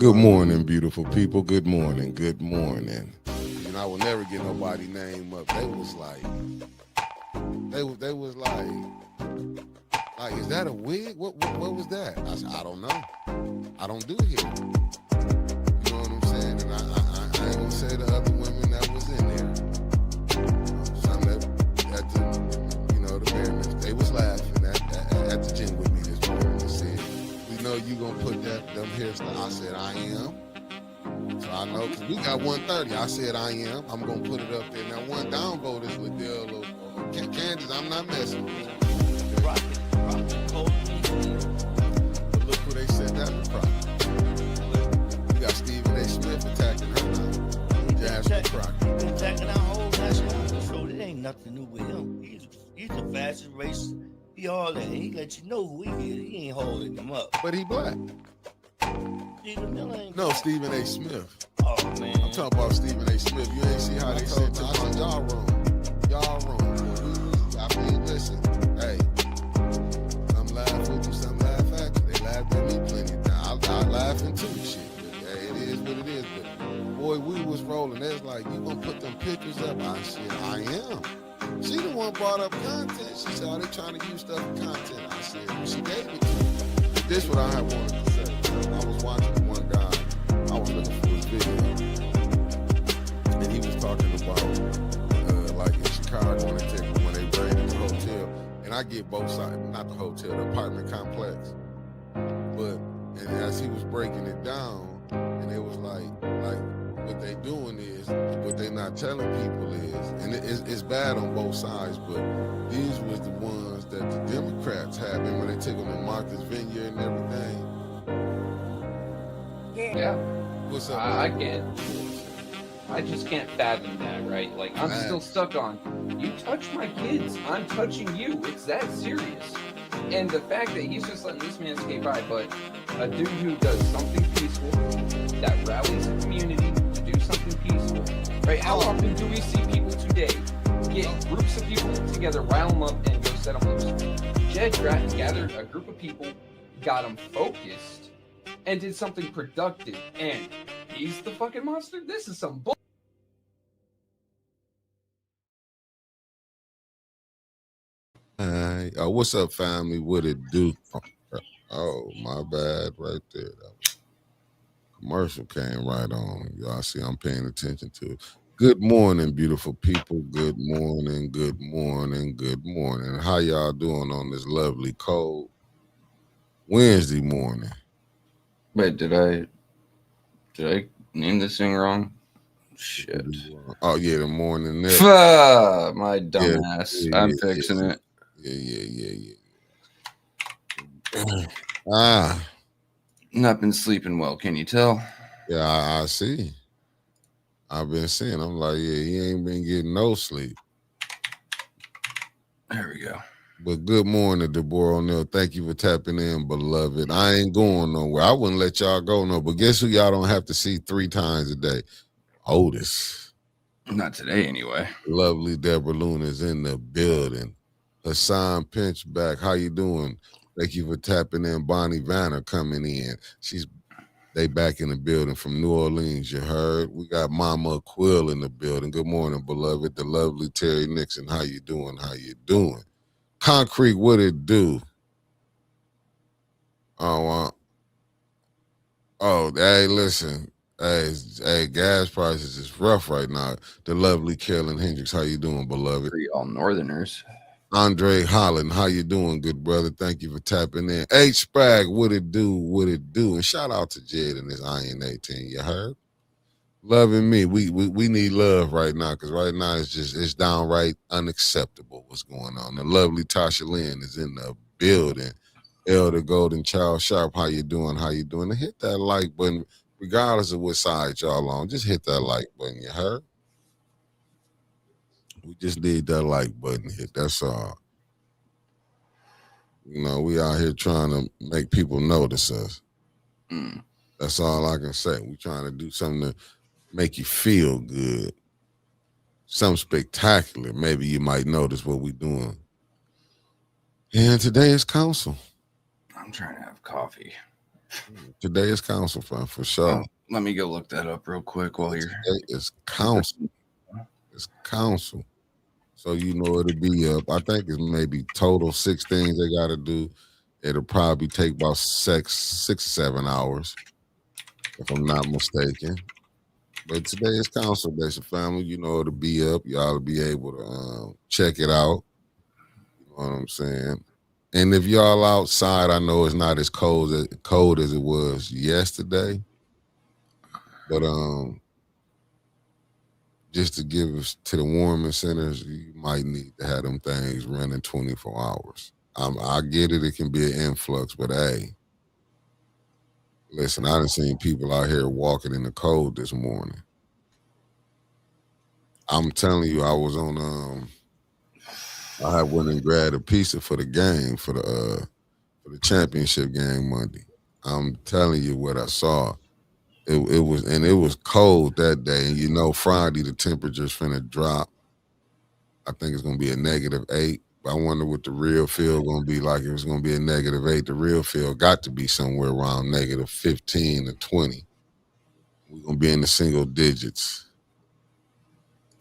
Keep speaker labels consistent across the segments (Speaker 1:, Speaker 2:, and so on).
Speaker 1: Good morning, beautiful people. Good morning. Good morning. And I will never get nobody name up. They was like, is that a wig? What was that? I said, I don't know. I don't do hair. You know what I'm saying? And I ain't gonna say the other women that was in there. Some that at the, the Maryland, they was laughing at the gym with me this morning. They said, we know you gonna put them hairstyles. I said, I am. So I know, because we got 130. I said, I am. I'm gonna put it up there. Now, one downvote is Liddell or Candace. I'm not messing with it. But look who they said that was Crockett. You got Stephen A. Smith attacking her now. Jasmine Crockett.
Speaker 2: Attacking our whole national show. It ain't nothing new with him. He's the fastest racer. He all that. He let you know who he is. He ain't holding them up.
Speaker 1: But he black.
Speaker 2: Stephen Miller ain't
Speaker 1: No, Stephen A. Smith.
Speaker 2: Oh, man.
Speaker 1: I'm talking about Stephen A. Smith. You ain't see how they said, I said, y'all wrong. Y'all wrong. I mean, listen, hey. Some laugh with you, some laugh at you. They laughed at me plenty of times. I laughing too, shit. But, hey, it is what it is. But boy, we was rolling. They was like, you gonna put them pictures up? I said, I am. She the one brought up content. She said, oh, they trying to use stuff for content. I said, well, she gave it to me. But this what I wanted to say. I was watching one guy. I was looking for his video, and he was talking about like in Chicago when they raided the hotel. And I get both sides, not the hotel, the apartment complex. But and as he was breaking it down, and it was like what they doing is, what they not telling people is, and it's bad on both sides, but these was the ones that the Democrats had when they took them to Martha's Vineyard and everything.
Speaker 3: Yeah.
Speaker 1: What's up?
Speaker 3: I just can't fathom that, right? Like, I'm still stuck on, you touch my kids, I'm touching you. It's that serious. And the fact that he's just letting this man skate by, but a dude who does something peaceful, that rallies the community to do something peaceful, right? How often do we see people today get groups of people together, rile them up, and go set them loose? Jed gathered a group of people, got them focused, and did something productive, and he's the fucking monster? This is some bull.
Speaker 1: What's up, family? What it do? Oh, my bad, right there. That commercial came right on. Y'all see, I'm paying attention to it. Good morning, beautiful people. Good morning, good morning, good morning. How y'all doing on this lovely cold Wednesday morning?
Speaker 4: Wait, did I name this thing wrong? Shit.
Speaker 1: Oh yeah, the morning nip.
Speaker 4: My dumbass.
Speaker 1: Yeah,
Speaker 4: I'm fixing it.
Speaker 1: Yeah.
Speaker 4: Not been sleeping well, can you tell?
Speaker 1: Yeah, I see. I've been seeing. I'm like, yeah, he ain't been getting no sleep.
Speaker 4: There we go.
Speaker 1: But good morning, Deborah O'Neill. Thank you for tapping in, beloved. I ain't going nowhere. I wouldn't let y'all go no. But guess who y'all don't have to see 3 times a day? Otis.
Speaker 4: Not today, anyway.
Speaker 1: Lovely Deborah Luna's in the building. Hassan Pinchback, how you doing? Thank you for tapping in. Bonnie Vanner coming in. They back in the building from New Orleans, you heard. We got Mama Quill in the building. Good morning, beloved. The lovely Terry Nixon, how you doing? How you doing? Concrete, what it do? Hey, listen. Hey, gas prices is rough right now. The lovely Carolyn Hendricks, how you doing, beloved?
Speaker 4: For y'all Northerners.
Speaker 1: Andre Holland, how you doing, good brother? Thank you for tapping in. H Spag, what it do? What it do? And shout out to Jed and his Iron 18. You heard? Loving me. We need love right now, because right now it's downright unacceptable what's going on. The lovely Tasha Lynn is in the building. Elder Golden Child Sharp, how you doing? How you doing? And hit that like button, regardless of what side y'all on. Just hit that like button. You heard? We just need that like button hit. That's all. We out here trying to make people notice us. That's all I can say. We trying to do something to make you feel good. Something spectacular. Maybe you might notice what we doing. And today is council.
Speaker 4: I'm trying to have coffee.
Speaker 1: Today is council, fam, for sure.
Speaker 4: Let me go look that up real quick while you're.
Speaker 1: Today is council. It's council. So you know it'll be up. I think it's maybe total 6 things they got to do. It'll probably take about 6 7 hours, if I'm not mistaken. But today is council day, so family. You know it'll be up. Y'all will be able to check it out. You know what I'm saying? And if y'all outside, I know it's not as cold as it was yesterday, but just to give us to the warming centers, you might need to have them things running 24 hours. I get it; it can be an influx, but hey, listen, I done seen people out here walking in the cold this morning. I'm telling you, I was on. I had went and grabbed a pizza for the game for the championship game Monday. I'm telling you what I saw. It was cold that day, and you know Friday the temperature's finna drop. I think it's gonna be a -8. I wonder what the real feel gonna be like. If it's gonna be a -8, the real feel got to be somewhere around -15 to 20. We're gonna be in the single digits.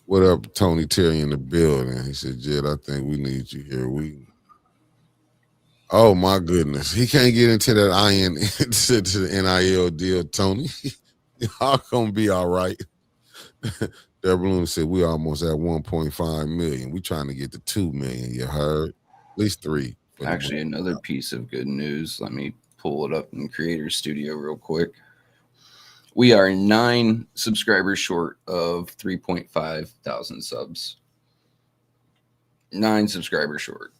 Speaker 1: What up, Tony Terry in the building? He said, Jed, I think we need you here. Oh my goodness. He can't get into that to the NIL deal, Tony. Y'all gonna be all right. Deborah Bloom said we almost at 1.5 million. We trying to get to 2 million. You heard? At least 3.
Speaker 4: Actually, another piece of good news. Let me pull it up in Creator Studio real quick. We are 9 subscribers short of 3.5 thousand subs. 9 subscribers short.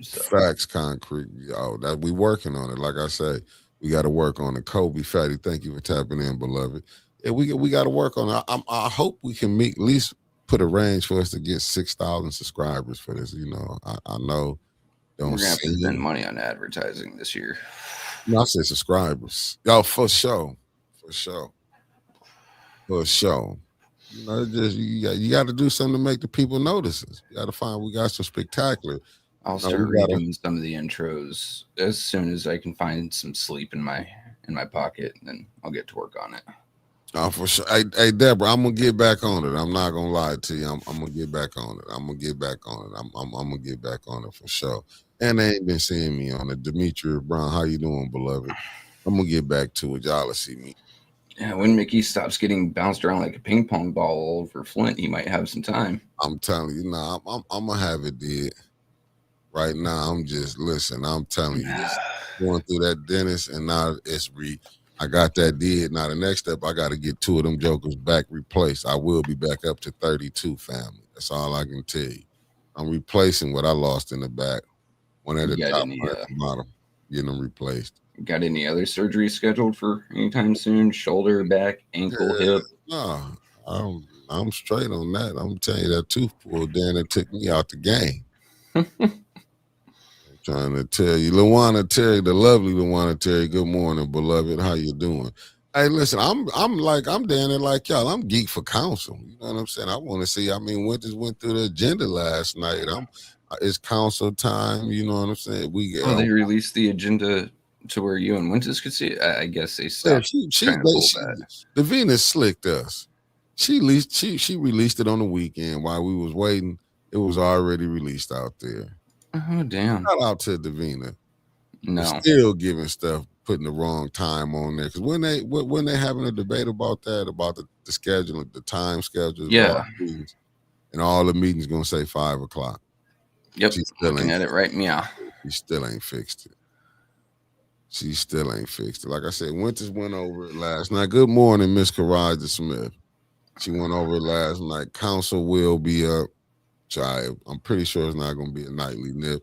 Speaker 1: So. Facts, concrete. Yo, that we working on it. Like I say, we got to work on it. Kobe Fatty, thank you for tapping in, beloved. Yeah, we got to work on it. I hope we can at least put a range for us to get 6,000 subscribers for this. You know, I know.
Speaker 4: We're gonna have to spend money on advertising this year.
Speaker 1: No, I said subscribers. Yo, for sure. For sure. For sure. You know, just you got to do something to make the people notice us. You got to find we got some spectacular.
Speaker 4: I'll start redoing some of the intros as soon as I can find some sleep in my pocket, and then I'll get to work on it.
Speaker 1: Oh, for sure. Hey, Deborah, I'm gonna get back on it. I'm not gonna lie to you. I'm gonna get back on it. I'm gonna get back on it. I'm gonna get back on it for sure. And they ain't been seeing me on it. Demetri Brown, how you doing, beloved? I'm gonna get back to it. Y'all will see me.
Speaker 4: Yeah, when Mickey stops getting bounced around like a ping pong ball over Flint, he might have some time.
Speaker 1: I'm telling you, nah, I'm gonna have it did. Right now, I'm just listen. I'm telling you, this going through that dentist, and now I got that did. Now the next step, I got to get 2 of them jokers back replaced. I will be back up to 32, family. That's all I can tell you. I'm replacing what I lost in the back. One at the top, one at the bottom. Getting them replaced.
Speaker 4: Got any other surgery scheduled for anytime soon? Shoulder, back, ankle, hip?
Speaker 1: No, I'm straight on that. I'm telling you, that tooth pulled down and took me out the game. Trying to tell you, Luana Terry, the lovely Luana Terry. Good morning, beloved. How you doing? Hey, listen, I'm down there like y'all. I'm geek for council. You know what I'm saying? I want to see. I mean, Winters went through the agenda last night. It's council time. You know what I'm saying?
Speaker 4: They released the agenda to where you and Winters could see it. I guess they stopped.
Speaker 1: The Venus slicked us. She released it on the weekend while we was waiting. It was already released out there.
Speaker 4: Oh damn!
Speaker 1: Shout out to Davina.
Speaker 4: No,
Speaker 1: still giving stuff, putting the wrong time on there. Because when they having a debate about that, about the schedule, the time schedule, meetings, and all the meetings gonna say 5 o'clock.
Speaker 4: Yep, looking at it right now.
Speaker 1: She still ain't fixed it. Like I said, Winters went over it last night. Good morning, Miss Karaja Smith. She went over it last night. Council will be up. I'm pretty sure it's not going to be a nightly nip,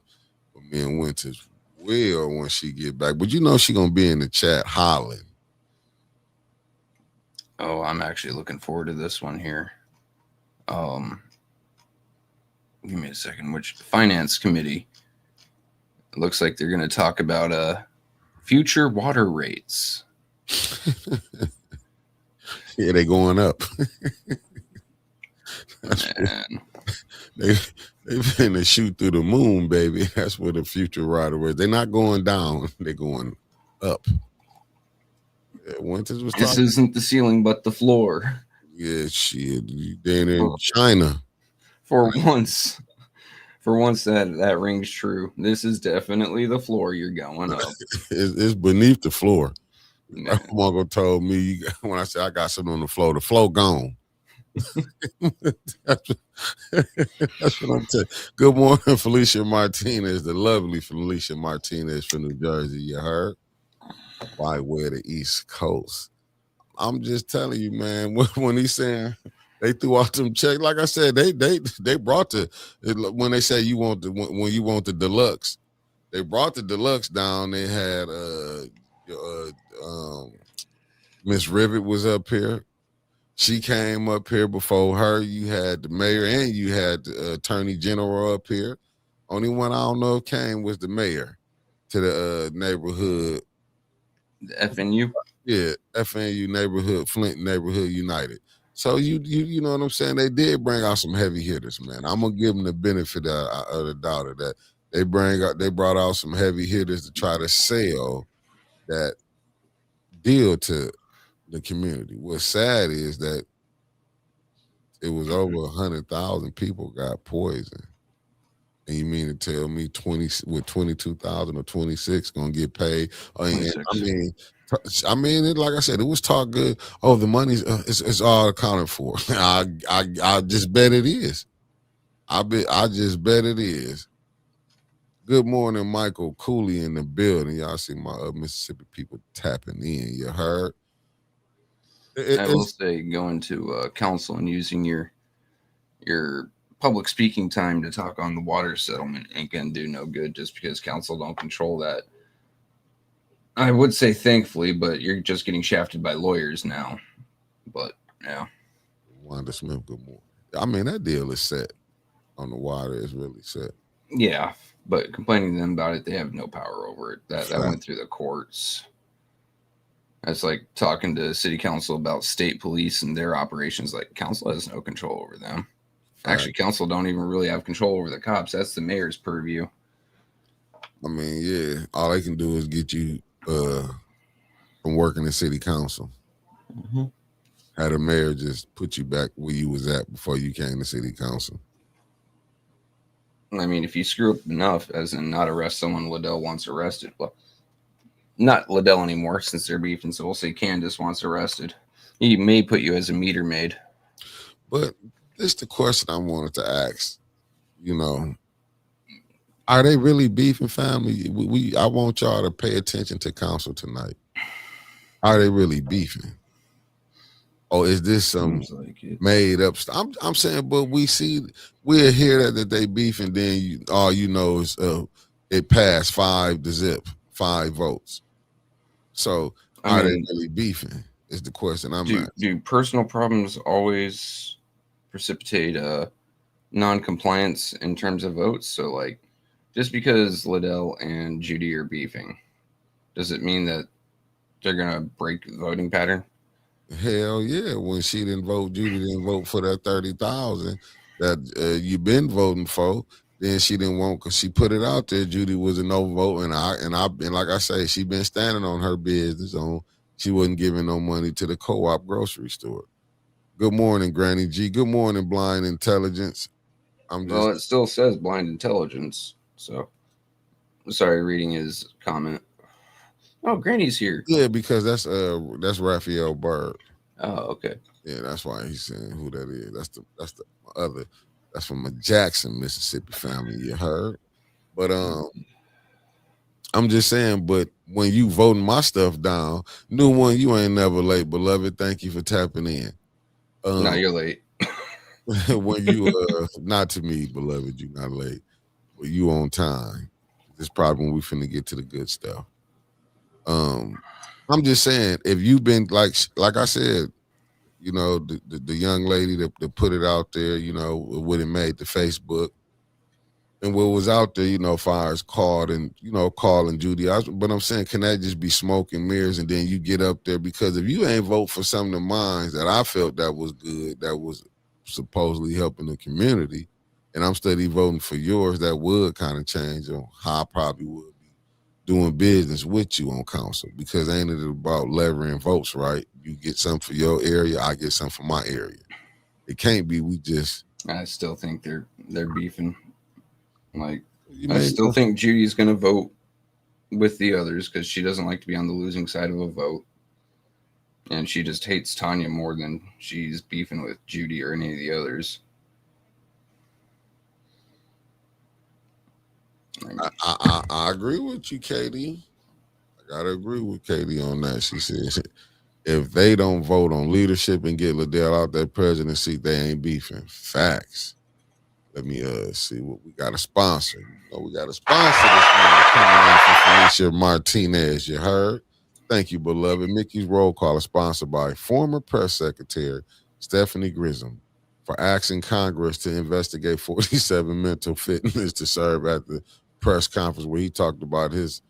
Speaker 1: but me and Winters will when she get back. But you know she going to be in the chat hollering.
Speaker 4: Oh, I'm actually looking forward to this one here. Give me a second. Which finance committee? It looks like they're going to talk about future water rates.
Speaker 1: Yeah, they going up. they finna shoot through the moon, baby. That's where the future rider is. They're not going down. They're going up. Yeah, Winters was
Speaker 4: This
Speaker 1: talking.
Speaker 4: isn't the ceiling, but the floor.
Speaker 1: Yeah, shit. Then in
Speaker 4: For,
Speaker 1: China,
Speaker 4: for once, that rings true. This is definitely the floor. You're going up.
Speaker 1: it's beneath the floor. My
Speaker 4: Man.
Speaker 1: uncle told me when I said I got something on the floor gone. that's, that's what I'm telling. Good morning, Felicia Martinez, the lovely Felicia Martinez from New Jersey. You heard? By way of the East Coast. I'm just telling you, man. When he's saying they threw out them checks, like I said, they brought when they say you want when you want the deluxe, they brought the deluxe down. They had Miss Rivet was up here. She came up here before her. You had the mayor and you had the attorney general up here. Only one I don't know if came was the mayor to the neighborhood.
Speaker 4: The FNU?
Speaker 1: Yeah, FNU neighborhood, Flint Neighborhood United. So you know what I'm saying? They did bring out some heavy hitters, man. I'm gonna give them the benefit of the doubt of that. They brought out some heavy hitters to try to sell that deal to the community. What's sad is that it was over 100,000 people got poisoned. And you mean to tell me 22,000 or 26 gonna get paid? I mean, like I said, it was talk good. Oh, the money's it's all accounted for. I just bet it is. I just bet it is. Good morning, Michael Cooley in the building. Y'all see my Mississippi people tapping in. You heard?
Speaker 4: I will say going to council and using your public speaking time to talk on the water settlement ain't gonna do no good just because council don't control that. I would say thankfully, but you're just getting shafted by lawyers now. But yeah.
Speaker 1: Wanda Smith, good morning. I mean, that deal is set on the water. Is really set.
Speaker 4: Yeah, but complaining to them about it, they have no power over it. That went through the courts. That's like talking to city council about state police and their operations. Like, council has no control over them. Actually, council don't even really have control over the cops. That's the mayor's purview.
Speaker 1: I mean, yeah, all they can do is get you from working in city council.
Speaker 4: Mm-hmm.
Speaker 1: Had a mayor just put you back where you was at before you came to city council.
Speaker 4: I mean, if you screw up enough, as in not arrest someone Liddell wants arrested, well, not Liddell anymore since they're beefing, so we'll say Candace wants arrested. He may put you as a meter maid.
Speaker 1: But this is the question I wanted to ask. You know, are they really beefing, family? I want y'all to pay attention to council tonight. Are they really beefing? Or is this some made up stuff? I'm saying, but we'll hear that they beef, and then all you know is it passed 5-0, 5 votes. So are they really beefing? Is the question I'm asking.
Speaker 4: Do personal problems always precipitate non-compliance in terms of votes? So, like, just because Liddell and Judy are beefing, does it mean that they're gonna break the voting pattern?
Speaker 1: Hell yeah! When she didn't vote, Judy didn't vote for that 30,000 that you've been voting for. Then she didn't want because she put it out there. Judy was a no vote, and like I say, she been standing on her business. She wasn't giving no money to the co-op grocery store. Good morning, Granny G. Good morning, Blind Intelligence.
Speaker 4: Well, it still says Blind Intelligence. So, sorry, reading his comment. Oh, Granny's here.
Speaker 1: Yeah, because that's Raphael Bird.
Speaker 4: Oh, okay.
Speaker 1: Yeah, that's why he's saying who that is. That's from a Jackson, Mississippi family. You heard, but I'm just saying. But when you voting my stuff down, new one, you ain't never late, beloved. Thank you for tapping in.
Speaker 4: No, you're late.
Speaker 1: When you not to me, beloved, you're not late, but you on time. This probably when we finna get to the good stuff. I'm just saying, if you've been like I said, you know, the young lady that put it out there, you know, what it made the Facebook, and what was out there, you know, fires calling Judy. But I'm saying, can that just be smoke and mirrors, and then you get up there? Because if you ain't vote for some of the minds that I felt that was good, that was supposedly helping the community, and I'm steady voting for yours, that would kind of change on how I probably would be doing business with you on council because ain't it about levering votes, right? You get something for your area, I get something for my area. It can't be we just
Speaker 4: I still think they're beefing. Like,
Speaker 1: you
Speaker 4: I
Speaker 1: made
Speaker 4: still think Judy's gonna vote with the others because she doesn't like to be on the losing side of a vote, and she just hates Tanya more than she's beefing with Judy or any of the others.
Speaker 1: I agree with you, Katie. I gotta agree with Katie on that. She says if they don't vote on leadership and get Liddell out that presidency, they ain't beefing. Facts. Let me see what we got a sponsor. We got a sponsor this morning coming in from Felicia Martinez. You heard? Thank you, beloved. Mickey's Roll Call is sponsored by former press secretary Stephanie Grissom for asking Congress to investigate 47 mental fitness to serve at the press conference where he talked about his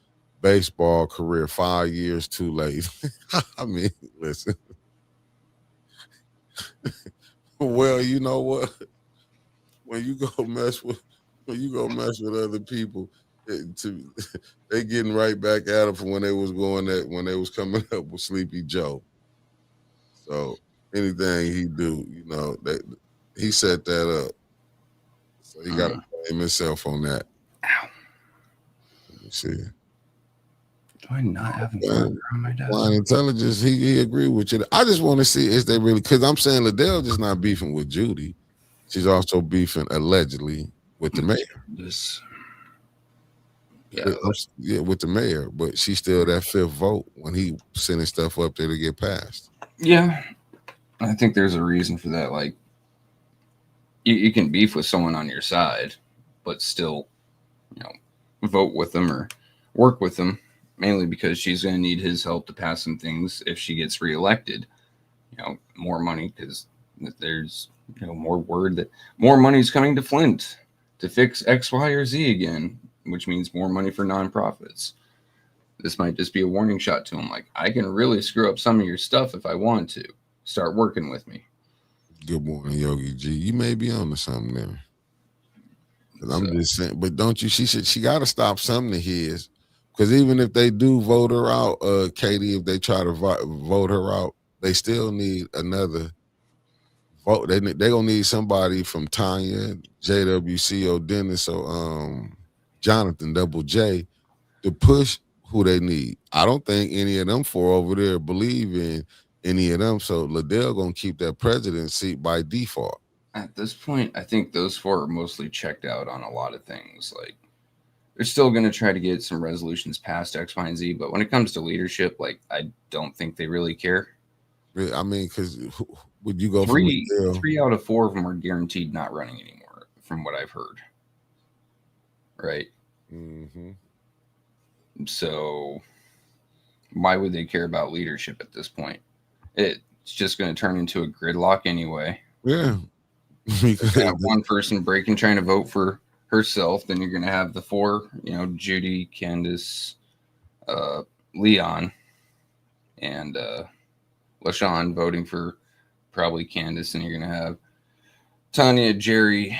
Speaker 1: baseball career 5 years too late. I mean, listen. Well, you know what? When you go mess with other people, they getting right back at them from when they was when they was coming up with Sleepy Joe. So anything he do, that he set that up. So he got to blame himself on that.
Speaker 4: Ow.
Speaker 1: Let me see.
Speaker 4: Do I not have a marker on my desk?
Speaker 1: Blind intelligence, he agreed with you. I just want to see is they really because I'm saying Liddell just not beefing with Judy. She's also beefing allegedly with the mayor.
Speaker 4: This,
Speaker 1: with the mayor, but she's still that fifth vote when he sending stuff up there to get passed.
Speaker 4: Yeah, I think there's a reason for that. Like, you can beef with someone on your side, but still, vote with them or work with them, mainly because she's going to need his help to pass some things if she gets reelected. More money because there's more word that more money is coming to Flint to fix X, Y, or Z again, which means more money for nonprofits. This might just be a warning shot to him. Like, I can really screw up some of your stuff if I want to. Start working with me.
Speaker 1: Good morning, Yogi G. You may be on to something there. I'm just saying, but don't you? She got to stop something of his. Because even if they do vote her out, Katie, if they try to vote her out, they still need another vote. They gonna need somebody from Tanya, JWC, or Dennis, or Jonathan Double J to push who they need. I don't think any of them four over there believe in any of them. So Liddell gonna keep that president seat by default.
Speaker 4: At this point, I think those four are mostly checked out on a lot of things. Like, they're still going to try to get some resolutions passed X, Y, and Z, but when it comes to leadership, like, I don't think they really care.
Speaker 1: I mean, because would you go
Speaker 4: three out of four of them are guaranteed not running anymore, from what I've heard. Right?
Speaker 1: Mm-hmm.
Speaker 4: So why would they care about leadership at this point? It's just going to turn into a gridlock anyway.
Speaker 1: Yeah.
Speaker 4: Because have one person breaking trying to vote for herself, then you're going to have the four, Judy, Candace, Leon, and LaShawn voting for probably Candace, and you're going to have Tanya, Jerry,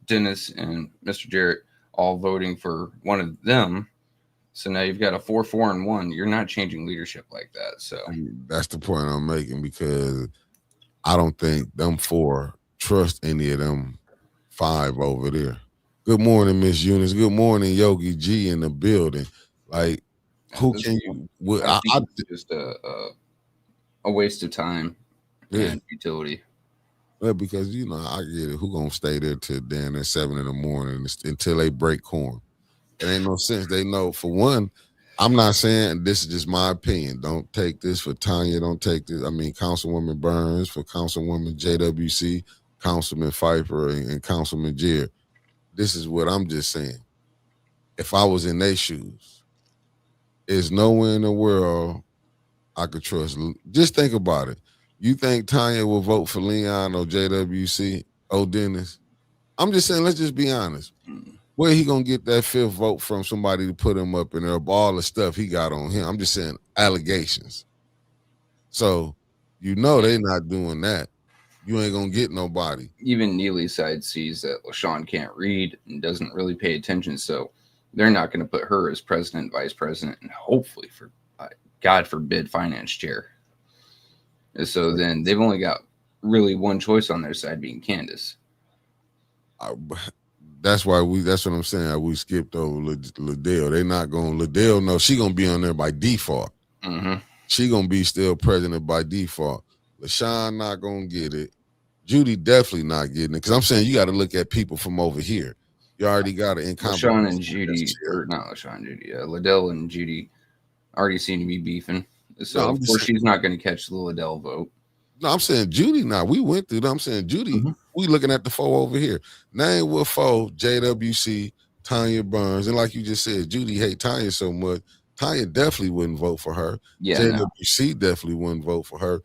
Speaker 4: Dennis, and Mr. Jarrett all voting for one of them. So now you've got a 4-4-1. You're not changing leadership like that. So
Speaker 1: that's the point I'm making, because I don't think them four trust any of them five over there. Good morning, Miss Eunice. Good morning, Yogi G in the building. Like, who can you?
Speaker 4: I think it's just a waste of time and utility.
Speaker 1: Yeah, because I get it. Who gonna stay there till then at 7 a.m. until they break corn? It ain't no sense. They know, for one. I'm not saying, this is just my opinion. Don't take this for Tanya. Don't take this. I mean, Councilwoman Burns, for Councilwoman JWC, Councilman Pfeiffer, and Councilman Jared. This is what I'm just saying. If I was in their shoes, there's nowhere in the world I could trust. Just think about it. You think Tanya will vote for Leon or JWC or Dennis? I'm just saying, let's just be honest. Where he gonna get that fifth vote from? Somebody to put him up in there, all the stuff he got on him. I'm just saying allegations. So they're not doing that. You ain't gonna get nobody.
Speaker 4: Even Neely's side sees that LaShawn can't read and doesn't really pay attention, so they're not going to put her as president, vice president, and hopefully, for God forbid, finance chair. And so then they've only got really one choice on their side, being Candace.
Speaker 1: That's why that's what I'm saying. We skipped over Liddell. They not going. Liddell, no, she gonna be on there by default.
Speaker 4: Mm-hmm.
Speaker 1: She gonna be still president by default. LaShawn not gonna get it. Judy definitely not getting it, because I'm saying you got to look at people from over here. You already got an incompetent.
Speaker 4: LaShawn and Judy, or not LaShawn and Judy, Liddell and Judy already seem to be beefing. So
Speaker 1: No,
Speaker 4: of course she's not going to catch the Liddell vote.
Speaker 1: No, I'm saying Judy now. We went through that. I'm saying Judy, we looking at the four over here. Name what four: JWC, Tanya Burns. And like you just said, Judy hate Tanya so much. Tanya definitely wouldn't vote for her.
Speaker 4: Yeah,
Speaker 1: JWC definitely wouldn't vote for her.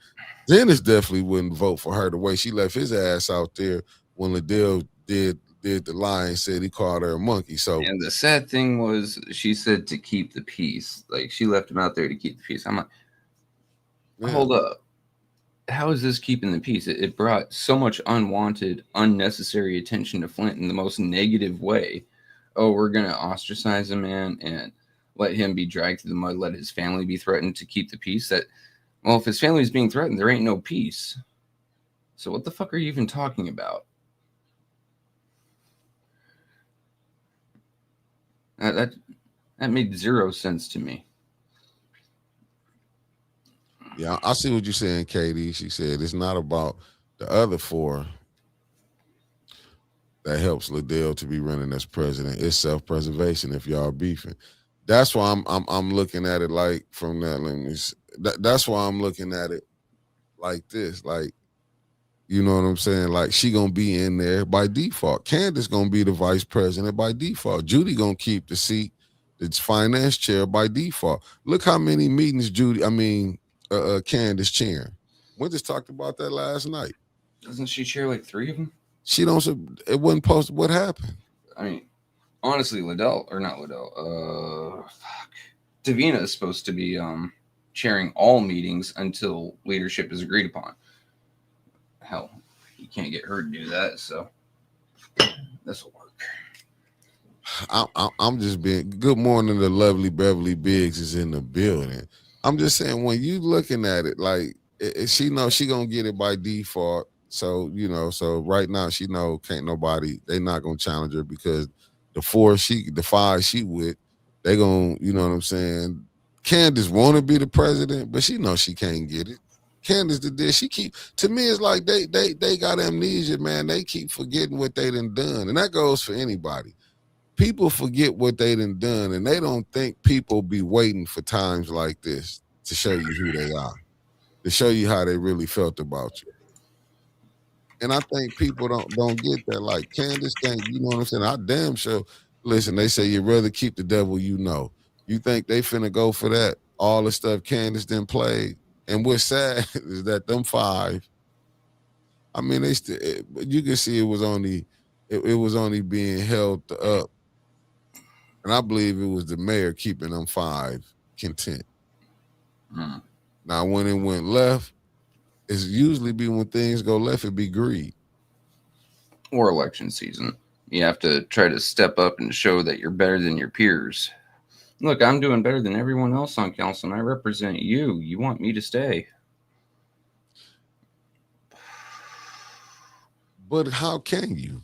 Speaker 1: Dennis definitely wouldn't vote for her the way she left his ass out there when Liddell did the lie and said he called her a monkey. So,
Speaker 4: and the sad thing was she said to keep the peace. Like, she left him out there to keep the peace. I'm like, hold up. How is this keeping the peace? It brought so much unwanted, unnecessary attention to Flint in the most negative way. Oh, we're going to ostracize a man and let him be dragged through the mud, let his family be threatened to keep the peace. Well, if his family is being threatened, there ain't no peace. So what the fuck are you even talking about? That made zero sense to me.
Speaker 1: Yeah, I see what you're saying, Katie. She said it's not about the other four that helps Liddell to be running as president. It's self-preservation if y'all beefing. That's why I'm looking at it like from that. That's why I'm looking at it like this. Like, you know what I'm saying? Like, she gonna be in there by default. Candace gonna be the vice president by default. Judy gonna keep the seat, it's finance chair by default. Look how many meetings Candace chairing. We just talked about that last night.
Speaker 4: Doesn't she chair like 3 of them?
Speaker 1: She don't. It wasn't posted. What happened?
Speaker 4: I mean, honestly, Davina is supposed to be chairing all meetings until leadership is agreed upon. Hell, you can't get her to do that, so this will work.
Speaker 1: I'm just being. Good morning, the lovely Beverly Biggs is in the building. I'm just saying, when you looking at it, like, she knows she gonna get it by default. So, so right now she know can't nobody, they not gonna challenge her, because the five she with, they gonna, you know what I'm saying? Candace wanna be the president, but she knows she can't get it. Candace did this. To me, it's like they got amnesia, man. They keep forgetting what they done. And that goes for anybody. People forget what they done, and they don't think people be waiting for times like this to show you who they are, to show you how they really felt about you. And I think people don't get that. Like, Candace think, you know what I'm saying? I damn sure. Listen, they say you'd rather keep the devil you know. You think they finna go for that? All the stuff Candace didn't play. And what's sad is that them five, I mean, they still, you can see it was only being held up. And I believe it was the mayor keeping them five content. Now, when it went left, it's usually be when things go left, it be greed.
Speaker 4: Or election season. You have to try to step up and show that you're better than your peers. Look, I'm doing better than everyone else on council, and I represent you. You want me to stay.
Speaker 1: But how can you?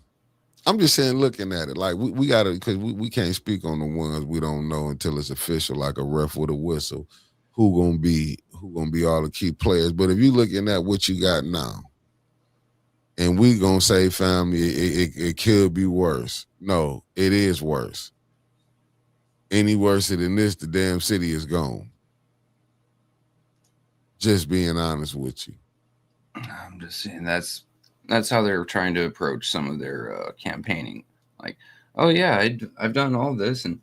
Speaker 1: I'm just saying, looking at it, like, we got to, because we can't speak on the ones we don't know until it's official, like a ref with a whistle, who gonna be all the key players. But if you're looking at what you got now, and we gonna say, family, it could be worse. No, it is worse. Any worse than this, the damn city is gone. Just being honest with you.
Speaker 4: I'm just saying that's how they're trying to approach some of their campaigning. Like, oh yeah, I've done all this, and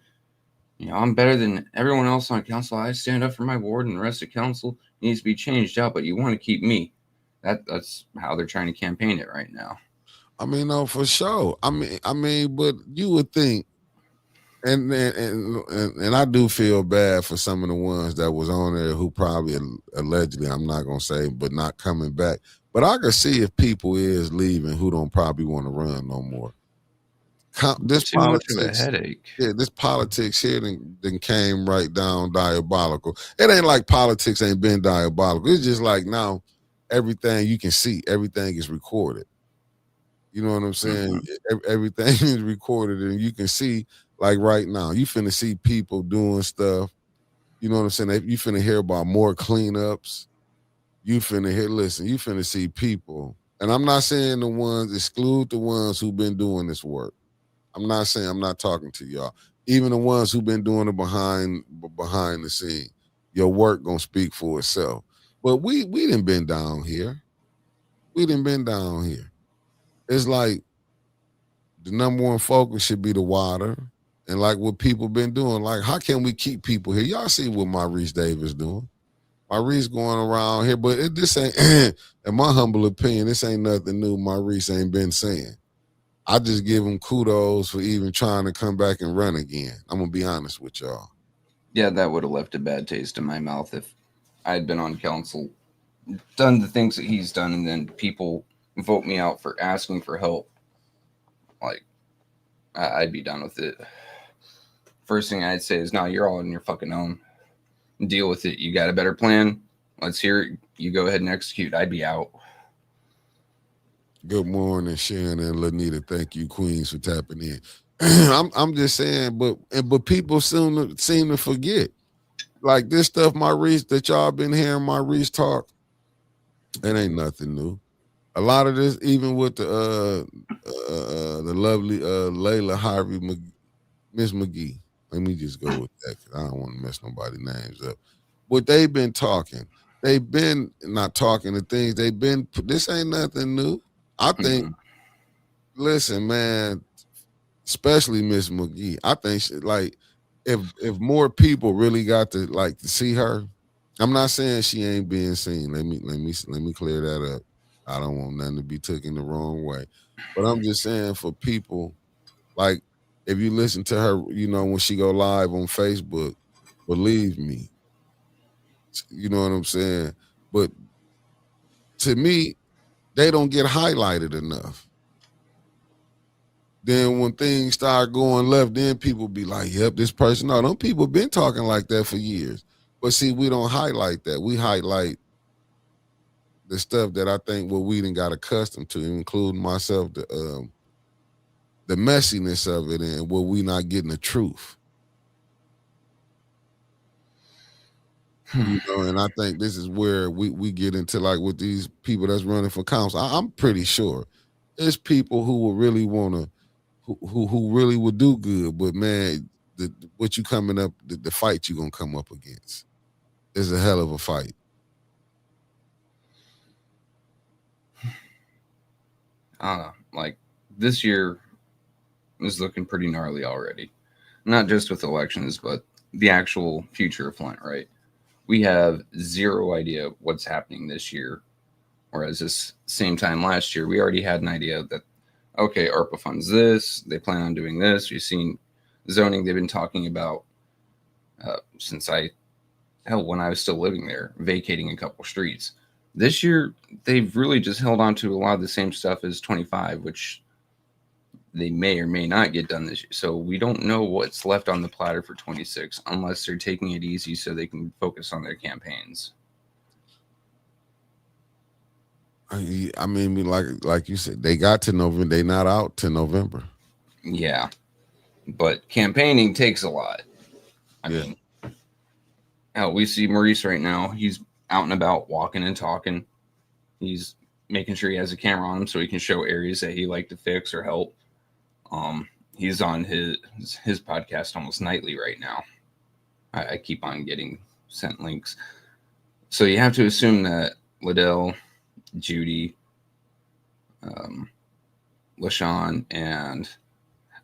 Speaker 4: I'm better than everyone else on council. I stand up for my ward, and the rest of council needs to be changed out, but you want to keep me. That's how they're trying to campaign it right now.
Speaker 1: I mean, no, for sure. I mean, but you would think and I do feel bad for some of the ones that was on there who probably allegedly, I'm not gonna say, but not coming back. But I can see if people is leaving who don't probably want to run no more. This
Speaker 4: Too much of a
Speaker 1: politics,
Speaker 4: headache.
Speaker 1: yeah, this politics here then came right down diabolical. It ain't like politics ain't been diabolical. It's just like now everything you can see, everything is recorded. You know what I'm saying?
Speaker 4: Mhm.
Speaker 1: Everything is recorded, and you can see, like right now, you finna see people doing stuff. You know what I'm saying? You finna hear about more cleanups. You finna hear, listen, you finna see people. And I'm not saying the ones, exclude the ones who've been doing this work. I'm not saying, I'm not talking to y'all. Even the ones who've been doing it behind the scene, your work gonna speak for itself. But we didn't been down here. We didn't been down here. It's like the number one focus should be the water. And like what people been doing, like how can we keep people here? Y'all see what Maurice Davis doing. Maurice going around here, but this ain't, in my humble opinion, this ain't nothing new Maurice ain't been saying. I just give him kudos for even trying to come back and run again. I'm gonna be honest with y'all.
Speaker 4: Yeah, that would have left a bad taste in my mouth if I had been on council, done the things that he's done, and then people vote me out for asking for help. Like, I'd be done with it. First thing I'd say is, no, you're all on your fucking own. Deal with it. You got a better plan? Let's hear it. You go ahead and execute. I'd be out.
Speaker 1: Good morning, Sharon and Lanita. Thank you, Queens, for tapping in. I'm just saying, but people seem to forget. Like this stuff, Maurice, that y'all been hearing Maurice talk, it ain't nothing new. A lot of this, even with the lovely Layla Harvey, Miss McGee. Let me just go with that because I don't want to mess nobody's names up. What they've been talking, they've been not talking the things they've been. This ain't nothing new. I think.
Speaker 4: Mm-mm.
Speaker 1: Listen, man, especially Miss McGee. I think like if more people really got to like to see her, I'm not saying she ain't being seen. Let me clear that up. I don't want nothing to be taken the wrong way. But I'm just saying for people, like if you listen to her, when she go live on Facebook, believe me, you know what I'm saying? But to me, they don't get highlighted enough. Then when things start going left, then people be like, yep, this person. No, them people been talking like that for years. But see, we don't highlight that. We highlight the stuff that I think what we done got accustomed to, including myself, the messiness of it and where we not getting the truth. And I think this is where we get into like with these people that's running for council. I'm pretty sure there's people who will really want to who really would do good, but man, what you coming up, the fight you gonna come up against is a hell of a fight.
Speaker 4: Like this year is looking pretty gnarly already. Not just with elections, but the actual future of Flint, right? We have zero idea what's happening this year. Whereas this same time last year, we already had an idea that, okay, ARPA funds this, they plan on doing this. We've seen zoning they've been talking about since when I was still living there, vacating a couple streets. This year, they've really just held on to a lot of the same stuff as 25, which they may or may not get done this year. So we don't know what's left on the platter for 26 unless they're taking it easy so they can focus on their campaigns.
Speaker 1: I mean, like you said, they got to November. They not out to November.
Speaker 4: Yeah, but campaigning takes a lot. I mean, we see Maurice right now. He's out and about, walking and talking. He's making sure he has a camera on him so he can show areas that he like to fix or help. He's on his podcast almost nightly right now. I keep on getting sent links. So you have to assume that Liddell, Judy, LaShawn, and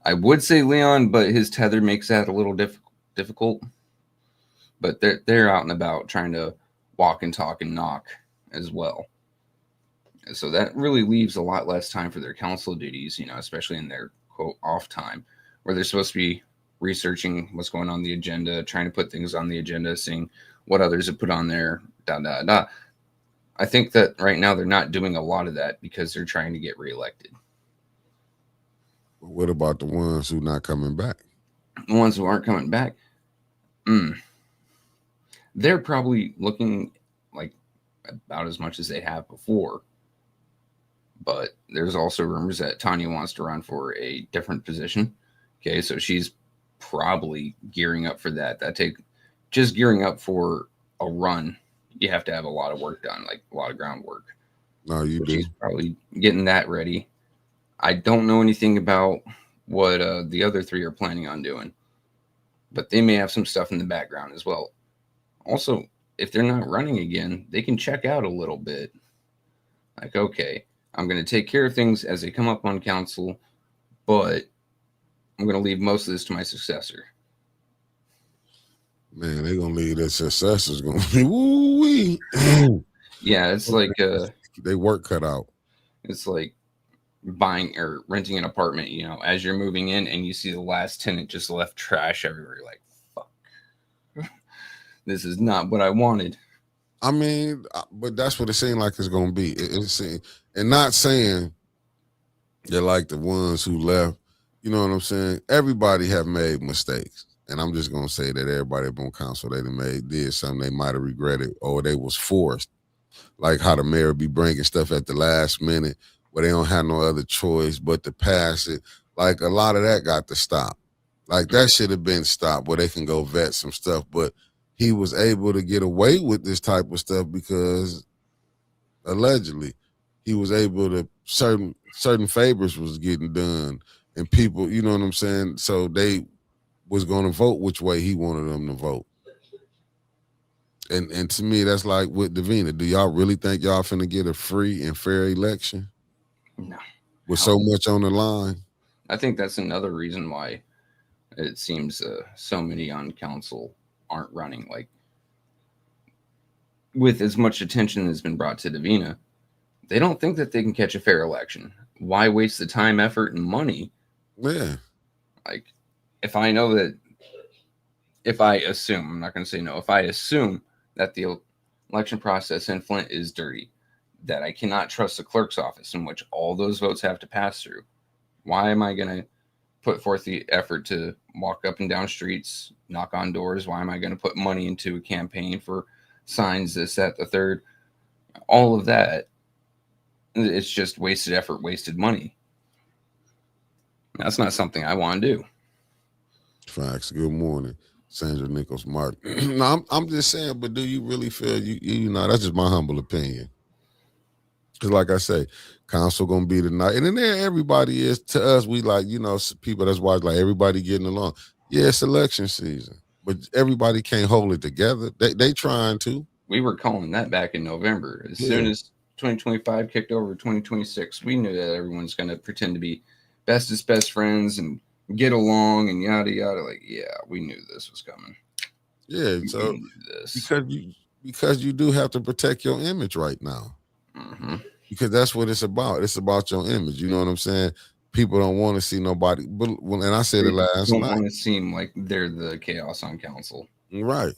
Speaker 4: I would say Leon, but his tether makes that a little difficult. But they're out and about trying to walk and talk and knock as well. So that really leaves a lot less time for their council duties, especially in their quote off time, where they're supposed to be researching what's going on the agenda, trying to put things on the agenda, seeing what others have put on there. I think that right now they're not doing a lot of that because they're trying to get reelected.
Speaker 1: What about the ones who not coming back?
Speaker 4: The ones who aren't coming back, they're probably looking like about as much as they have before. But there's also rumors that Tanya wants to run for a different position. Okay, so she's probably gearing up for that. Just gearing up for a run, you have to have a lot of work done, like a lot of groundwork.
Speaker 1: No, you do.
Speaker 4: She's probably getting that ready. I don't know anything about what the other three are planning on doing, but they may have some stuff in the background as well. Also, if they're not running again, they can check out a little bit. Like, okay, I'm going to take care of things as they come up on council, but I'm going to leave most of this to my successor.
Speaker 1: Man, they're going to leave their successors going to be woo-wee.
Speaker 4: Yeah, it's like
Speaker 1: they work cut out.
Speaker 4: It's like buying or renting an apartment, as you're moving in and you see the last tenant just left trash everywhere. You're like, fuck. This is not what I wanted.
Speaker 1: I mean, but that's what it seemed like it's going to be. And not saying they're like the ones who left. You know what I'm saying? Everybody have made mistakes. And I'm just going to say that everybody up on council, did something they might have regretted or they was forced. Like how the mayor be bringing stuff at the last minute where they don't have no other choice but to pass it. Like a lot of that got to stop. Like that should have been stopped where they can go vet some stuff. But he was able to get away with this type of stuff because allegedly he was able to certain favors was getting done and people, you know what I'm saying? So they was going to vote which way he wanted them to vote. And to me, that's like with Davina. Do y'all really think y'all finna get a free and fair election?
Speaker 4: No.
Speaker 1: With so much on the line?
Speaker 4: I think that's another reason why it seems so many on council aren't running. Like, with as much attention that's been brought to Davina, they don't think that they can catch a fair election. Why waste the time, effort, and money?
Speaker 1: Yeah.
Speaker 4: Like, if I assume, I'm not going to say no, if I assume that the election process in Flint is dirty, that I cannot trust the clerk's office in which all those votes have to pass through, why am I going to put forth the effort to walk up and down streets, knock on doors? Why am I going to put money into a campaign for signs, this, that, the third? All of that, it's just wasted effort, wasted money. That's not something I want to do.
Speaker 1: Facts. Good morning, Sandra Nichols Martin. No, I'm just saying, but do you really feel you know, that's just my humble opinion. Because like I say, council gonna be tonight. And then there everybody is to us, we like, people that's why like everybody getting along. Yeah, it's election season. But everybody can't hold it together. They trying to.
Speaker 4: We were calling that back in November. As soon as 2025 kicked over 2026, we knew that everyone's gonna pretend to be bestest best friends and get along and yada yada. Like, yeah, we knew this was coming.
Speaker 1: Yeah, so because you do have to protect your image right now.
Speaker 4: Mm-hmm.
Speaker 1: Because that's what it's about. It's about your image. You know what I'm saying? People don't want to see nobody. But and I said it last night. Don't
Speaker 4: want to seem like they're the chaos on council,
Speaker 1: right?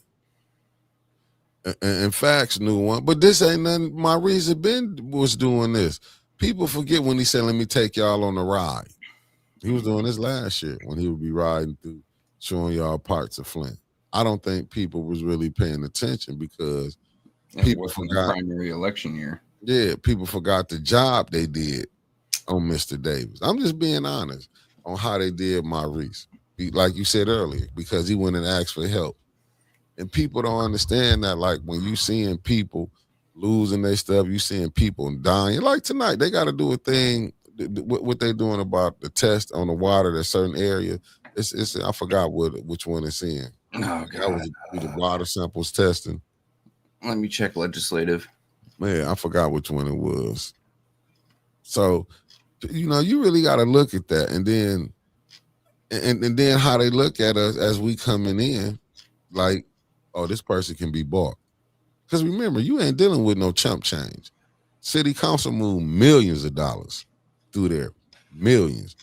Speaker 1: And facts knew one, but this ain't nothing. My reason Ben was doing this. People forget when he said, "Let me take y'all on a ride." He was doing this last year when he would be riding through, showing y'all parts of Flint. I don't think people was really paying attention because people forgot
Speaker 4: the primary election year.
Speaker 1: Yeah, people forgot the job they did on Mr. Davis. I'm just being honest on how they did Maurice. Like you said earlier, because he went and asked for help. And people don't understand that, like, when you seeing people losing their stuff, you seeing people dying. Like tonight, they got to do a thing, what they're doing about the test on the water, that certain area. It's I forgot which one it's in.
Speaker 4: Oh, God.
Speaker 1: That was the water samples testing.
Speaker 4: Let me check legislative.
Speaker 1: Man, I forgot which one it was. So, you really got to look at that, and then how they look at us as we coming in, like, oh, this person can be bought. Because remember, you ain't dealing with no chump change. City council moved millions of dollars through there, millions,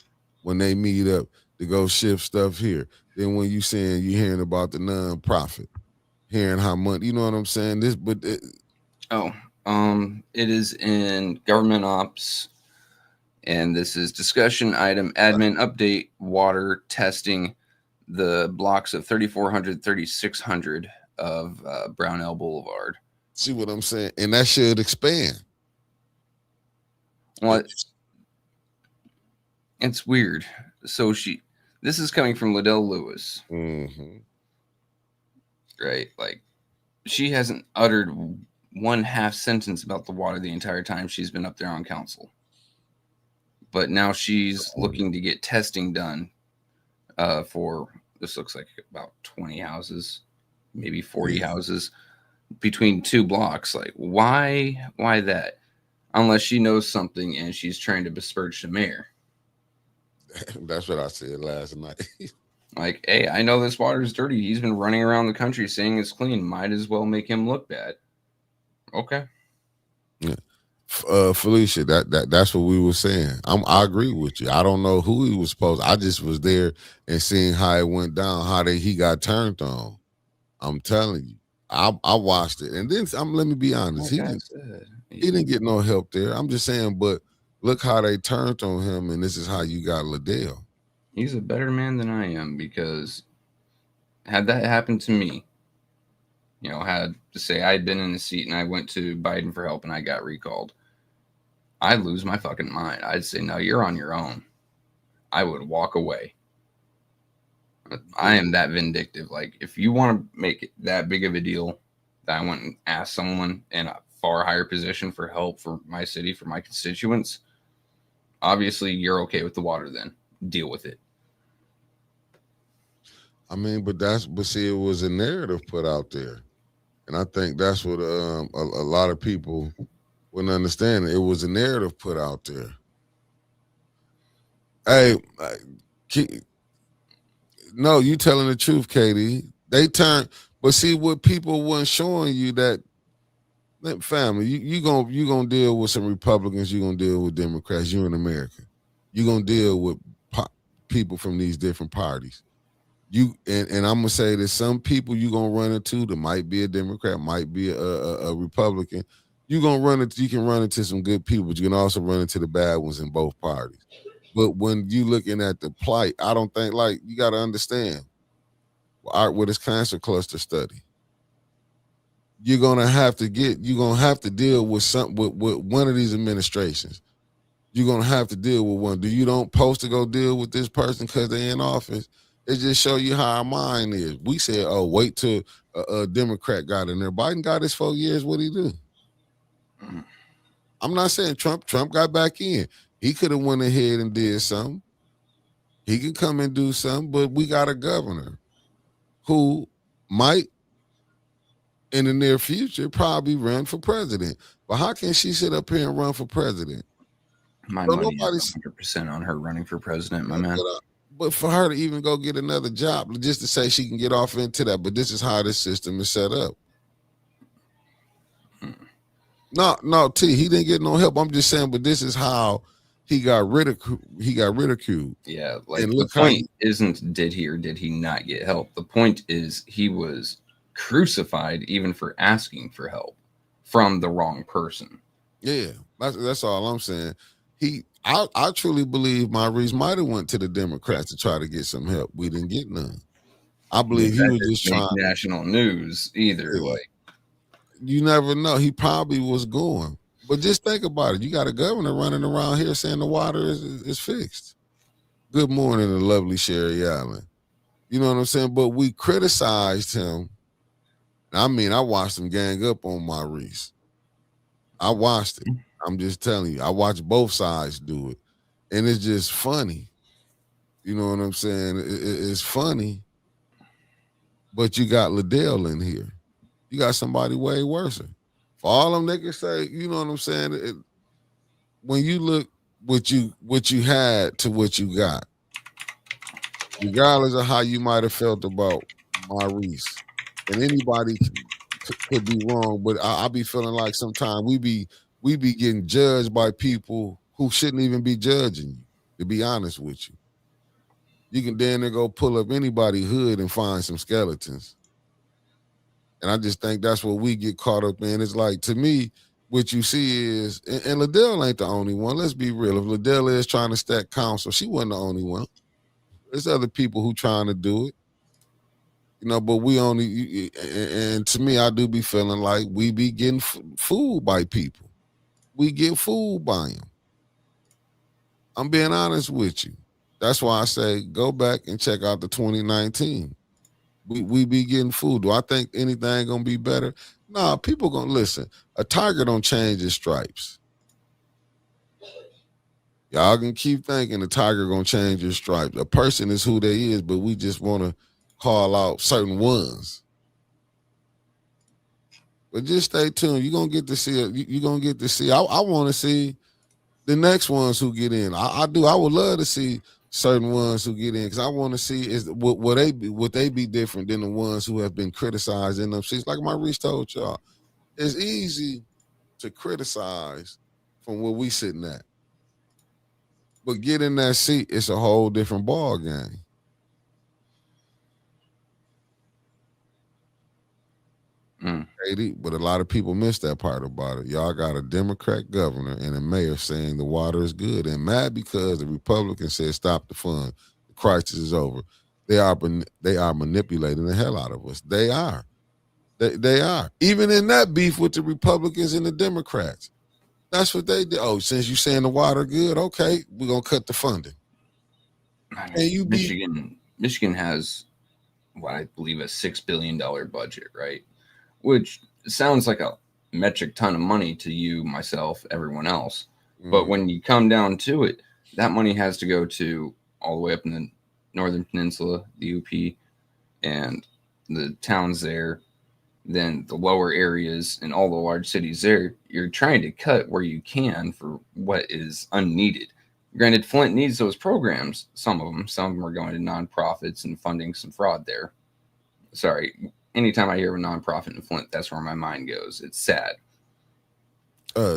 Speaker 1: when they meet up to go shift stuff here, than when you saying you hearing about the nonprofit, hearing how much, you know what I'm saying?
Speaker 4: It is in government ops, and this is discussion item admin update water testing the blocks of 3400, 3600 of Brownell Boulevard.
Speaker 1: See what I'm saying? And that should expand.
Speaker 4: Well, it's weird. So this is coming from Liddell Lewis, right? Like, she hasn't uttered one half sentence about the water the entire time she's been up there on council. But now she's looking to get testing done for, this looks like about 20 houses, maybe 40 houses between 2 blocks. Like, why that? Unless she knows something and she's trying to besmirch the mayor.
Speaker 1: That's what I said last night.
Speaker 4: Like, hey, I know this water is dirty. He's been running around the country saying it's clean. Might as well make him look bad. Okay.
Speaker 1: Yeah. Felicia, that's what we were saying. I agree with you. I don't know who he was supposed. I just was there and seeing how it went down, how he got turned on. I'm telling you, I watched it, and then let me be honest. He didn't get no help there. I'm just saying, but look how they turned on him, and this is how you got Liddell.
Speaker 4: He's a better man than I am, because had that happened to me, had to say I'd been in the seat and I went to Biden for help and I got recalled, I'd lose my fucking mind. I'd say, no, you're on your own. I would walk away. I am that vindictive. Like, if you want to make it that big of a deal that I went and asked someone in a far higher position for help for my city, for my constituents, obviously you're okay with the water, then deal with it.
Speaker 1: I mean, but see, it was a narrative put out there. And I think that's what a lot of people wouldn't understand. It was a narrative put out there. Hey, no, you telling the truth, Katie. They turned, but see what people weren't showing you, that family, you gonna deal with some Republicans, you gonna deal with Democrats. You in America, you gonna deal with people from these different parties. And I'm gonna say that some people you gonna run into that might be a Democrat, might be a Republican. You can run into some good people, but you can also run into the bad ones in both parties. But when you looking at the plight, I don't think, like, you got to understand with this cancer cluster study, you're gonna have to deal with with one of these administrations. You're gonna have to deal with one. You don't supposed to go deal with this person because they're in office. It just show you how our mind is. We said, oh, wait till a Democrat got in there. Biden got his 4 years. What'd he do? I'm not saying Trump got back in. He could have went ahead and did something. He can come and do something, but we got a governor who might, in the near future, probably run for president. But how can she sit up here and run for president?
Speaker 4: My money is 100% on her running for president, my man.
Speaker 1: But for her to even go get another job, just to say she can get off into that, but this is how this system is set up. No, T, he didn't get no help. I'm just saying, but this is how he got ridiculed.
Speaker 4: Yeah, like, and the point isn't did he or did he not get help. The point is he was crucified even for asking for help from the wrong person.
Speaker 1: Yeah, that's all I'm saying. I truly believe Maurice might have went to the Democrats to try to get some help. We didn't get none. I believe he was just trying
Speaker 4: national news either. Yeah. Like,
Speaker 1: you never know. He probably was going. But just think about it. You got a governor running around here saying the water is fixed. Good morning, the lovely Sherry Allen. You know what I'm saying? But we criticized him. I mean, I watched him gang up on Maurice. I watched it. I'm just telling you. I watched both sides do it. And it's just funny. You know what I'm saying? It's funny. But you got Liddell in here. You got somebody way worse. For all them niggas say, you know what I'm saying? When you look what you had to what you got, regardless of how you might have felt about Maurice, and anybody could be wrong, but I be feeling like sometimes we be getting judged by people who shouldn't even be judging you, to be honest with you. You can then go pull up anybody's hood and find some skeletons. And I just think that's what we get caught up in. It's like, to me, what you see is, and Liddell ain't the only one. Let's be real. If Liddell is trying to stack council, she wasn't the only one. There's other people who trying to do it. But we only, and to me, I do be feeling like we be getting fooled by people. We get fooled by them. I'm being honest with you. That's why I say go back and check out the 2019. We be getting fooled. Do I think anything gonna be better? Nah, people gonna listen. A tiger don't change his stripes. Y'all can keep thinking the tiger gonna change his stripes. A person is who they is, but we just want to call out certain ones. But just stay tuned. You're gonna get to see it. You're gonna get to see. I want to see the next ones who get in. I do. I would love to see certain ones who get in, because I want to see is would they be different than the ones who have been criticized in them seats. Like my Reese told y'all, it's easy to criticize from where we sitting at, but get in that seat, it's a whole different ball game. But a lot of people miss that part about it. Y'all got a Democrat governor and a mayor saying the water is good, and mad because the Republicans said stop the fund, the crisis is over. They are manipulating the hell out of us. They are. They are. Even in that beef with the Republicans and the Democrats. That's what they did. Oh, since you saying the water good, okay, we're gonna cut the funding.
Speaker 4: And Michigan has what I believe a $6 billion budget, right? Which sounds like a metric ton of money to you, myself, everyone else. But when you come down to it, that money has to go to all the way up in the Northern Peninsula, the UP, and the towns there, then the lower areas and all the large cities there. You're trying to cut where you can for what is unneeded. Granted, Flint needs those programs, some of them are going to nonprofits and funding some fraud there. Sorry. Anytime I hear of a nonprofit in Flint, that's where my mind goes. It's sad.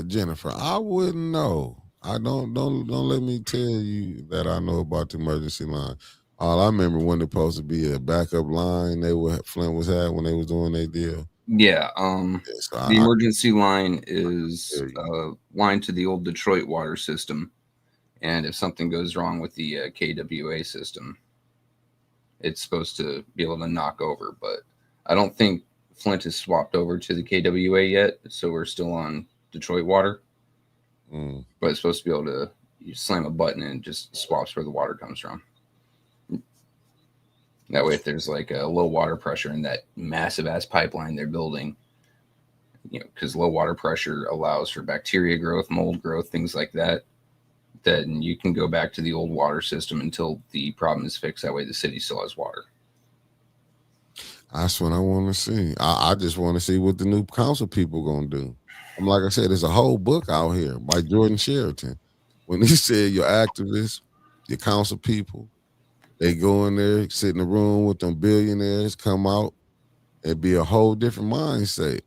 Speaker 1: Jennifer, I wouldn't know. I don't let me tell you that I know about the emergency line. All I remember when it supposed to be a backup line Flint was had when they was doing their deal.
Speaker 4: Yeah. The emergency line is a line to the old Detroit water system, and if something goes wrong with the KWA system, it's supposed to be able to knock over, but I don't think Flint has swapped over to the KWA yet, so we're still on Detroit water. But it's supposed to be able to, you slam a button and it just swaps where the water comes from. That way, if there's like a low water pressure in that massive ass pipeline they're building, because low water pressure allows for bacteria growth, mold growth, things like that, then you can go back to the old water system until the problem is fixed. That way, the city still has water.
Speaker 1: That's what I want to see. I just want to see what the new council people gonna do. Like I said, there's a whole book out here by Jordan Sheraton. When he said your activists, your council people, they go in there, sit in the room with them billionaires, come out, and be a whole different mindset.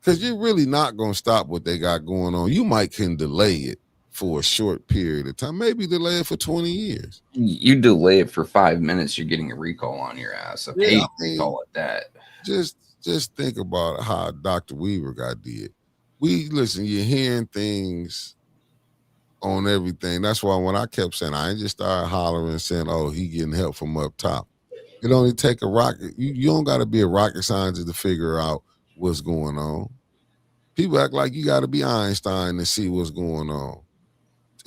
Speaker 1: Because you're really not gonna stop what they got going on. You might can delay it for a short period of time, maybe delay it for 20 years.
Speaker 4: You delay it for 5 minutes, you're getting a recall on your ass. A paid recall at that.
Speaker 1: Just think about how Dr. Weaver got did. Listen, you're hearing things on everything. That's why when I kept saying, I ain't just started hollering saying, oh, he getting help from up top. It only take a rocket. You don't got to be a rocket scientist to figure out what's going on. People act like you got to be Einstein to see what's going on.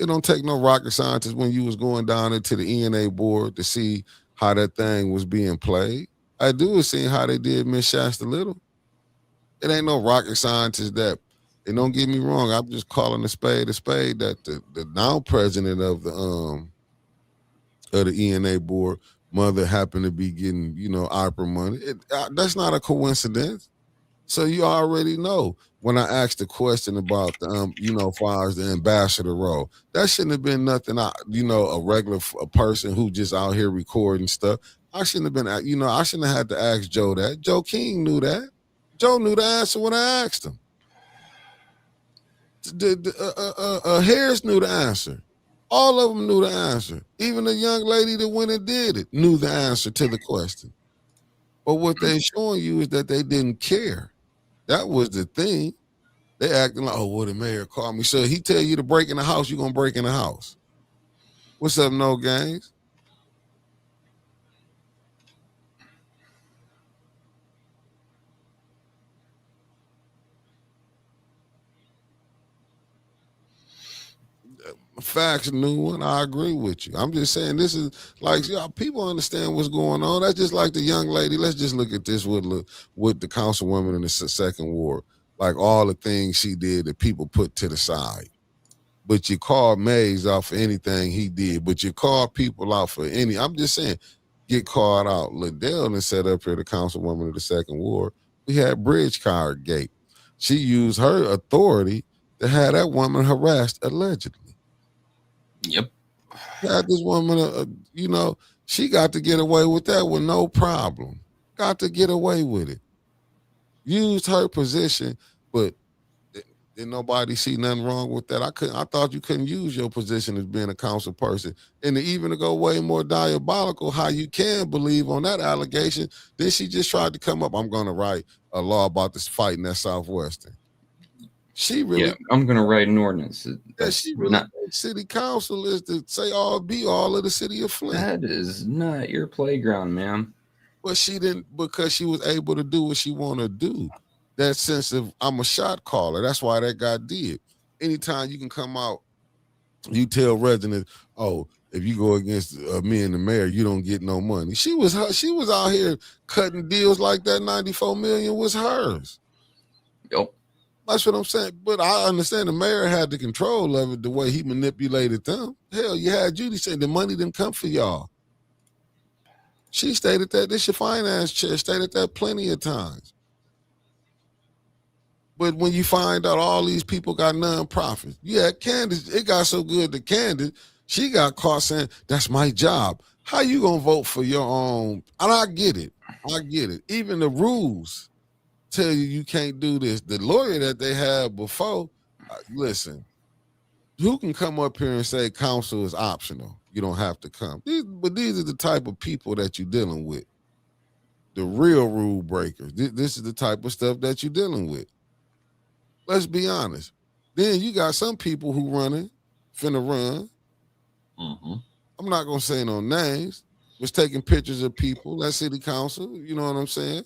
Speaker 1: It don't take no rocket scientist when you was going down into the ENA board to see how that thing was being played. I do was seeing how they did Miss Shasta Little. It ain't no rocket scientist that, and don't get me wrong, I'm just calling a spade that the now president of the ENA board mother happened to be getting, opera money. That's not a coincidence. So you already know when I asked the question about the, as far as the ambassador role, that shouldn't have been nothing. A regular person who just out here recording stuff. I shouldn't have been, I shouldn't have had to ask Joe that. Joe King knew that. Joe knew the answer when I asked him. Harris knew the answer. All of them knew the answer. Even the young lady that went and did it knew the answer to the question. But what they showing you is that they didn't care. That was the thing. They acting like, oh, well, the mayor called me. So he tell you to break in the house, you gonna break in the house. What's up, no gangs? Facts, new one. I agree with you. I'm just saying this is like y'all, people understand what's going on. That's just like the young lady. Let's just look at this with the councilwoman in the second ward. Like all the things she did that people put to the side. But you call Mays out for anything he did. But you call people out for any. I'm just saying, get called out. Liddell and set up here the councilwoman of the second ward. We had Bridge Card Gate. She used her authority to have that woman harassed allegedly.
Speaker 4: Yep.
Speaker 1: Had this woman, she got to get away with that with no problem. Got to get away with it. Used her position, but did nobody see nothing wrong with that? I thought you couldn't use your position as being a council person. And even to go way more diabolical, how you can believe on that allegation, then she just tried to come up. I'm going to write a law about this fight in that Southwestern. She really,
Speaker 4: I'm gonna write an ordinance.
Speaker 1: she really city council is to say all of the city of Flint.
Speaker 4: That is not your playground, ma'am.
Speaker 1: But she didn't, because she was able to do what she want to do. That sense of I'm a shot caller. That's why that guy did. Anytime you can come out, you tell residents, oh, if you go against me and the mayor, you don't get no money. She was out here cutting deals like that. 94 million was hers.
Speaker 4: Yep.
Speaker 1: That's what I'm saying. But I understand the mayor had the control of it, the way he manipulated them. Hell, you had Judy saying the money didn't come for y'all. She stated that. This your finance chair stated that plenty of times. But when you find out all these people got nonprofits, yeah, Candace, it got so good that Candace, she got caught saying, that's my job. How you gonna vote for your own? And I get it. Even the rules tell you can't do this. The lawyer that they had before, listen, who can come up here and say council is optional? You don't have to come. These are the type of people that you're dealing with. The real rule breakers. This is the type of stuff that you're dealing with. Let's be honest. Then you got some people who finna run.
Speaker 4: Mm-hmm.
Speaker 1: I'm not gonna say no names. Was taking pictures of people at city council. You know what I'm saying?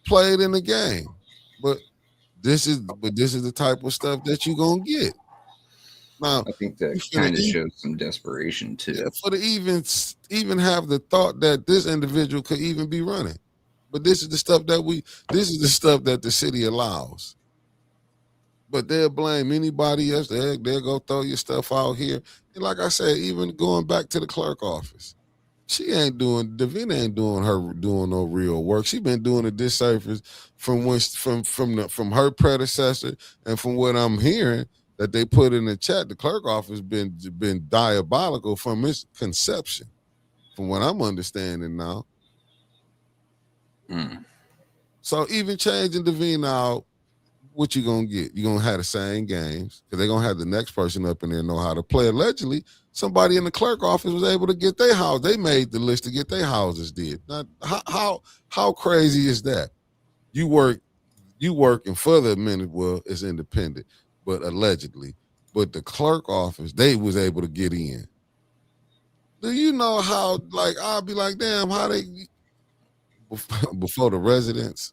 Speaker 1: Played in the game, but this is the type of stuff that you're gonna get. Now,
Speaker 4: I think that kind of shows some desperation too.
Speaker 1: Yeah, for to even have the thought that this individual could even be running, but this is the stuff that the city allows. But they'll blame anybody else. They'll go throw your stuff out here, and like I said, even going back to the clerk office. Davina ain't doing no real work. She been doing a disservice from her predecessor, and from what I'm hearing that they put in the chat, the clerk office been diabolical from its conception, from what I'm understanding now. So even changing Davina out, what you gonna get? You're gonna have the same games because they're gonna have the next person up in there know how to play. Allegedly, somebody in the clerk office was able to get their house. They made the list to get their houses did. Now, how crazy is that? You working for the minute, well, it's independent, but allegedly. But the clerk office, they was able to get in. Do you know how, like, I'll be like, damn, how they, before the residents,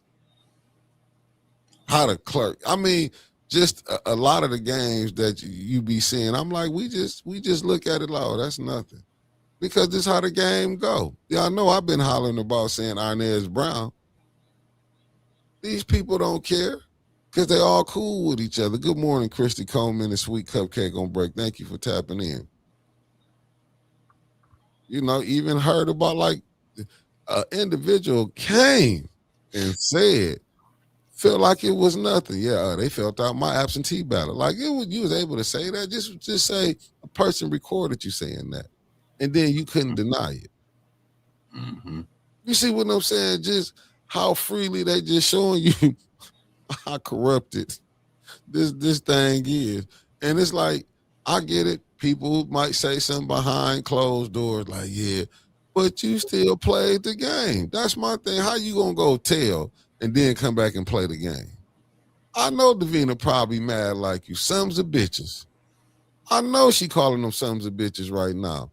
Speaker 1: how the clerk, I mean, just a lot of the games that you be seeing, I'm like, we just look at it like, oh, that's nothing. Because this is how the game go. Y'all know I've been hollering about saying Inez Brown. These people don't care because they all cool with each other. Good morning, Christy Coleman and Sweet Cupcake on break. Thank you for tapping in. You know, even heard about like an individual came and said, felt like it was nothing. Yeah, they felt out my absentee ballot. Like you was able to say that. Just say a person recorded you saying that, and then you couldn't deny it.
Speaker 4: Mm-hmm.
Speaker 1: You see what I'm saying? Just how freely they just showing you how corrupted this thing is, and it's like I get it. people might say something behind closed doors, like, yeah, but you still played the game. That's my thing. How you gonna go tell and then come back and play the game? I know Davina probably mad like you, sons of bitches. I know she calling them sons of bitches right now.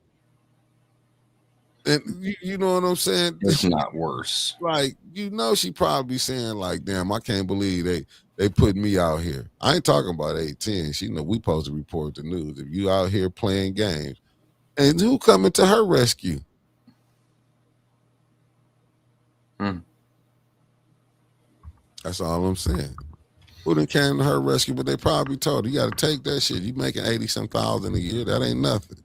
Speaker 1: And you know what I'm saying?
Speaker 4: It's not worse.
Speaker 1: Like, she probably saying like, damn, I can't believe they put me out here. I ain't talking about 810. She know we supposed to report the news. If you out here playing games, and who coming to her rescue? That's all I'm saying. Who done came to her rescue? But they probably told her, you got to take that shit. You making 80-some thousand a year. That ain't nothing.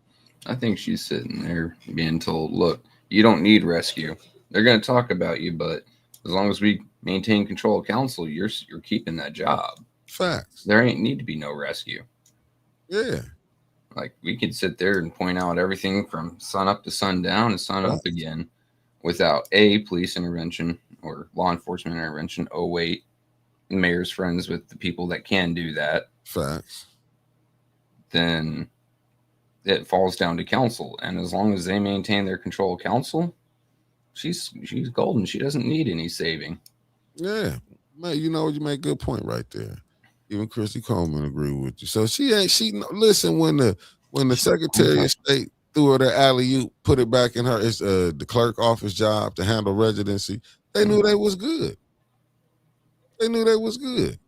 Speaker 4: I think she's sitting there being told, look, you don't need rescue. They're going to talk about you, but as long as we maintain control of council, you're keeping that job.
Speaker 1: Facts.
Speaker 4: There ain't need to be no rescue.
Speaker 1: Yeah.
Speaker 4: Like, we could sit there and point out everything from sun up to sundown and sun up again without A, police intervention or law enforcement intervention. Oh, wait, the mayor's friends with the people that can do that.
Speaker 1: Facts.
Speaker 4: Then it falls down to council. And as long as they maintain their control of council, she's golden. She doesn't need any saving.
Speaker 1: Yeah. Man, you make a good point right there. Even Christy Coleman agree with you. So listen, when the Secretary of State threw her the alley-oop, put it back in her the clerk office job to handle residency, they knew they was good. They knew they was good.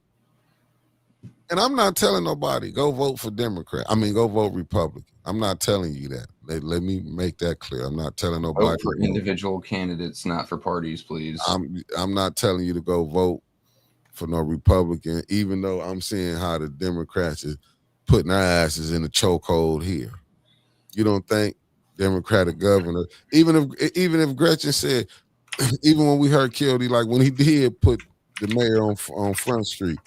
Speaker 1: And I'm not telling nobody, go vote for Democrat. I mean, go vote Republican. I'm not telling you that. Let me make that clear. I'm not telling nobody.
Speaker 4: Vote for individual candidates, not for parties, please.
Speaker 1: I'm not telling you to go vote for no Republican, even though I'm seeing how the Democrats is putting our asses in a chokehold here. You don't think Democratic governor, even if Gretchen said, even when we heard Kildee, like when he did put the mayor on Front Street,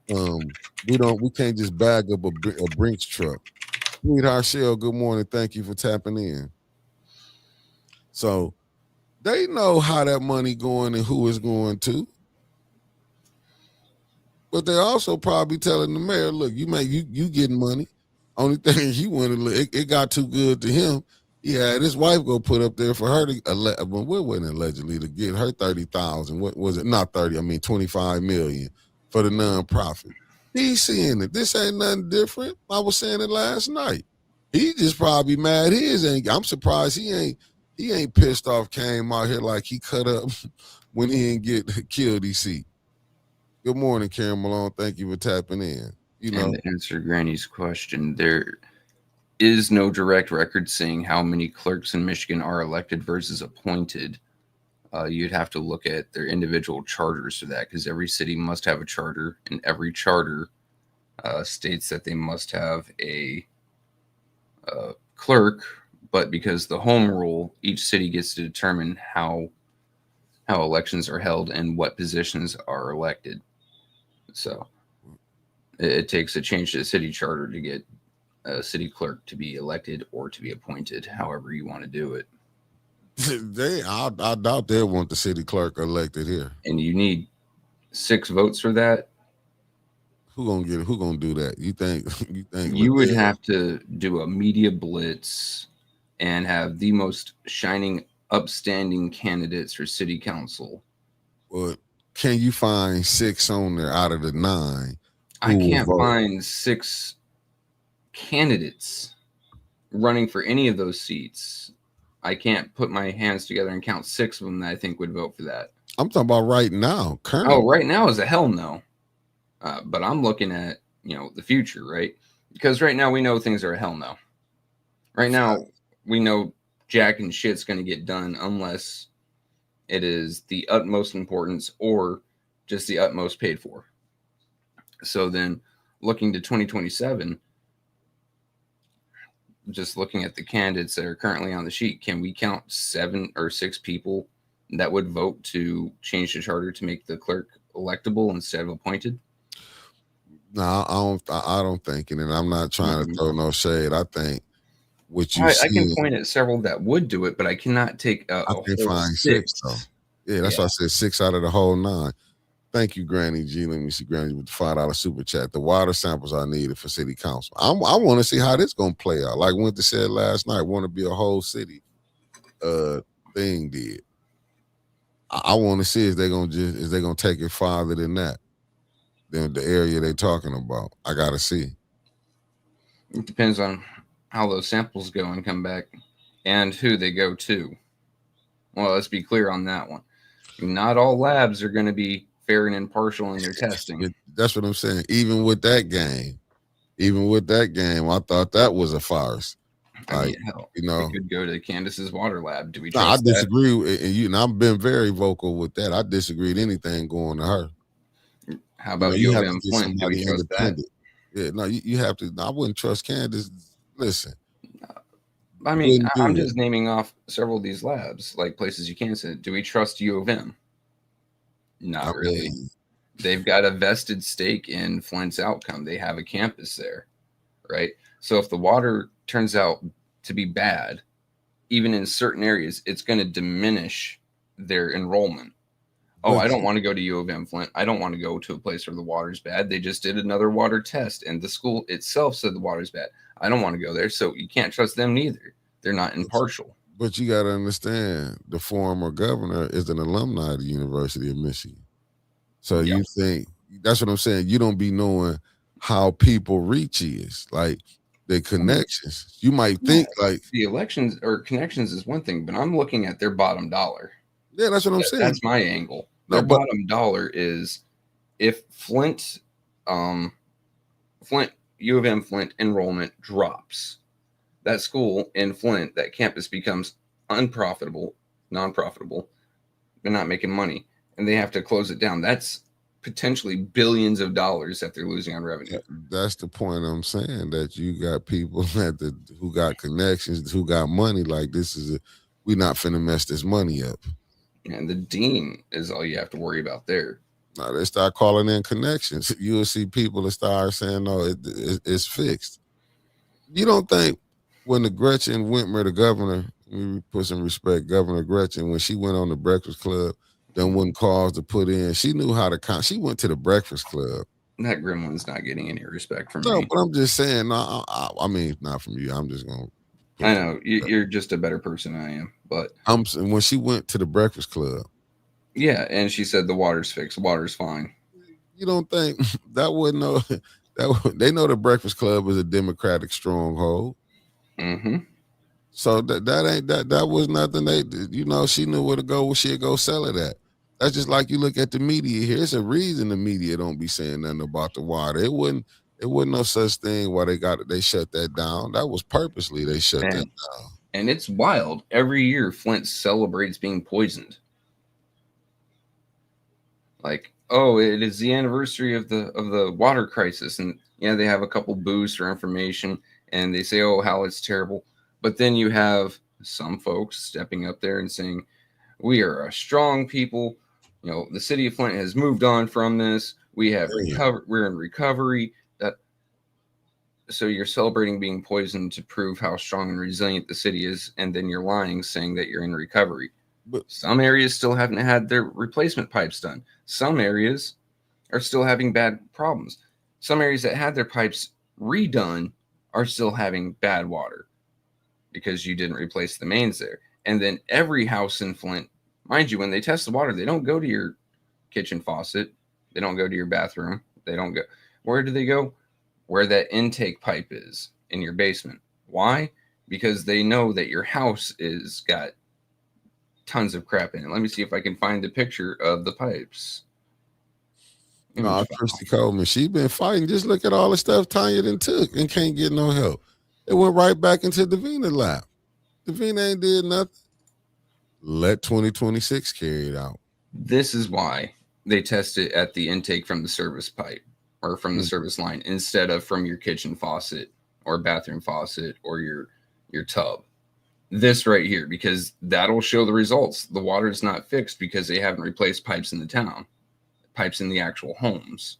Speaker 1: we can't just bag up a Brinks truck. Sweetheart Shell, good morning. Thank you for tapping in. So they know how that money going and who it's going to. But they also probably telling the mayor, look, you getting money. Only thing he wanted, it got too good to him. He had his wife go put up there for her to, what wasn't allegedly to get her 30,000. What was it? Not 30. I mean 25 million for the nonprofit. He's seeing it. This ain't nothing different. I was saying it last night. He just probably mad his ain't. I'm surprised he ain't pissed off. Came out here like he cut up when he didn't get killed. He see. Good morning, Karen Malone. Thank you for tapping in.
Speaker 4: And to answer Granny's question, there is no direct record saying how many clerks in Michigan are elected versus appointed. You'd have to look at their individual charters for that, because every city must have a charter, and every charter states that they must have a clerk. But because the home rule, each city gets to determine how elections are held and what positions are elected. So it takes a change to the city charter to get a city clerk to be elected or to be appointed, however you want to do it.
Speaker 1: I doubt they'll want the city clerk elected here.
Speaker 4: And you need 6 votes for that.
Speaker 1: Who gonna do that? You think
Speaker 4: you would have to do a media blitz and have the most shining, upstanding candidates for city council.
Speaker 1: Well, can you find 6 on there out of the 9?
Speaker 4: I can't find 6 candidates running for any of those seats. I can't put my hands together and count 6 of them that I think would vote for that.
Speaker 1: I'm talking about right now. Currently.
Speaker 4: Oh, right now is a hell no. But I'm looking at, the future, right? Because right now we know things are a hell no. Right now we know jack and shit's going to get done unless it is the utmost importance or just the utmost paid for. So then looking to 2027, just looking at the candidates that are currently on the sheet, can we count 7 or 6 people that would vote to change the charter to make the clerk electable instead of appointed?
Speaker 1: No, I don't think it, and I'm not trying to throw no shade. I think what you
Speaker 4: I can point at several that would do it, but I cannot take
Speaker 1: I can find 6 though. Yeah, that's why I said 6 out of the whole 9. Thank you, Granny G. Let me see, Granny G with the $5 super chat. The water samples are needed for city council. I want to see how this gonna play out. Like Winter said last night, want to be a whole city thing did. I want to see if they're gonna take it farther than that, than the area they're talking about. I gotta see.
Speaker 4: It depends on how those samples go and come back, and who they go to. Well, let's be clear on that one. Not all labs are going to be fair and impartial in their testing.
Speaker 1: That's what I'm saying. Even with that game, I thought that was a farce.
Speaker 4: I mean, hell, it could go to Candace's water lab. Do we trust
Speaker 1: I disagree. And I've been very vocal with that. I disagreed anything going to her.
Speaker 4: How about you have to get
Speaker 1: Flint? Do we trust that? Yeah, no, you have to. I wouldn't trust Candace. Listen.
Speaker 4: I mean, I'm just naming off several of these labs, like places you can say. Do we trust U of M? Not really. They've got a vested stake in Flint's outcome. They have a campus there, right? So if the water turns out to be bad, even in certain areas, it's going to diminish their enrollment. Oh, I don't want to go to U of M Flint. I don't want to go to a place where the water's bad. They just did another water test, and the school itself said the water's bad. I don't want to go there, so you can't trust them neither. They're not impartial.
Speaker 1: But you got to understand, the former governor is an alumni of the University of Michigan. So you think, that's what I'm saying, you don't be knowing how people reach is, like their connections. You might think like
Speaker 4: the elections or connections is one thing, but I'm looking at their bottom dollar.
Speaker 1: Yeah, that's what I'm saying.
Speaker 4: That's my angle. Their bottom dollar is if Flint, U of M Flint enrollment drops, that school in Flint, that campus becomes unprofitable, non-profitable. They're not making money, and they have to close it down. That's potentially billions of dollars that they're losing on revenue.
Speaker 1: That's the point I'm saying, that you got people who got connections, who got money. Like, we're not finna mess this money up.
Speaker 4: And the dean is all you have to worry about there.
Speaker 1: Now they start calling in connections. You'll see people that start saying, "No, it's fixed." You don't think when the Gretchen Whitmer, the governor, we put some respect, Governor Gretchen, when she went on the Breakfast Club, then wouldn't cause to put in. She knew how to count. She went to the Breakfast Club.
Speaker 4: That gremlin's not getting any respect from me.
Speaker 1: No, but I'm just saying. No, I mean, not from you. I'm just gonna.
Speaker 4: I know you're just a better person than I am, but
Speaker 1: when she went to the Breakfast Club.
Speaker 4: Yeah, and she said the water's fixed. Water's fine.
Speaker 1: You don't think that wouldn't know that they know the Breakfast Club is a Democratic stronghold.
Speaker 4: Mm-hmm.
Speaker 1: So that was nothing. She knew where to go. She'd go sell it at. That's just like you look at the media here. It's a reason the media don't be saying nothing about the water. It wasn't no such thing why they shut that down. That was purposely they shut that down.
Speaker 4: And it's wild. Every year Flint celebrates being poisoned. Like, oh, it is the anniversary of the water crisis, and they have a couple boosts or information, and they say, oh, how it's terrible. But then you have some folks stepping up there and saying, we are a strong people. The city of Flint has moved on from this. We have recovered. We're in recovery. So you're celebrating being poisoned to prove how strong and resilient the city is, and then you're lying, saying that you're in recovery. But some areas still haven't had their replacement pipes done. Some areas are still having bad problems. Some areas that had their pipes redone are still having bad water because you didn't replace the mains there. And then every house in Flint, mind you, when they test the water, they don't go to your kitchen faucet. They don't go to your bathroom. They don't go. Where do they go? Where that intake pipe is in your basement. Why? Because they know that your house is got tons of crap in it. Let me see if I can find the picture of the pipes.
Speaker 1: No, Christy Coleman, she been fighting. Just look at all the stuff Tanya done took and can't get no help. It went right back into Davina lap. Davina ain't did nothing. Let 2026 carry it out.
Speaker 4: This is why they test it at the intake from the service pipe or from the service line instead of from your kitchen faucet or bathroom faucet or your tub. This right here, because that'll show the results. The water is not fixed because they haven't replaced pipes in the town, pipes in the actual homes.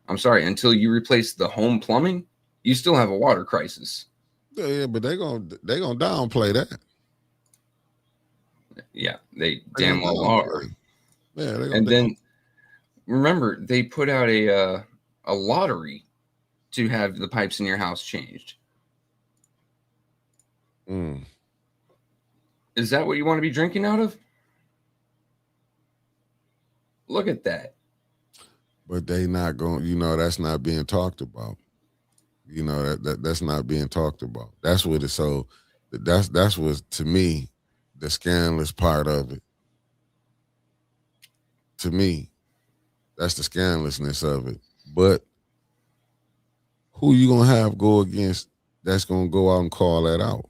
Speaker 4: I'm sorry, until you replace the home plumbing, you still have a water crisis.
Speaker 1: Yeah, but they're gonna downplay that.
Speaker 4: Yeah, they damn well are.
Speaker 1: Yeah,
Speaker 4: and then remember they put out a lottery to have the pipes in your house changed. Is that what you want to be drinking out of? Look at that.
Speaker 1: But they not going, that's not being talked about. That's not being talked about. That's what it's so that's what, to me, the scandalous part of it. To me, that's the scandalousness of it. But who you gonna have go against that's gonna go out and call that out?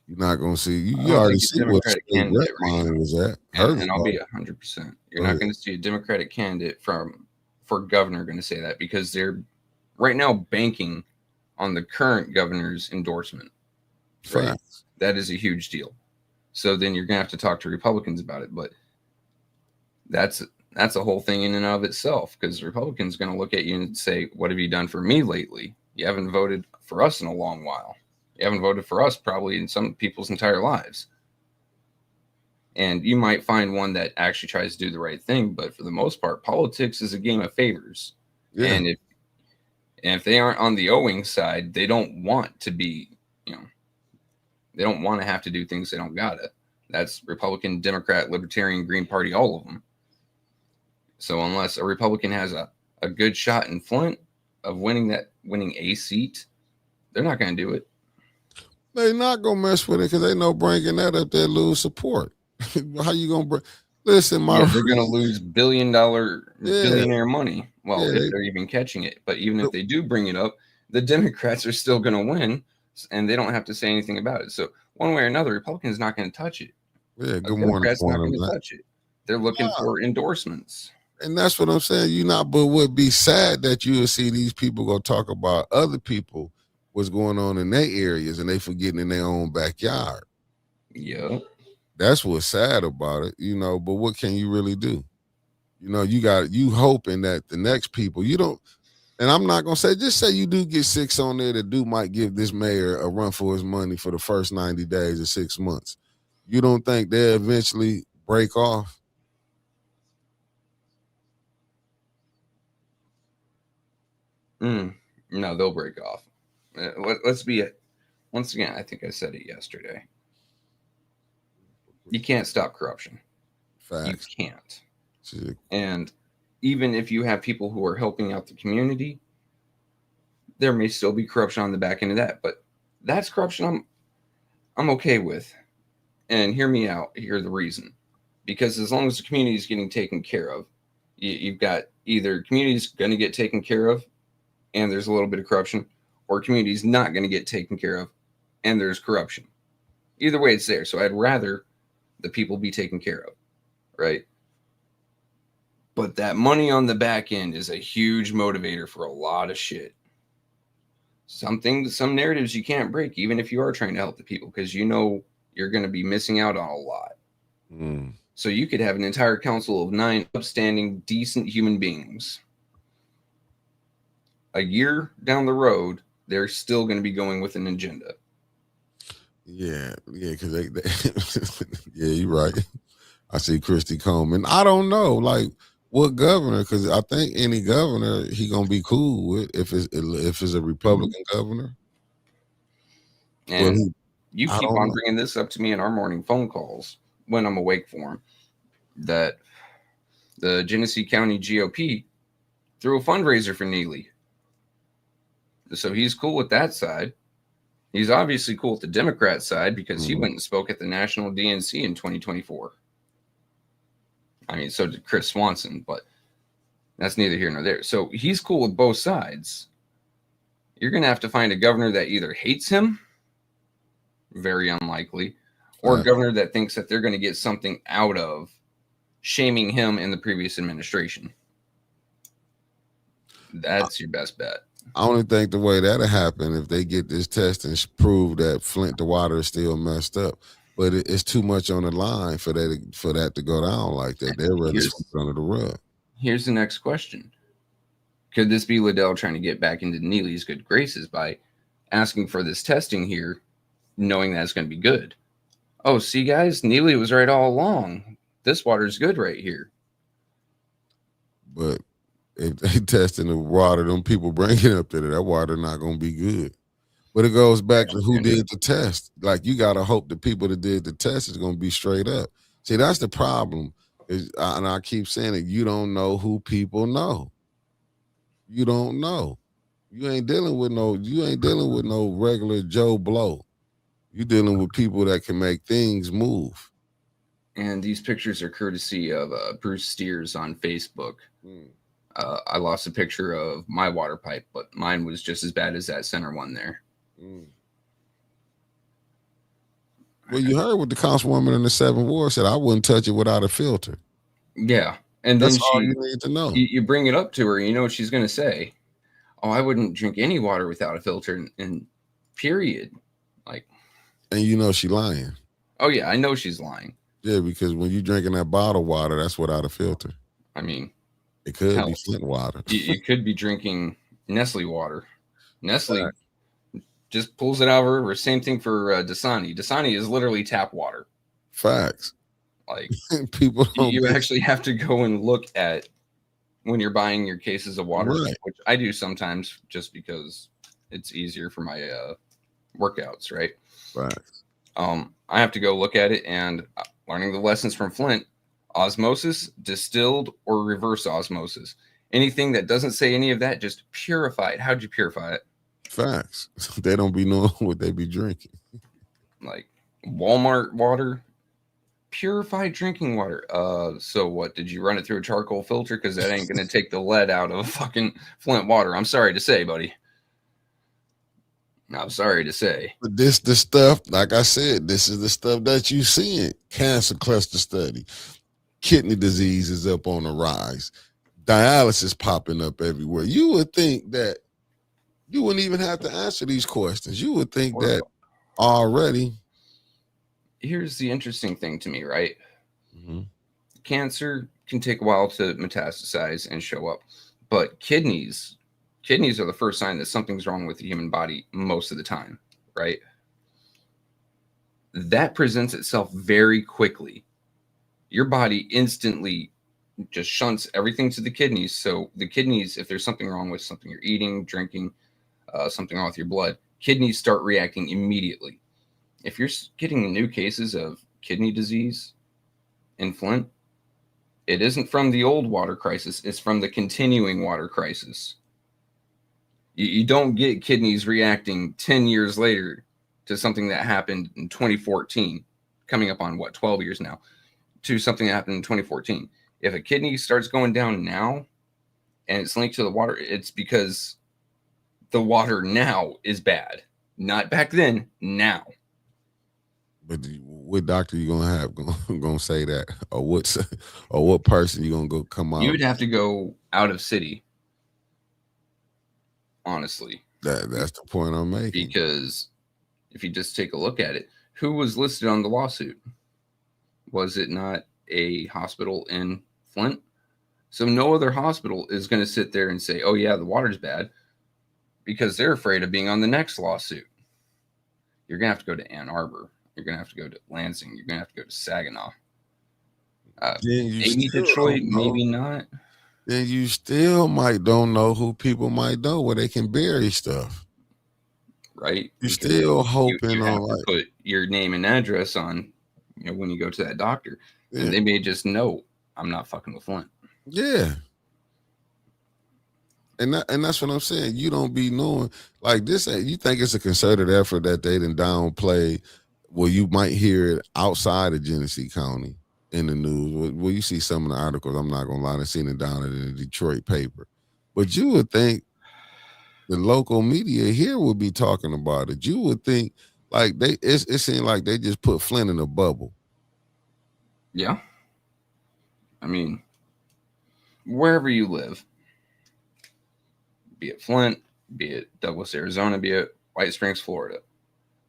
Speaker 1: You're not gonna see.
Speaker 4: I
Speaker 1: You
Speaker 4: don't
Speaker 1: already
Speaker 4: think a
Speaker 1: see what the
Speaker 4: Democratic
Speaker 1: state rep
Speaker 4: candidate right
Speaker 1: line
Speaker 4: now,
Speaker 1: was at.
Speaker 4: and I'll be 100%. You're
Speaker 1: Go
Speaker 4: not
Speaker 1: ahead.
Speaker 4: going to see a Democratic candidate for governor going to say that, because they're right now banking on the current governor's endorsement. Right,
Speaker 1: Facts.
Speaker 4: that is a huge deal. So then you're going to have to talk to Republicans about it, but that's a whole thing in and of itself, because Republicans are going to look at you and say, "What have you done for me lately? You haven't voted for us in a long while. You haven't voted for us probably in some people's entire lives." And you might find one that actually tries to do the right thing, but for the most part, politics is a game of favors.
Speaker 1: Yeah.
Speaker 4: And if they aren't on the owing side, they don't want to be, they don't want to have to do things they don't gotta. That's Republican, Democrat, Libertarian, Green Party, all of them. So unless a Republican has a good shot in Flint of winning a seat, they're not going to do it.
Speaker 1: They're not gonna mess with it because they know bringing that up, they lose support. How you gonna bring? Listen,
Speaker 4: they're going to lose billionaire money. Well, if they're even catching it. But even if they do bring it up, the Democrats are still going to win, and they don't have to say anything about it. So one way or another, Republicans not going to touch it.
Speaker 1: Yeah, good morning.
Speaker 4: Democrats not going to touch it. They're looking for endorsements.
Speaker 1: And that's what I'm saying. But would be sad that you would see these people go talk about other people, what's going on in their areas, and they forgetting in their own backyard.
Speaker 4: Yeah.
Speaker 1: That's what's sad about it, but what can you really do? You hoping that the next people, you don't, and I'm not gonna say, just say you do get 6 on there that might give this mayor a run for his money for the first 90 days or 6 months. You don't think they'll eventually break off?
Speaker 4: No, they'll break off. Let's be once again, I think I said it yesterday. You can't stop corruption.
Speaker 1: Facts.
Speaker 4: You can't. And even if you have people who are helping out the community, there may still be corruption on the back end of that. But that's corruption I'm okay with. And hear me out. Here's the reason. Because as long as the community is getting taken care of, you've got either community's going to get taken care of and there's a little bit of corruption, or community's not going to get taken care of and there's corruption. Either way, it's there. So I'd rather the people be taken care of, right? But that money on the back end is a huge motivator for a lot of shit. Some narratives you can't break, even if you are trying to help the people, because you're going to be missing out on a lot. So you could have an entire council of 9 upstanding, decent human beings. A year down the road, they're still going to be going with an agenda.
Speaker 1: Yeah, because they yeah, you're right. I see Christy Coleman. I don't know, like, what governor? Because I think any governor he gonna be cool with if it's a Republican governor.
Speaker 4: And you keep on bringing this up to me in our morning phone calls when I'm awake for him, that the Genesee County GOP threw a fundraiser for Neely. So he's cool with that side. He's obviously cool with the Democrat side because he went and spoke at the National DNC in 2024. I mean, so did Chris Swanson, but that's neither here nor there. So he's cool with both sides. You're going to have to find a governor that either hates him, very unlikely, or a governor that thinks that they're going to get something out of shaming him in the previous administration. That's your best bet.
Speaker 1: I only think the way that'll happen if they get this test and prove that Flint, the water is still messed up. But it's too much on the line for that to go down like that. They're really under the rug.
Speaker 4: Here's the next question. Could this be Liddell trying to get back into Neely's good graces by asking for this testing here, knowing that it's going to be good? Oh, see, guys, Neely was right all along. This water's good right here.
Speaker 1: But if they testing the water, them people bringing it up there, that water not gonna be good. But it goes back to who did the test. Like you gotta hope the people that did the test is gonna be straight up. See, that's the problem. And I keep saying it. You don't know who people know. You don't know. You ain't dealing with no. You ain't dealing with no regular Joe Blow. You dealing with people that can make things move.
Speaker 4: And these pictures are courtesy of Bruce Steers on Facebook. I lost a picture of my water pipe, but mine was just as bad as that center one there.
Speaker 1: Well, you heard what the councilwoman in the 7th Ward said. I wouldn't touch it without a filter.
Speaker 4: Yeah. And
Speaker 1: That's
Speaker 4: then
Speaker 1: all you need to know.
Speaker 4: You bring it up to her, you know what she's going to say. Oh, I wouldn't drink any water without a filter, and period. Like,
Speaker 1: and you know she lying.
Speaker 4: Oh, yeah, I know she's lying.
Speaker 1: Yeah, because when you drinking that bottled water, that's without a filter.
Speaker 4: I mean,
Speaker 1: it could be Flint water.
Speaker 4: You could be drinking Nestle water. Nestle just pulls it out of her. Same thing for Dasani. Dasani is literally tap water.
Speaker 1: Facts.
Speaker 4: Like
Speaker 1: people don't
Speaker 4: you actually have to go and look at when you're buying your cases of water, which I do sometimes just because it's easier for my workouts, right?
Speaker 1: Right.
Speaker 4: I have to go look at it, and learning the lessons from Flint: osmosis, distilled, or reverse osmosis. Anything that doesn't say any of that, just purify it. How'd you purify it?
Speaker 1: Facts. They don't be knowing what they be drinking.
Speaker 4: Like Walmart water, purified drinking water. So what? Did you run it through a charcoal filter? Because that ain't gonna take the lead out of fucking Flint water. I'm sorry to say, buddy. I'm sorry to say.
Speaker 1: But this the stuff, like I said, this is the stuff that you seeing. Cancer cluster study. Kidney disease is up on the rise. Dialysis popping up everywhere. You would think that you wouldn't even have to answer these questions. You would think that already.
Speaker 4: Here's the interesting thing to me, right? Cancer can take a while to metastasize and show up, but kidneys are the first sign that something's wrong with the human body most of the time, right? That presents itself very quickly. Your body instantly just shunts everything to the kidneys. So the kidneys, if there's something wrong with something you're eating, drinking, something wrong with your blood, kidneys start reacting immediately. If you're getting new cases of kidney disease in Flint, it isn't from the old water crisis. It's from the continuing water crisis. You don't get kidneys reacting 10 years later to something that happened in 2014, coming up on 12 years now, to something that happened in 2014. If a kidney starts going down now and it's linked to the water, it's because the water now is bad. Not back then, now.
Speaker 1: But what doctor you gonna have gonna say that, or what person you gonna go come out?
Speaker 4: You would have to go out of city. Honestly,
Speaker 1: that's the point I'm making.
Speaker 4: Because if you just take a look at it, who was listed on the lawsuit? Was it not a hospital in Flint? So no other hospital is going to sit there and say, "Oh yeah, the water's bad," because they're afraid of being on the next lawsuit. You're going to have to go to Ann Arbor. You're going to have to go to Lansing. You're going to have to go to Saginaw. Maybe Detroit, maybe not.
Speaker 1: Then you still don't know who people might know where they can bury stuff.
Speaker 4: Right?
Speaker 1: You're still hoping
Speaker 4: you have
Speaker 1: on
Speaker 4: to put your name and address on, when you go to that doctor. Yeah. And they may just know, I'm not fucking with Flint.
Speaker 1: Yeah. And that's what I'm saying. You don't be knowing like this. You think it's a concerted effort that they didn't downplay. Well, you might hear it outside of Genesee County in the news. Well, you see some of the articles. I'm not gonna lie, I've seen it down in the Detroit paper. But you would think the local media here would be talking about it. You would think like it seemed like they just put Flint in a bubble.
Speaker 4: Yeah. I mean, wherever you live, be it Flint, be it Douglas, Arizona, be it White Springs, Florida,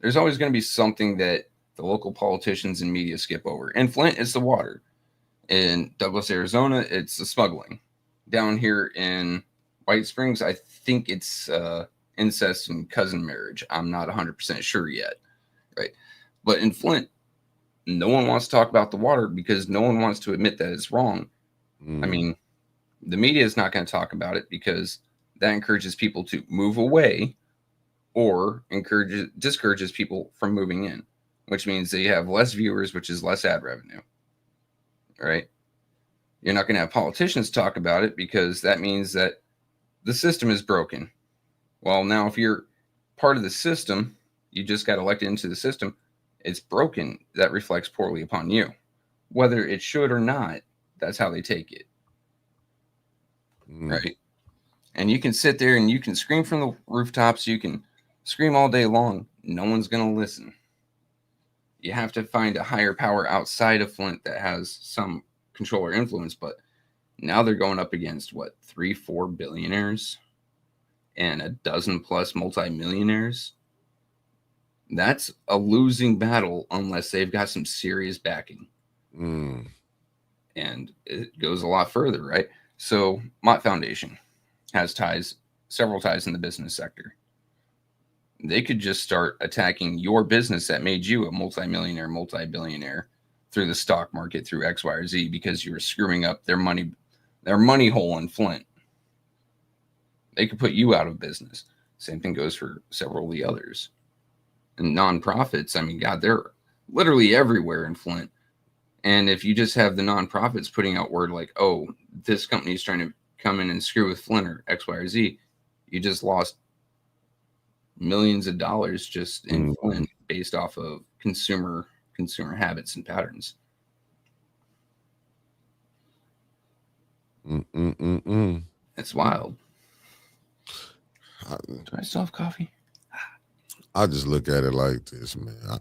Speaker 4: there's always going to be something that the local politicians and media skip over. In Flint, it's the water. In Douglas, Arizona, it's the smuggling. Down here in White Springs, I think it's incest and cousin marriage. I'm not 100% sure yet, right? But in Flint, no one wants to talk about the water because no one wants to admit that it's wrong. I mean, The media is not going to talk about it because that encourages people to move away or discourages people from moving in, which means they have less viewers, which is less ad revenue, right? You're not going to have politicians talk about it because that means that the system is broken. Well, now if you're part of the system, you just got elected into the system, it's broken. That reflects poorly upon you. Whether it should or not, that's how they take it. Right? And you can sit there and you can scream from the rooftops, you can scream all day long. No one's going to listen. You have to find a higher power outside of Flint that has some control or influence, but now they're going up against what, 3-4 billionaires and a dozen plus multimillionaires. That's a losing battle unless they've got some serious backing. And it goes a lot further, right? So Mott Foundation has several ties in the business sector. They could just start attacking your business that made you a multimillionaire, multi-billionaire through the stock market, through X, Y, or Z, because you were screwing up their money hole in Flint. They could put you out of business. Same thing goes for several of the others. And nonprofits, I mean, God, they're literally everywhere in Flint. And if you just have the nonprofits putting out word like, oh, this company is trying to come in and screw with Flint or X, Y, or Z, you just lost millions of dollars just in Flint based off of consumer habits and patterns. It's wild. Do I still have coffee?
Speaker 1: I just look at it like this, man.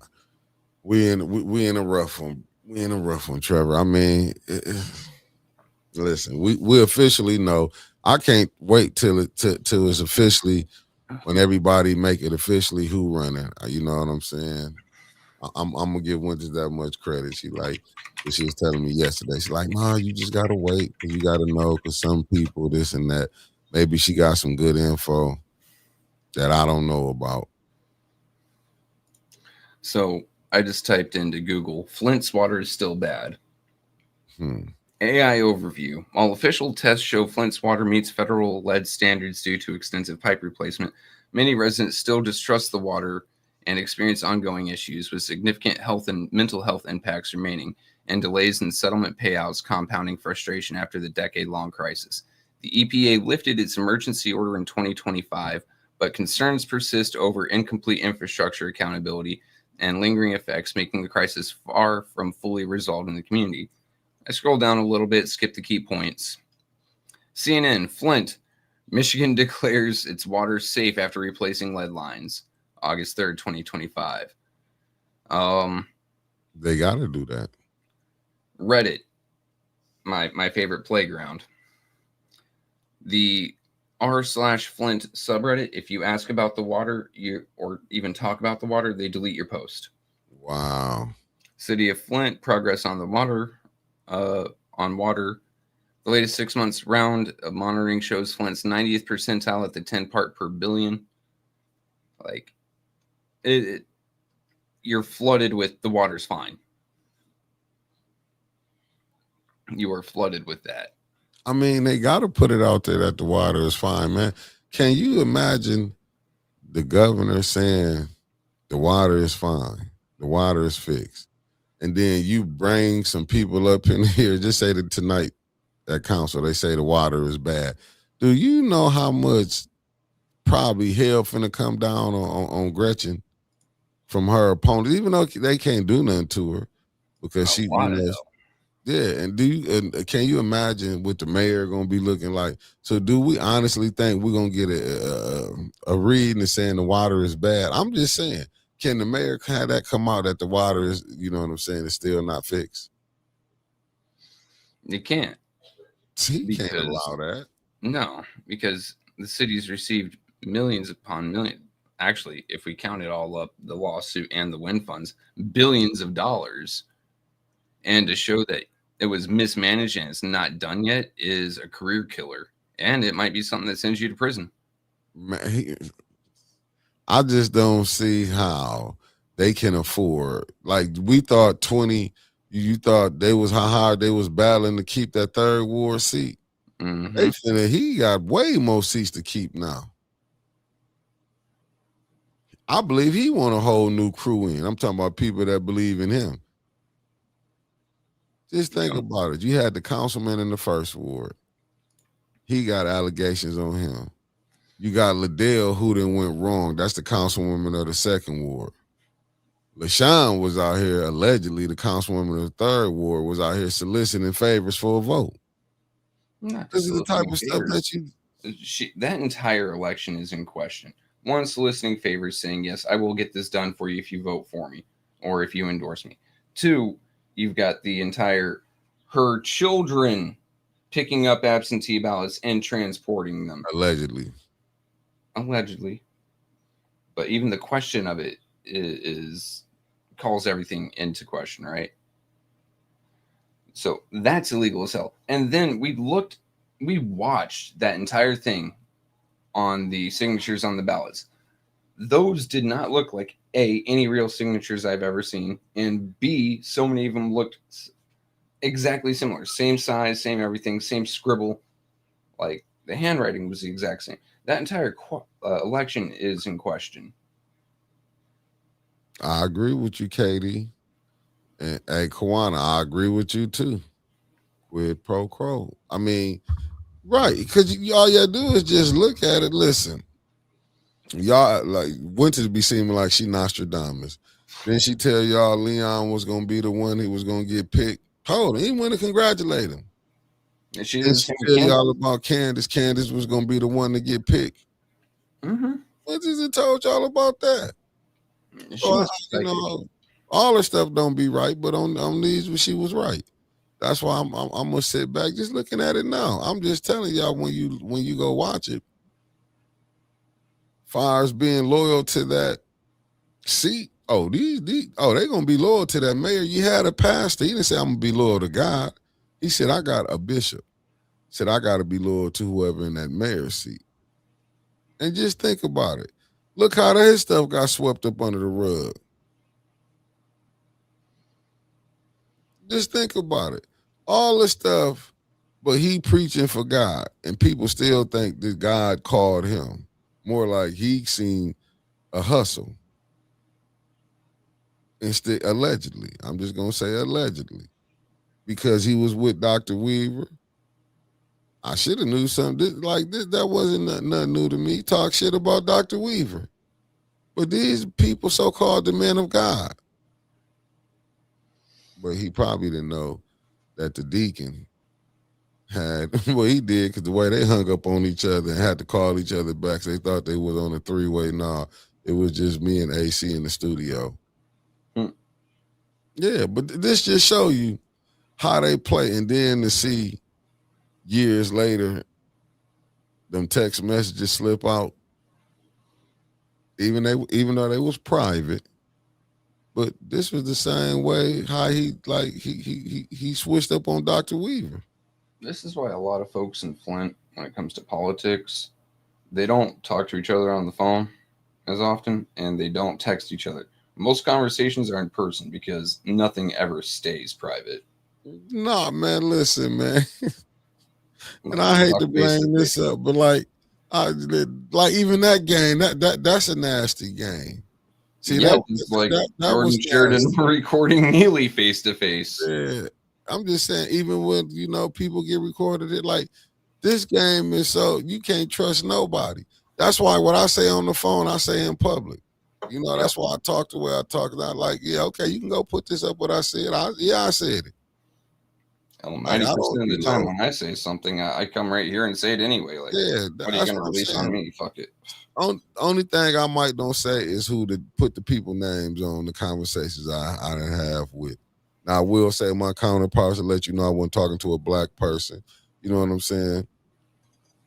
Speaker 1: We in a rough one. We in a rough one, Trevor. I mean, listen, we officially know. I can't wait till it's officially, when everybody make it officially who running. You know what I'm saying? I'm gonna give Winters that much credit. She was telling me yesterday. She's like, "Ma, you just gotta wait because you gotta know because some people this and that. Maybe she got some good info that I don't know about."
Speaker 4: So I just typed into Google, Flint's water is still bad. AI overview. While official tests show Flint's water meets federal lead standards due to extensive pipe replacement, many residents still distrust the water and experience ongoing issues with significant health and mental health impacts remaining and delays in settlement payouts compounding frustration after the decade-long crisis. The EPA lifted its emergency order in 2025, but concerns persist over incomplete infrastructure accountability and lingering effects, making the crisis far from fully resolved in the community. I scroll down a little bit, skip the key points. CNN, Flint, Michigan declares its water safe after replacing lead lines. August 3rd, 2025.
Speaker 1: They got to do that.
Speaker 4: Reddit, my favorite playground. The r/Flint subreddit, if you ask about the water or even talk about the water, they delete your post.
Speaker 1: Wow.
Speaker 4: City of Flint, progress on the water. The latest 6 months round of monitoring shows Flint's 90th percentile at the 10 part per billion. Like, you're flooded with the water's fine. You are flooded with that.
Speaker 1: I mean, they got to put it out there that the water is fine, man. Can you imagine the governor saying the water is fine, the water is fixed, and then you bring some people up in here, just say that tonight at council, they say the water is bad. Do you know how much probably hell finna come down on Gretchen from her opponents, even though they can't do nothing to her because she, yeah. And can you imagine what the mayor gonna be looking like? So do we honestly think we're gonna get a reading and saying the water is bad? I'm just saying, can the mayor have that come out that the water is, you know what I'm saying, is still not fixed?
Speaker 4: You can't.
Speaker 1: He can't allow that.
Speaker 4: No, because the city's received millions upon millions. Actually, if we count it all up, the lawsuit and the wind funds, billions of dollars. And to show that it was mismanaged and it's not done yet is a career killer. And it might be something that sends you to prison.
Speaker 1: Man, I just don't see how they can afford. Like, we thought you thought they was how hard they was battling to keep that third ward seat. He got way more seats to keep now. I believe he want a whole new crew in. I'm talking about people that believe in him. Just think about it. You had the councilman in the first ward. He got allegations on him. You got Liddell, who then went wrong. That's the councilwoman of the second ward. LaShawn was out here, allegedly, the councilwoman of the third ward was out here soliciting favors for a vote. This is the type of stuff that
Speaker 4: that entire election is in question. One, soliciting favors, saying, yes, I will get this done for you if you vote for me or if you endorse me. Two, you've got her children picking up absentee ballots and transporting them.
Speaker 1: Allegedly.
Speaker 4: But even the question of it calls everything into question, right? So that's illegal as hell. And then we watched that entire thing on the signatures on the ballots. Those did not look like A, any real signatures I've ever seen, and B, so many of them looked exactly similar. Same size, same everything, same scribble. Like, the handwriting was the exact same. That entire election is in question.
Speaker 1: I agree with you, Katie. And hey, Kawana, I agree with you too. With Pro Crow. I mean, right, because all you do is just look at it. Listen, y'all like Winter be seeming like she Nostradamus. Then she tell y'all Leon was gonna be the one who was gonna get picked. Hold on, he went to congratulate him.
Speaker 4: And she
Speaker 1: tell y'all about Candace. Candace was gonna be the one to get picked. What does it told y'all about that? So, all her stuff don't be right, but on these she was right. That's why I'm gonna sit back just looking at it now. I'm just telling y'all when you go watch it, far as being loyal to that seat. Oh, they gonna be loyal to that mayor. You had a pastor. He didn't say I'm gonna be loyal to God. He said I got a bishop. He said I gotta be loyal to whoever in that mayor's seat. And just think about it. Look how his stuff got swept up under the rug. Just think about it. All the stuff, but he preaching for God, and people still think that God called him. More like he seen a hustle. Instead, allegedly. I'm just gonna say allegedly. Because he was with Dr. Weaver. I should have knew something like this. That wasn't nothing new to me. Talk shit about Dr. Weaver. But these people so-called the men of God. But he probably didn't know that the deacon had, well, he did because the way they hung up on each other and had to call each other back, so they thought they was on a three-way. Nah, it was just me and AC in the studio. Yeah, but this just show you how they play. And then to see years later, them text messages slip out, even though they was private. But this was the same way how he switched up on Dr. Weaver.
Speaker 4: This is why a lot of folks in Flint, when it comes to politics, they don't talk to each other on the phone as often, and they don't text each other. Most conversations are in person because nothing ever stays private.
Speaker 1: Nah, man, listen, man. And I hate to blame this up, but like even that game, that's a nasty game. See,
Speaker 4: yeah, that Jordan Sheridan recording Neely face to face.
Speaker 1: Yeah, I'm just saying, even when people get recorded, it like this game is so you can't trust nobody. That's why what I say on the phone, I say in public. That's why I talk the way I talk. And I'm like, yeah, okay, you can go put this up what I said. I said it.
Speaker 4: 90% of the time when I say something, I come right here and say it anyway. Like, yeah, what are you going to release on me? Fuck it.
Speaker 1: Only thing I might don't say is who to put the people names on the conversations I didn't have with. Now I will say my counterparts to let you know I wasn't talking to a black person. You know what I'm saying?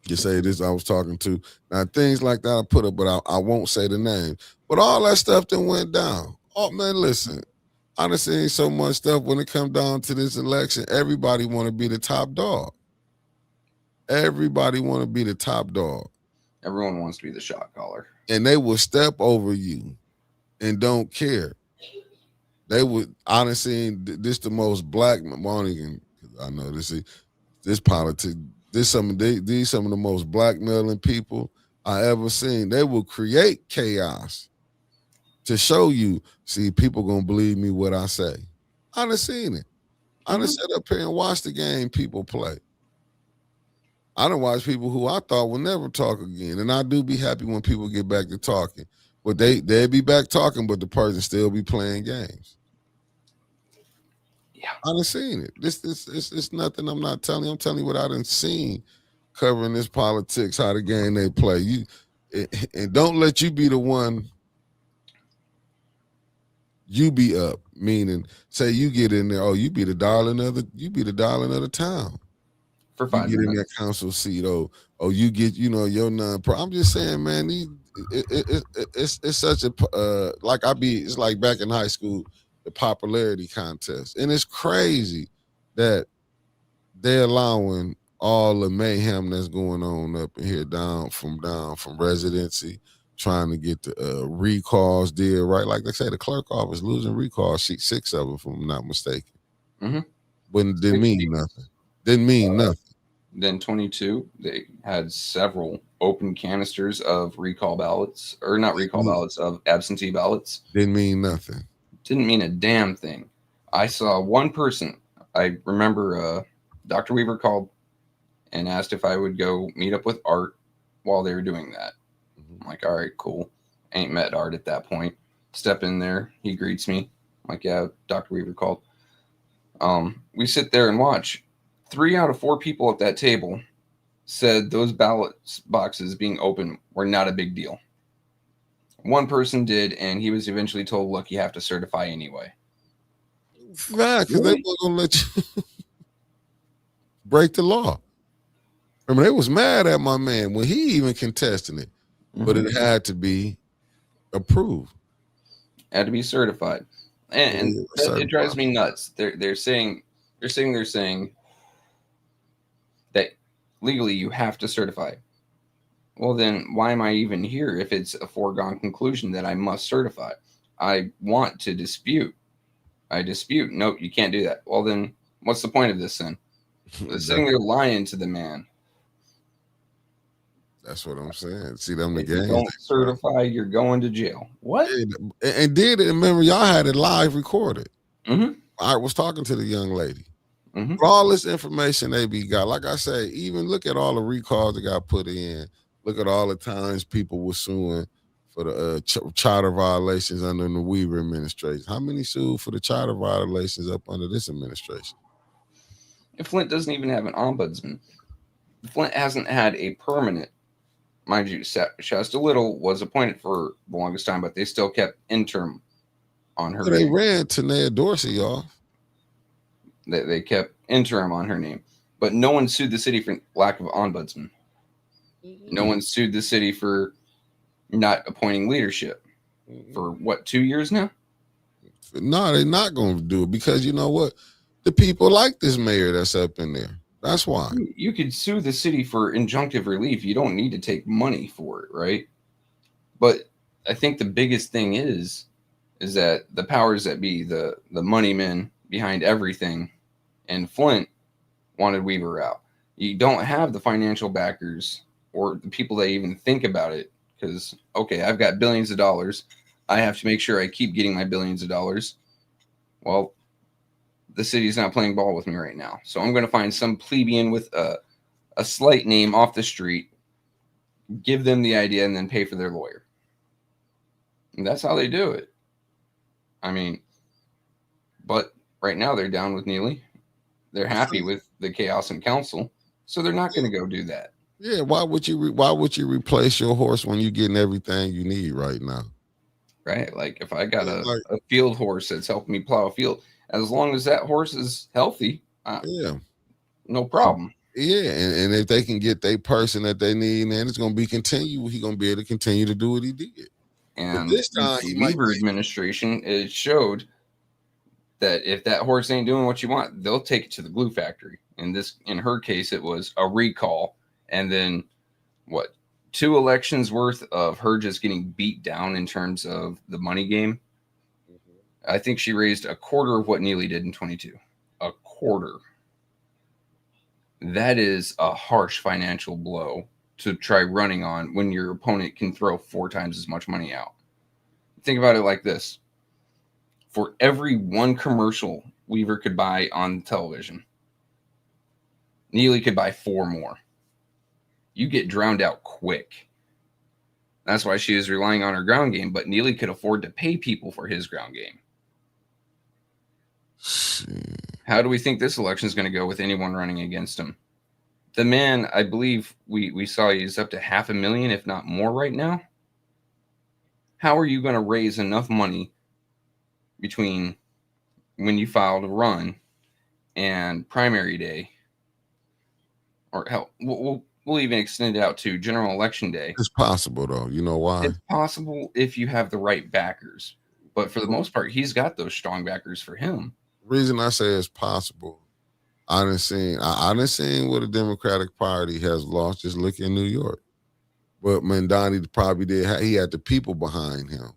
Speaker 1: You say this I was talking to. Now things like that I put up, but I won't say the name. But all that stuff that went down. Oh man, listen. I done seen so much stuff when it comes down to this election. Everybody want to be the top dog. Everybody want to be the top dog.
Speaker 4: Everyone wants to be the shot caller. And
Speaker 1: they will step over you and don't care. They would honestly, this the most black, I know this politics, these some of the most blackmailing people I ever seen. They will create chaos to show you. See, people gonna believe me what I say. I done seen it. I done sit up here and watch the game people play. I done watch people who I thought would never talk again, and I do be happy when people get back to talking. But they'll be back talking, but the person still be playing games.
Speaker 3: Yeah.
Speaker 1: I done seen it. It's nothing I'm not telling you. I'm telling you what I done seen covering this politics, how the game they play. And don't let you be the one you be up. Meaning, say you get in there, you be the darling of the town.
Speaker 3: For
Speaker 1: You
Speaker 3: 5
Speaker 1: get in that
Speaker 3: minutes.
Speaker 1: council seat, you get, your I'm just saying, man, it's such a it's like back in high school, the popularity contest, and it's crazy that they're allowing all the mayhem that's going on up in here down from residency, trying to get the recalls deal right. Like they say, the clerk office losing recalls, 6 of them, if I'm not mistaken.
Speaker 3: Mm-hmm.
Speaker 1: But didn't mean nothing. Didn't mean nothing.
Speaker 3: Then 22, they had several open canisters of recall ballots, or not recall ballots, of absentee ballots.
Speaker 1: Didn't mean nothing.
Speaker 3: Didn't mean a damn thing. I saw one person. I remember Dr. Weaver called and asked if I would go meet up with Art while they were doing that. I'm like, all right, cool. Ain't met Art at that point. Step in there. He greets me. I'm like, yeah, Dr. Weaver called. We sit there and watch. 3 out of 4 people at that table said those ballot boxes being open were not a big deal. One person did, and he was eventually told, look, you have to certify anyway.
Speaker 1: Right, because they weren't going to let you break the law. I mean, they was mad at my man when he even contested it, but it had to be approved.
Speaker 3: Had to be certified. And it drives me nuts. They're saying that legally you have to certify. Well, then why am I even here if it's a foregone conclusion that I must certify? I want to dispute. I dispute. No, you can't do that. Well, then what's the point of this then? They're sitting there lying to the man.
Speaker 1: That's what I'm saying. See them the
Speaker 3: If you
Speaker 1: games.
Speaker 3: don't certify, you're going to jail. What?
Speaker 1: And did it? Remember, y'all had it live recorded.
Speaker 3: Mm-hmm.
Speaker 1: I was talking to the young lady.
Speaker 3: Mm-hmm.
Speaker 1: All this information they be got. Like I say, even look at all the recalls that got put in. Look at all the times people were suing for the charter violations under the Weaver administration. How many sued for the charter violations up under this administration?
Speaker 3: And Flint doesn't even have an ombudsman. Flint hasn't had a permanent. Mind you, Shasta Little was appointed for the longest time, but they still kept interim on her.
Speaker 1: They ran Tanea Dorsey, y'all.
Speaker 3: They kept interim on her name, but no one sued the city for lack of ombudsman. No one sued the city for not appointing leadership for 2 years now.
Speaker 1: No, they're not going to do it because you know what? The people like this mayor that's up in there. That's why.
Speaker 3: You could sue the city for injunctive relief. You don't need to take money for it, right? But I think the biggest thing is that the powers that be, the money men behind everything, and Flint wanted Weaver out. You don't have the financial backers or the people that even think about it because, okay, I've got billions of dollars. I have to make sure I keep getting my billions of dollars. Well, the city's not playing ball with me right now. So I'm going to find some plebeian with a slight name off the street, give them the idea, and then pay for their lawyer. And that's how they do it. I mean, but right now they're down with Neely. They're happy with the chaos in council, so they're not going to go do that.
Speaker 1: Yeah, why would you replace your horse when you're getting everything you need right now?
Speaker 3: Right? Like if I got a field horse that's helping me plow a field, as long as that horse is healthy, no problem.
Speaker 1: Yeah, and if they can get their person that they need, then it's going to be continue. He's going to be able to continue to do what he did.
Speaker 3: And
Speaker 1: this time,
Speaker 3: the Weaver administration, it showed that if that horse ain't doing what you want, they'll take it to the glue factory. In her case, it was a recall, and then 2 elections worth of her just getting beat down in terms of the money game. I think she raised a quarter of what Neely did in 22. A quarter.
Speaker 4: that is a harsh financial blow to try running on when your opponent can throw 4 times as much money out. Think about it like this. For every one commercial Weaver could buy on television, Neely could buy 4 more. You get drowned out quick. That's why she is relying on her ground game, but Neely could afford to pay people for his ground game. How do we think this election is going to go with anyone running against him? The man, I believe we saw he's up to $500,000, if not more right now. How are you going to raise enough money between when you file to run and primary day? Or hell, we'll even extend it out to general election day.
Speaker 1: It's possible, though. You know why?
Speaker 4: It's possible if you have the right backers. But for the most part, he's got those strong backers for him.
Speaker 1: The reason I say it's possible, I done seen what the Democratic Party has lost. Just look in New York. But Mandani probably did. He had the people behind him.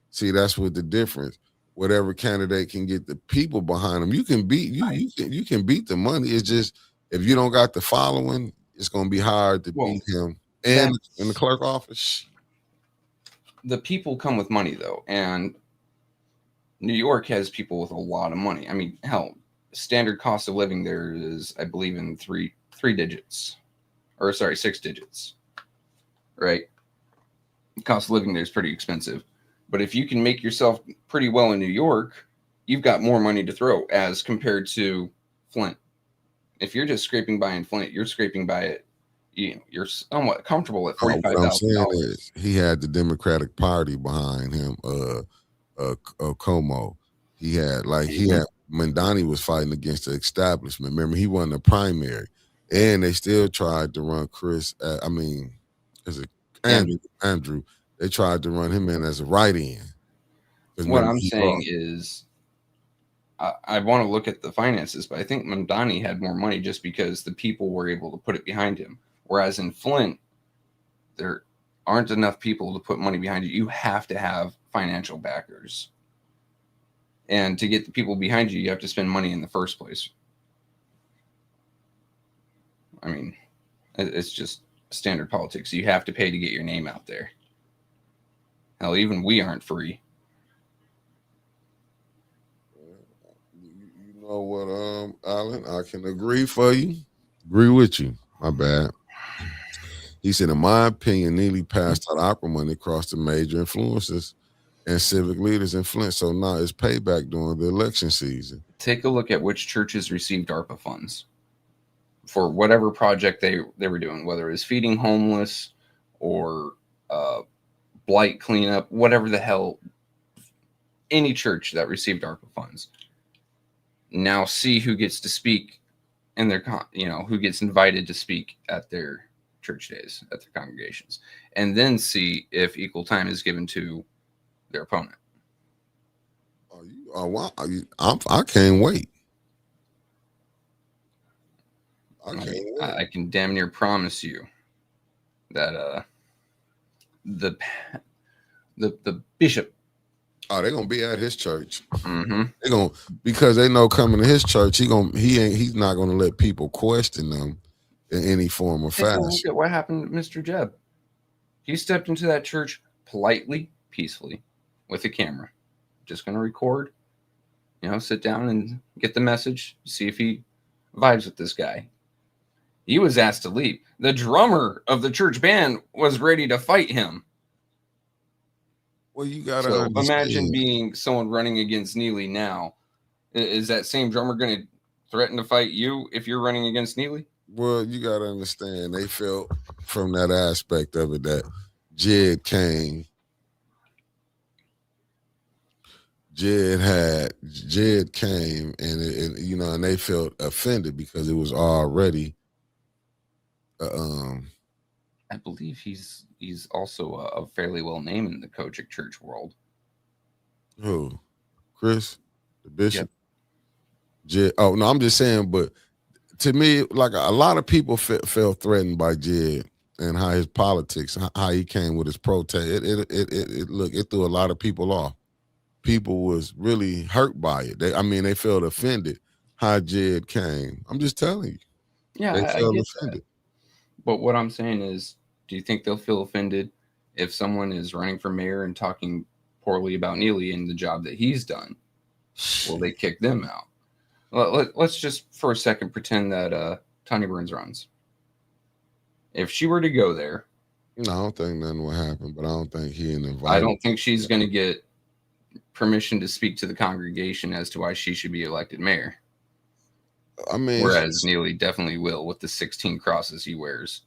Speaker 1: See, that's what the difference. Whatever candidate can get the people behind him, you can beat you can beat the money. It's just if you don't got the following, it's going to be hard to beat him. And in the clerk office,
Speaker 4: the people come with money though, and New York has people with a lot of money. I mean, hell, standard cost of living there is, I believe, in three digits, or sorry, 6 digits. Right? Cost of living there is pretty expensive. But if you can make yourself pretty well in New York, you've got more money to throw as compared to Flint. If you're just scraping by in Flint, you're scraping by it. You're somewhat comfortable at $45,000.
Speaker 1: What I'm saying is he had the Democratic Party behind him. Como, he had Mandani was fighting against the establishment. Remember, he won the primary, and they still tried to run Chris. Is it Andrew? They tried to run him in as a write-in.
Speaker 4: What I'm saying is, I want to look at the finances, but I think Mandani had more money just because the people were able to put it behind him. Whereas in Flint, there aren't enough people to put money behind you. You have to have financial backers. And to get the people behind you, you have to spend money in the first place. I mean, it's just standard politics. You have to pay to get your name out there. Hell, even we aren't free.
Speaker 1: You know what, Alan? I can agree with you. My bad. He said, in my opinion, Neely passed out opera money across the major influences and civic leaders in Flint. So now it's payback during the election season.
Speaker 4: Take a look at which churches received ARPA funds for whatever project they were doing, whether it was feeding homeless or blight cleanup, whatever the hell, any church that received ARPA funds. Now see who gets to speak and who gets invited to speak at their church days, at their congregations, and then see if equal time is given to their opponent.
Speaker 1: I can't wait.
Speaker 4: I can damn near promise you that the bishop.
Speaker 1: Oh, they're gonna be at his church.
Speaker 4: Mm-hmm.
Speaker 1: They're gonna, because they know coming to his church, he's not gonna let people question them in any form or fashion.
Speaker 4: Look at what happened to Mr. Jeb. He stepped into that church politely, peacefully, with a camera. Just gonna record, sit down and get the message, see if he vibes with this guy. He was asked to leave. The drummer of the church band was ready to fight him.
Speaker 1: Well, you gotta
Speaker 4: imagine being someone running against Neely now. Is that same drummer going to threaten to fight you if you're running against Neely?
Speaker 1: Well, you gotta understand, they felt from that aspect of it that Jed came. Jed came, and and they felt offended because it was already.
Speaker 4: I believe he's also a fairly well named in the Kojic church world.
Speaker 1: Who? Chris, the bishop?
Speaker 4: Yep.
Speaker 1: Jed. Oh no, I'm just saying. But to me, like a lot of people felt threatened by Jed and how his politics, how he came with his protest. It threw a lot of people off. People was really hurt by it. They felt offended how Jed came. I'm just telling you.
Speaker 3: Yeah,
Speaker 1: They
Speaker 3: I
Speaker 1: felt
Speaker 3: get that.
Speaker 1: offended.
Speaker 3: But what I'm saying is, do you think they'll feel offended if someone is running for mayor and talking poorly about Neely and the job that he's done? Will they kick them out? Let's just for a second pretend that Tanya Burns runs. If she were to go there,
Speaker 1: No, I don't think nothing will happen, but I don't think he
Speaker 3: I
Speaker 1: invited.
Speaker 3: don't think she's going to get permission to speak to the congregation as to why she should be elected mayor.
Speaker 1: I mean,
Speaker 3: Whereas Neely definitely will with the 16 crosses he wears.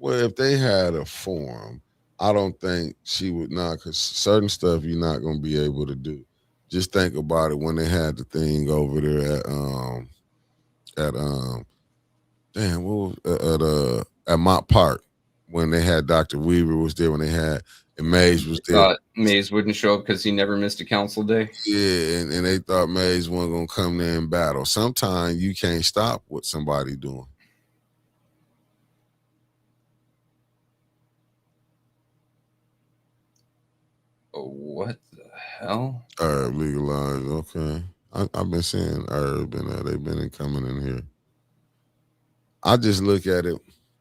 Speaker 1: well, if they had a forum, I don't think she would not, because certain stuff you're not going to be able to do. Just think about it when they had the thing over there at damn, what was at Mont Park when they had Dr. Weaver was there, when they had and Mays was there.
Speaker 3: Thought Mays wouldn't show up because he never missed a council day.
Speaker 1: Yeah, and they thought Mays wasn't gonna come there and battle. Sometimes you can't stop what somebody doing.
Speaker 3: Oh, what the hell?
Speaker 1: Herb legalized, okay. I've been seeing Herb and they've been coming in here. I just look at it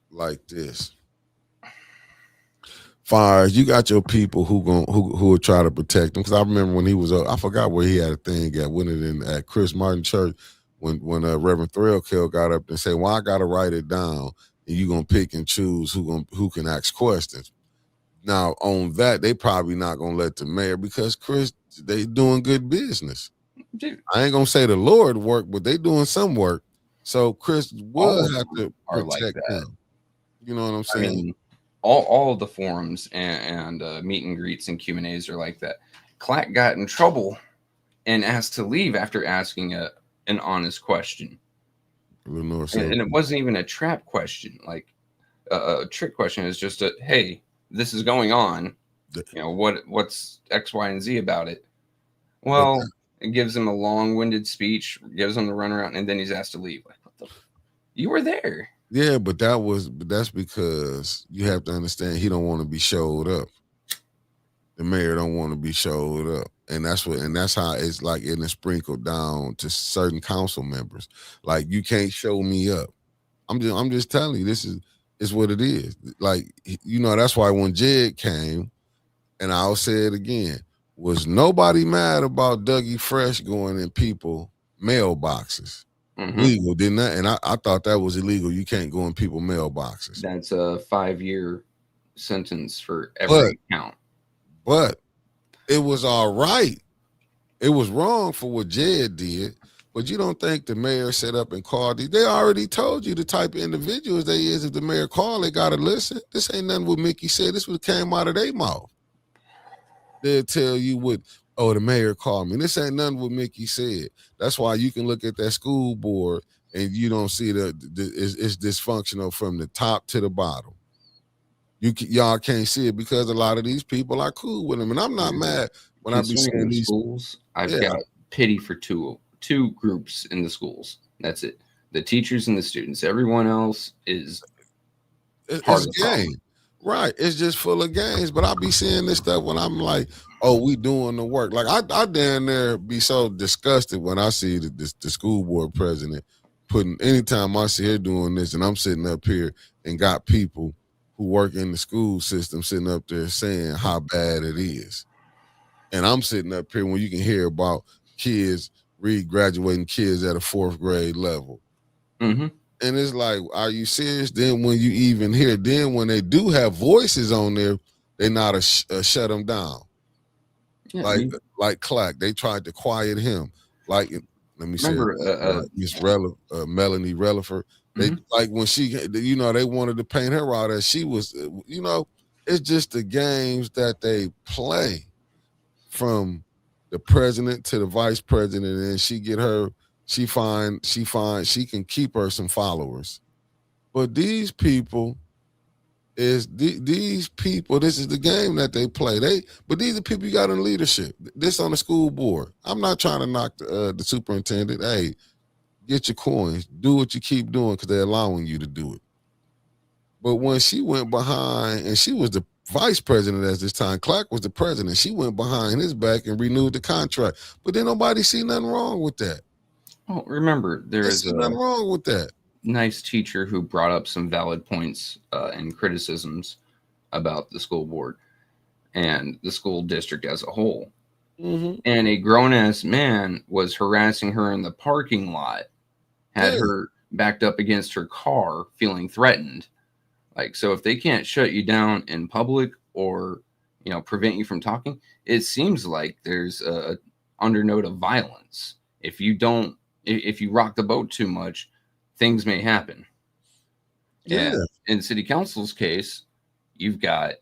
Speaker 1: like this. Fires, you got your people who will try to protect him. Because I remember when he was I forgot where he had a thing at, when it in at Chris Martin Church, when Reverend Threlkill got up and said, "Well, I gotta write it down, and you gonna pick and choose who can ask questions." Now on that, they probably not gonna let the mayor, because Chris, they doing good business.
Speaker 3: Dude,
Speaker 1: I ain't gonna say the Lord work, but they doing some work. So Chris
Speaker 3: all
Speaker 1: will
Speaker 3: of
Speaker 1: have
Speaker 3: them
Speaker 1: to
Speaker 3: are like
Speaker 1: protect
Speaker 3: that.
Speaker 1: him. You know what I'm
Speaker 3: I
Speaker 1: saying?
Speaker 3: mean, all of the forums and meet and greets and Q&As are like that. Clack got in trouble and asked to leave after asking an honest question. And it wasn't even a trap question, like a trick question. It's just a, hey, this is going on. You know, what's X, Y, and Z about it? Well, it gives him a long-winded speech, gives him the runaround, and then he's asked to leave. Like, what the? You were there.
Speaker 1: Yeah, but that's because you have to understand he don't want to be showed up. The mayor don't want to be showed up. And that's how it's like it is sprinkled down to certain council members. Like, you can't show me up. I'm just telling you, this is what it is. Like, you know, that's why when Jed came, and I'll say it again, was nobody mad about Dougie Fresh going in people mailboxes? Legal, didn't that? And I thought that was illegal. You can't go in people mailboxes.
Speaker 3: That's a 5-year sentence for every count.
Speaker 1: But it was all right. It was wrong for what Jed did. But you don't think the mayor set up and called these? They already told you the type of individuals they is. If the mayor called, they gotta listen. This ain't nothing what Mickey said. This what came out of their mouth. They'll tell you what, oh, the mayor called me. This ain't nothing what Mickey said. That's why you can look at that school board and you don't see it's dysfunctional from the top to the bottom. Y'all can't see it because a lot of these people are cool with them, and I'm not mad when I be seeing these
Speaker 3: schools. I've got pity for two groups in the schools. That's it. The teachers and the students. Everyone else is part of the game.
Speaker 1: Right, it's just full of games. But I be seeing this stuff when I'm like, "Oh, we doing the work." Like I down there be so disgusted when I see the school board president putting. Anytime I see her doing this, and I'm sitting up here and got people who work in the school system sitting up there saying how bad it is, and I'm sitting up here when you can hear about kids graduating kids at a 4th grade level.
Speaker 3: Mm-hmm.
Speaker 1: And it's like, are you serious? Then when you even hear, then when they do have voices on there, they not shut them down. Yeah, like Clack, they tried to quiet him. Like, let me say, Miss Melanie Relaford. They like when she, you know, they wanted to paint her out as she was, you know, it's just the games that they play from the president to the vice president, and she get her. She can keep her some followers. But these people this is the game that they play. But these are people you got in leadership. This on the school board. I'm not trying to knock the superintendent. Hey, get your coins. Do what you keep doing because they're allowing you to do it. But when she went behind, and she was the vice president at this time, Clark was the president, she went behind his back and renewed the contract. But then nobody see nothing wrong with that.
Speaker 3: Well, remember, there's
Speaker 1: nothing wrong with that.
Speaker 4: nice teacher who brought up some valid points and criticisms about the school board and the school district as a whole.
Speaker 1: Mm-hmm.
Speaker 4: And a grown ass man was harassing her in the parking lot, had her backed up against her car, feeling threatened. Like, so if they can't shut you down in public or, prevent you from talking, it seems like there's a undernote of violence. If you rock the boat too much, things may happen.
Speaker 1: Yeah.
Speaker 4: And in city council's case, you've got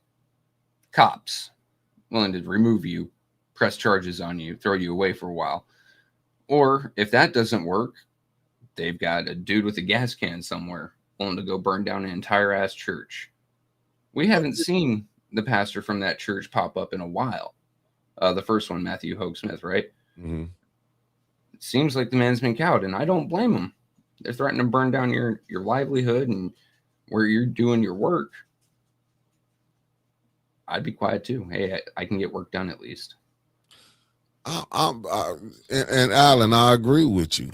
Speaker 4: cops willing to remove you, press charges on you, throw you away for a while. Or if that doesn't work, they've got a dude with a gas can somewhere willing to go burn down an entire ass church. We haven't seen the pastor from that church pop up in a while. The first one, Matthew Hogue Smith, right?
Speaker 1: Mm-hmm.
Speaker 4: It seems like the man's been cowed, and I don't blame him. They're threatening to burn down your livelihood and where you're doing your work. I'd be quiet too. Hey, I can get work done at least.
Speaker 1: And Alan, I agree with you.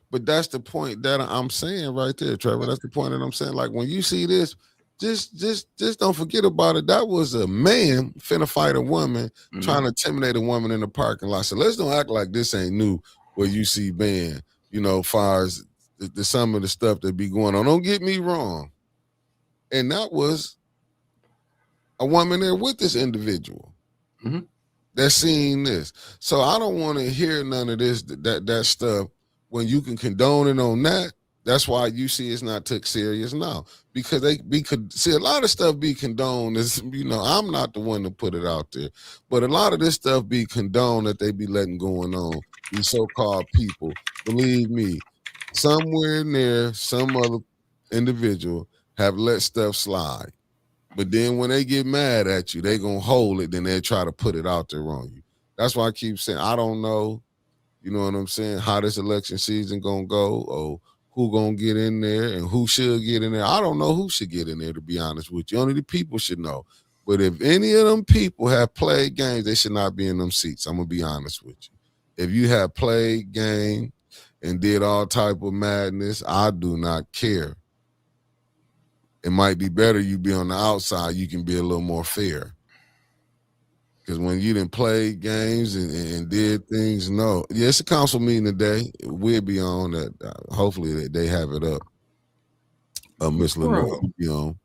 Speaker 1: But that's the point that I'm saying right there, Trevor. That's the point that I'm saying. Like, when you see this, just don't forget about it. That was a man finna fight a woman, trying to intimidate a woman in the parking lot. So let's don't act like this ain't new where you see Ben, far as the some of the stuff that be going on. Don't get me wrong. And that was a woman there with this individual.
Speaker 4: Mm-hmm.
Speaker 1: That's seeing this. So I don't want to hear none of this, that stuff when you can condone it on that. That's why you see it's not took serious now, because see a lot of stuff be condoned. As I'm not the one to put it out there, but a lot of this stuff be condoned that they be letting going on. These so-called people, believe me, somewhere in there, some other individual have let stuff slide. But then when they get mad at you, they gonna hold it. Then they try to put it out there on you. That's why I keep saying I don't know. You know what I'm saying? How this election season gonna go, or who gonna get in there, and who should get in there. I don't know who should get in there, to be honest with you. Only the people should know. But if any of them people have played games, they should not be in them seats. I'm gonna be honest with you. If you have played game and did all type of madness, I do not care. It might be better you be on the outside. You can be a little more fair. Because when you didn't play games and did things, no. Yeah, it's a council meeting today. We'll be on that. Hopefully they have it up. Miss Lenore will be on.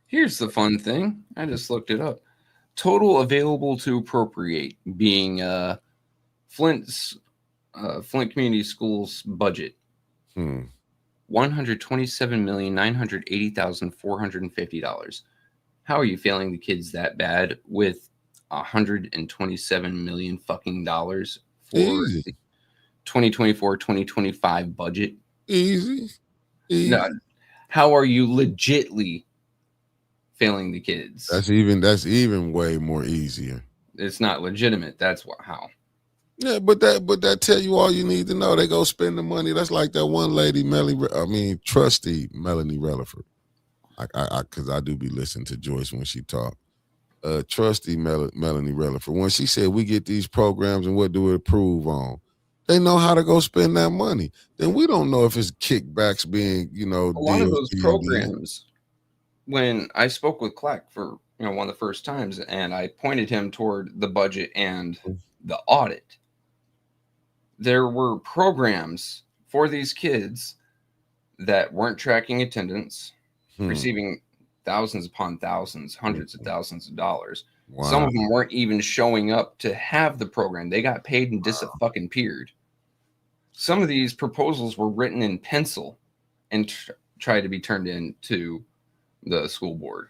Speaker 4: Here's the fun thing. I just looked it up. Total available to appropriate being Flint Community Schools budget. $127,980,450. How are you failing the kids that bad with $127 million fucking dollars for the 2024-2025 budget?
Speaker 1: Easy.
Speaker 4: No, how are you legitly failing the kids?
Speaker 1: That's even way more easier.
Speaker 4: It's not legitimate. That's how.
Speaker 1: Yeah, but that tell you all you need to know. They go spend the money. That's like that one lady, trustee Melanie Relaford. Because I do be listening to Joyce when she talk. Trustee Melanie Relaford, when she said we get these programs and what do we approve on, they know how to go spend that money. Then we don't know if it's kickbacks being,
Speaker 4: a lot of those programs. When I spoke with Clack for one of the first times, and I pointed him toward the budget and the audit, there were programs for these kids that weren't tracking attendance, receiving thousands upon thousands, hundreds of thousands of dollars. Wow. Some of them weren't even showing up to have the program. They got paid and disappeared. Some of these proposals were written in pencil and tried to be turned into the school board.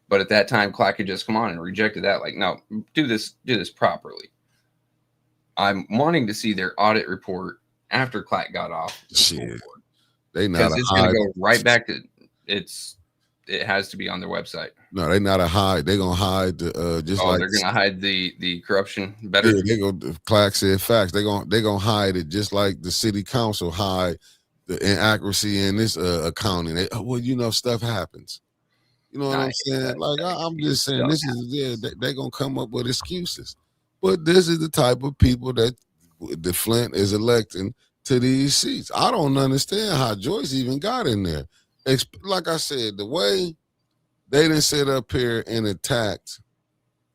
Speaker 4: But at that time, Clack had just come on and rejected that. Like, no, do this properly. I'm wanting to see their audit report after Clack got off the school board. Because it's going to go right back to it has to be on their website.
Speaker 1: No, they're not a hide. They're gonna hide the
Speaker 4: they're gonna hide the corruption better.
Speaker 1: Yeah, they go. Clark said facts. They're gonna hide it just like the city council hide the inaccuracy in this accounting. Stuff happens. You know what I'm saying? Like I'm just saying, this is they're gonna come up with excuses. But this is the type of people that the Flint is electing to these seats. I don't understand how Joyce even got in there. Like I said, the way they didn't sit up here and attacked,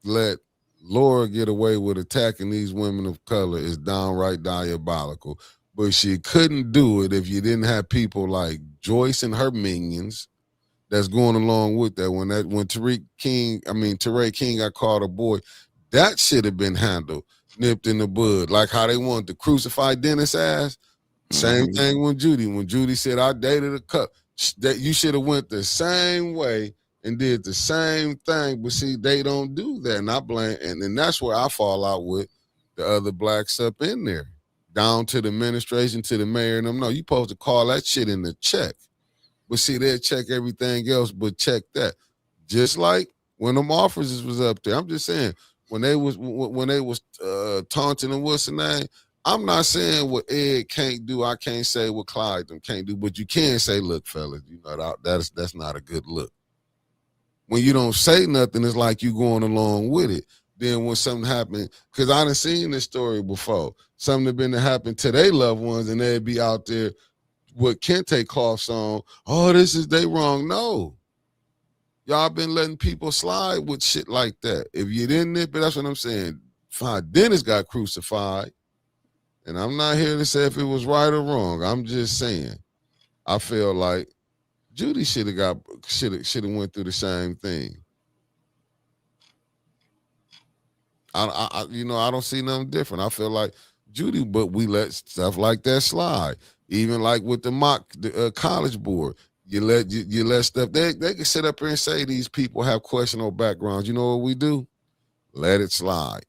Speaker 1: let Laura get away with attacking these women of color is downright diabolical. But she couldn't do it if you didn't have people like Joyce and her minions that's going along with that. When Tariq King got called a boy, that should have been handled, nipped in the bud. Like how they wanted to crucify Dennis ass. Same thing when Judy said, I dated a cup. That you should have went the same way and did the same thing. But see, they don't do that. And I blame, and that's where I fall out with the other blacks up in there. Down to the administration, to the mayor and them. No, you supposed to call that shit in the check. But see, they'll check everything else, but check that. Just like when them officers was up there. I'm just saying, when they was taunting and what's the name, I'm not saying what Ed can't do. I can't say what Clyde them can't do, but you can say, look, fellas, you know, that's not a good look. When you don't say nothing, it's like you going along with it. Then when something happened, because I done seen this story before, something had been to happen to their loved ones, and they'd be out there with Kente cloths on. Oh, they wrong. No. Y'all been letting people slide with shit like that. If you didn't nip it, that's what I'm saying. Fine, Dennis got crucified. And I'm not here to say if it was right or wrong. I'm just saying, I feel like Judy should have went through the same thing. I don't see nothing different. I feel like Judy, but we let stuff like that slide. Even like with the college board, you let stuff. They can sit up here and say these people have questionable backgrounds. You know what we do? Let it slide.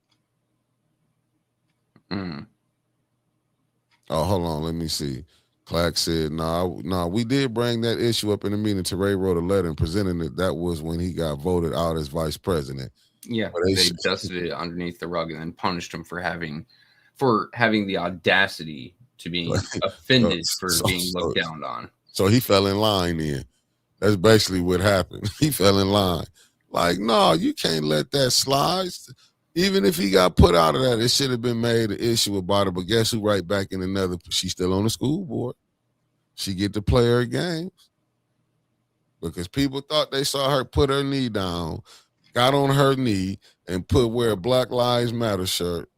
Speaker 1: Oh, hold on. Let me see. Clark said, nah, we did bring that issue up in the meeting. Teray wrote a letter and presented it. That was when he got voted out as vice president.
Speaker 3: Yeah, they dusted it underneath the rug and then punished him for having the audacity to be offended for being looked down on.
Speaker 1: So he fell in line then. That's basically what happened. He fell in line. Like, no, you can't let that slide. Even if he got put out of that, it should have been made an issue about it. But guess who right back in another? She's still on the school board. She get to play her games. Because people thought they saw her put her knee down, got on her knee, and wear a Black Lives Matter shirt.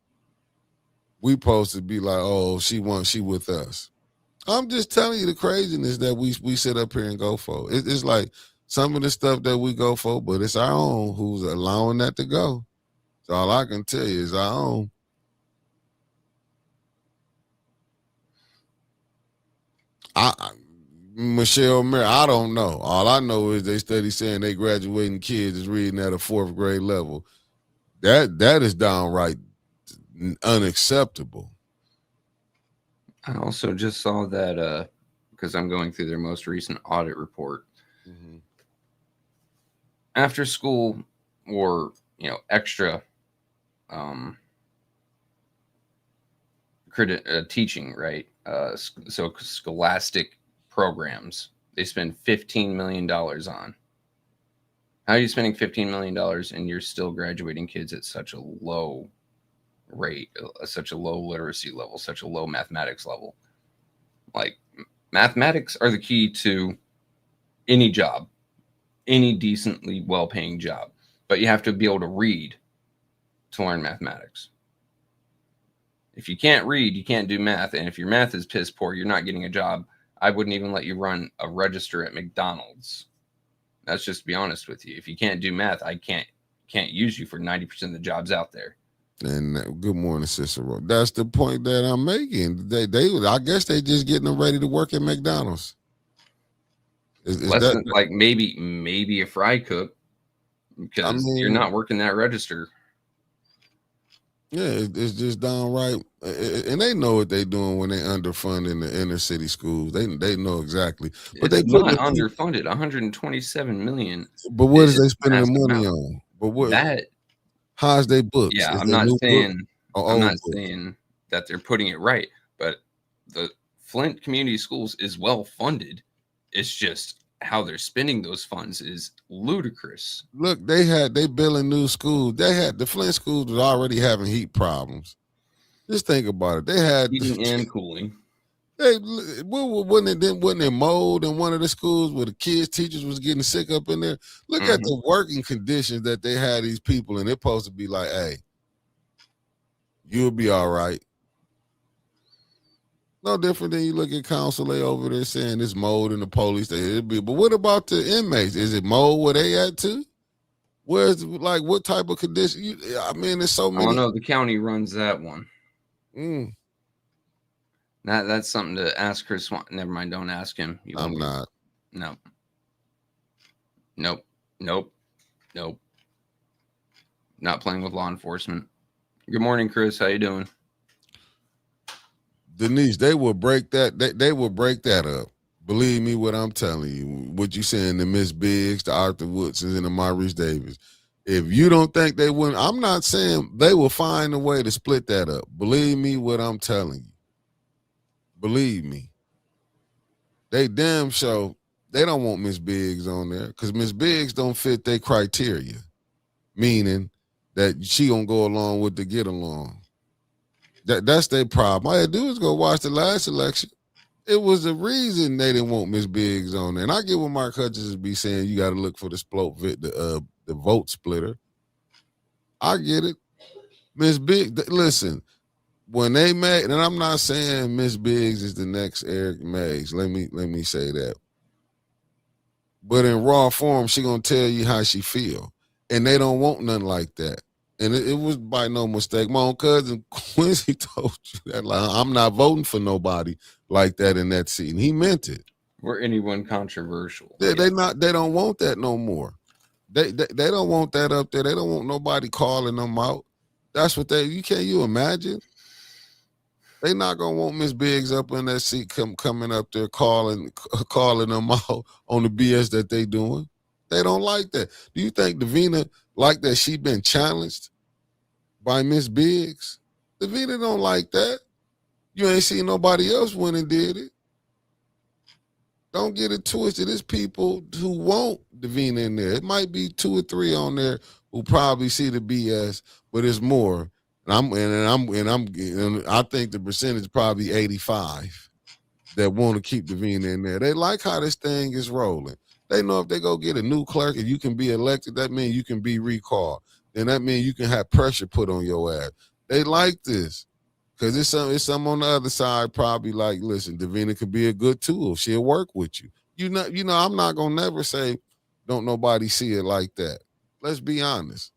Speaker 1: We supposed to be like, oh, she with us. I'm just telling you the craziness that we sit up here and go for. It's like some of the stuff that we go for, but it's our own who's allowing that to go. So all I can tell you is our own. Michelle Mayer, I don't know. All I know is they study saying they graduating kids is reading at a 4th grade level. That is downright unacceptable.
Speaker 3: I also just saw that because I'm going through their most recent audit report.
Speaker 1: Mm-hmm.
Speaker 3: After school or extra teaching, right? So scholastic programs, they spend $15 million on. How are you spending $15 million and you're still graduating kids at such a low rate, such a low literacy level, such a low mathematics level? Like, mathematics are the key to any job, any decently well-paying job, but you have to be able to read to learn mathematics. If you can't read, you can't do math. And if your math is piss poor, you're not getting a job. I wouldn't even let you run a register at McDonald's. That's just to be honest with you. If you can't do math, I can't use you for 90% of the jobs out there.
Speaker 1: And good morning, Cicero. That's the point that I'm making. I guess they just getting them ready to work at McDonald's. Is that
Speaker 3: like maybe a fry cook, because you're not working that register.
Speaker 1: Yeah, it's just downright, and they know what they're doing when they underfunding the inner city schools. They know exactly, but
Speaker 3: it's not underfunded. 127 million.
Speaker 1: But what is they spending the money on? But what? How's they books?
Speaker 3: Yeah, I'm not saying that they're putting it right, but the Flint Community Schools is well funded. It's just how they're spending those funds is ludicrous.
Speaker 1: Look, they building new schools. The Flint schools was already having heat problems. Just think about it. They had
Speaker 3: heating and cooling.
Speaker 1: Hey, wasn't there mold in one of the schools where the kids, teachers was getting sick up in there? Look at the working conditions that they had these people, and they're supposed to be like, hey, you'll be all right. No different than you look at Council A over there saying this mold in the police. But what about the inmates? Is it mold where they at too? Where's like what type of condition? I mean, there's so many.
Speaker 3: Oh no, the county runs that one.
Speaker 1: Mm,
Speaker 3: That's something to ask Chris. Never mind, don't ask him.
Speaker 1: I'm not.
Speaker 3: No. Nope. Not playing with law enforcement. Good morning, Chris. How you doing?
Speaker 1: Denise, they will break that. They will break that up. Believe me, what I'm telling you. What you saying to Miss Biggs, to Arthur Woodsons, and to Maurice Davis. If you don't think they wouldn't, I'm not saying they will find a way to split that up. Believe me, what I'm telling you. Believe me. They damn sure they don't want Miss Biggs on there because Miss Biggs don't fit their criteria, meaning that she gonna go along with the get along. That's their problem. All I do is go watch the last election. It was the reason they didn't want Miss Biggs on there. And I get what Mark Hutchins be saying. You got to look for the vote splitter. I get it. Miss Biggs, listen, when they met, and I'm not saying Miss Biggs is the next Eric Meggs. Let me say that. But in raw form, she gonna tell you how she feel, and they don't want nothing like that. And it was by no mistake. My own cousin Quincy told you that like, I'm not voting for nobody like that in that seat, and he meant it.
Speaker 3: Or anyone controversial.
Speaker 1: They don't want that no more. They don't want that up there. They don't want nobody calling them out. That's what you imagine? They not gonna want Miss Biggs up in that seat coming up there calling them out on the BS that they doing. They don't like that. Do you think Davina like that she been challenged by Miss Biggs? Davina don't like that. You ain't seen nobody else win and did it. Don't get it twisted. There's people who want Davina in there. It might be 2 or 3 on there who probably see the BS, but it's more. And I think the percentage is probably 85 that want to keep Davina in there. They like how this thing is rolling. They know if they go get a new clerk and you can be elected, that means you can be recalled. Then that means you can have pressure put on your ass. They like this because it's some on the other side probably like, listen, Davina could be a good tool. She'll work with you. You know, I'm not gonna never say don't nobody see it like that. Let's be honest.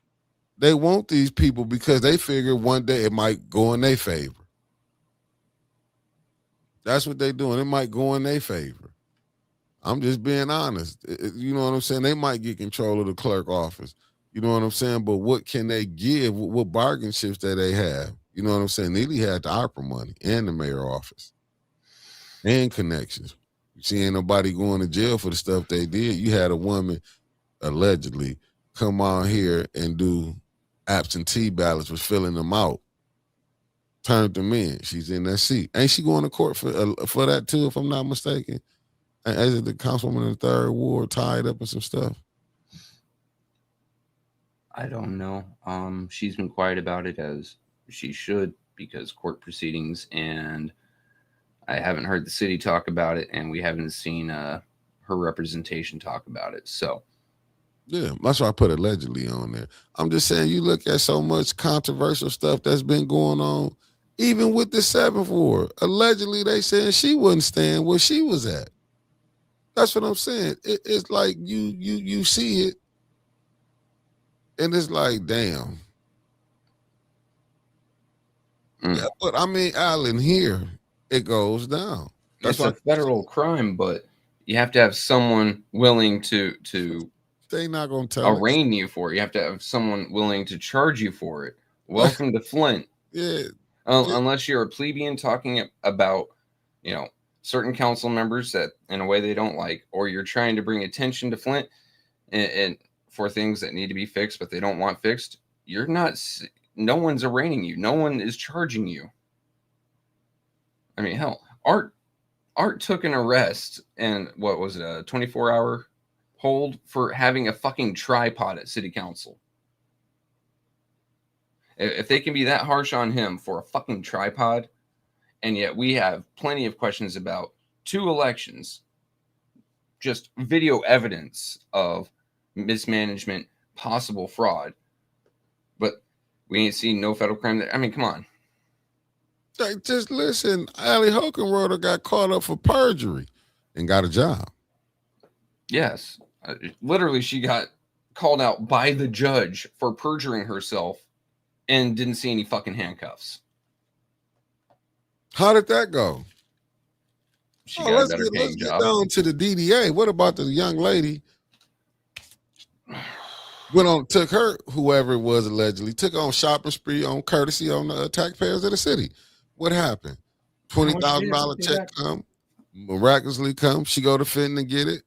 Speaker 1: They want these people because they figure one day it might go in their favor. That's what they're doing. It might go in their favor. I'm just being honest. You know what I'm saying? They might get control of the clerk office. You know what I'm saying? But what can they give? What bargain chips that they have? You know what I'm saying? Neely had the opera money and the mayor office and connections. You see, ain't nobody going to jail for the stuff they did. You had a woman allegedly come on here and do absentee ballots, was filling them out, turned them in. She's in that seat. Ain't she going to court for that too, if I'm not mistaken? As the councilwoman in the 3rd Ward tied up in some stuff?
Speaker 3: I don't know. She's been quiet about it as she should because court proceedings, and I haven't heard the city talk about it, and we haven't seen her representation talk about it. So
Speaker 1: yeah, that's why I put allegedly on there. I'm just saying, you look at so much controversial stuff that's been going on, even with the 7th Ward. Allegedly, they saying she wouldn't stand where she was at. That's what I'm saying. It's like you see it, and it's like, damn. Yeah, but I mean, Alan, here it goes down.
Speaker 3: That's a federal crime, but you have to have someone willing to
Speaker 1: they not gonna tell
Speaker 3: arraign you for it. You have to have someone willing to charge you for it. Welcome to Flint.
Speaker 1: Yeah.
Speaker 3: Unless you're a plebeian talking about, certain council members that in a way they don't like, or you're trying to bring attention to Flint and for things that need to be fixed, but they don't want fixed. No one's arraigning you. No one is charging you. I mean, hell, Art took an arrest and what was it, a 24-hour hold for having a fucking tripod at city council. If they can be that harsh on him for a fucking tripod, And yet we have plenty of questions about 2 elections, just video evidence of mismanagement, possible fraud. But we ain't seen no federal crime. I mean, come on.
Speaker 1: Like, just listen, Allie Hokenroder got caught up for perjury and got a job.
Speaker 3: Yes. Literally, she got called out by the judge for perjuring herself and didn't see any fucking handcuffs.
Speaker 1: How did that go?
Speaker 3: She got a better paying
Speaker 1: get
Speaker 3: job.
Speaker 1: down to the DDA. What about the young lady? Took her, whoever it was allegedly, took on shopping spree on courtesy on the taxpayers of the city. What happened? $20,000 check come, miraculously come. She go to Fenton and get it.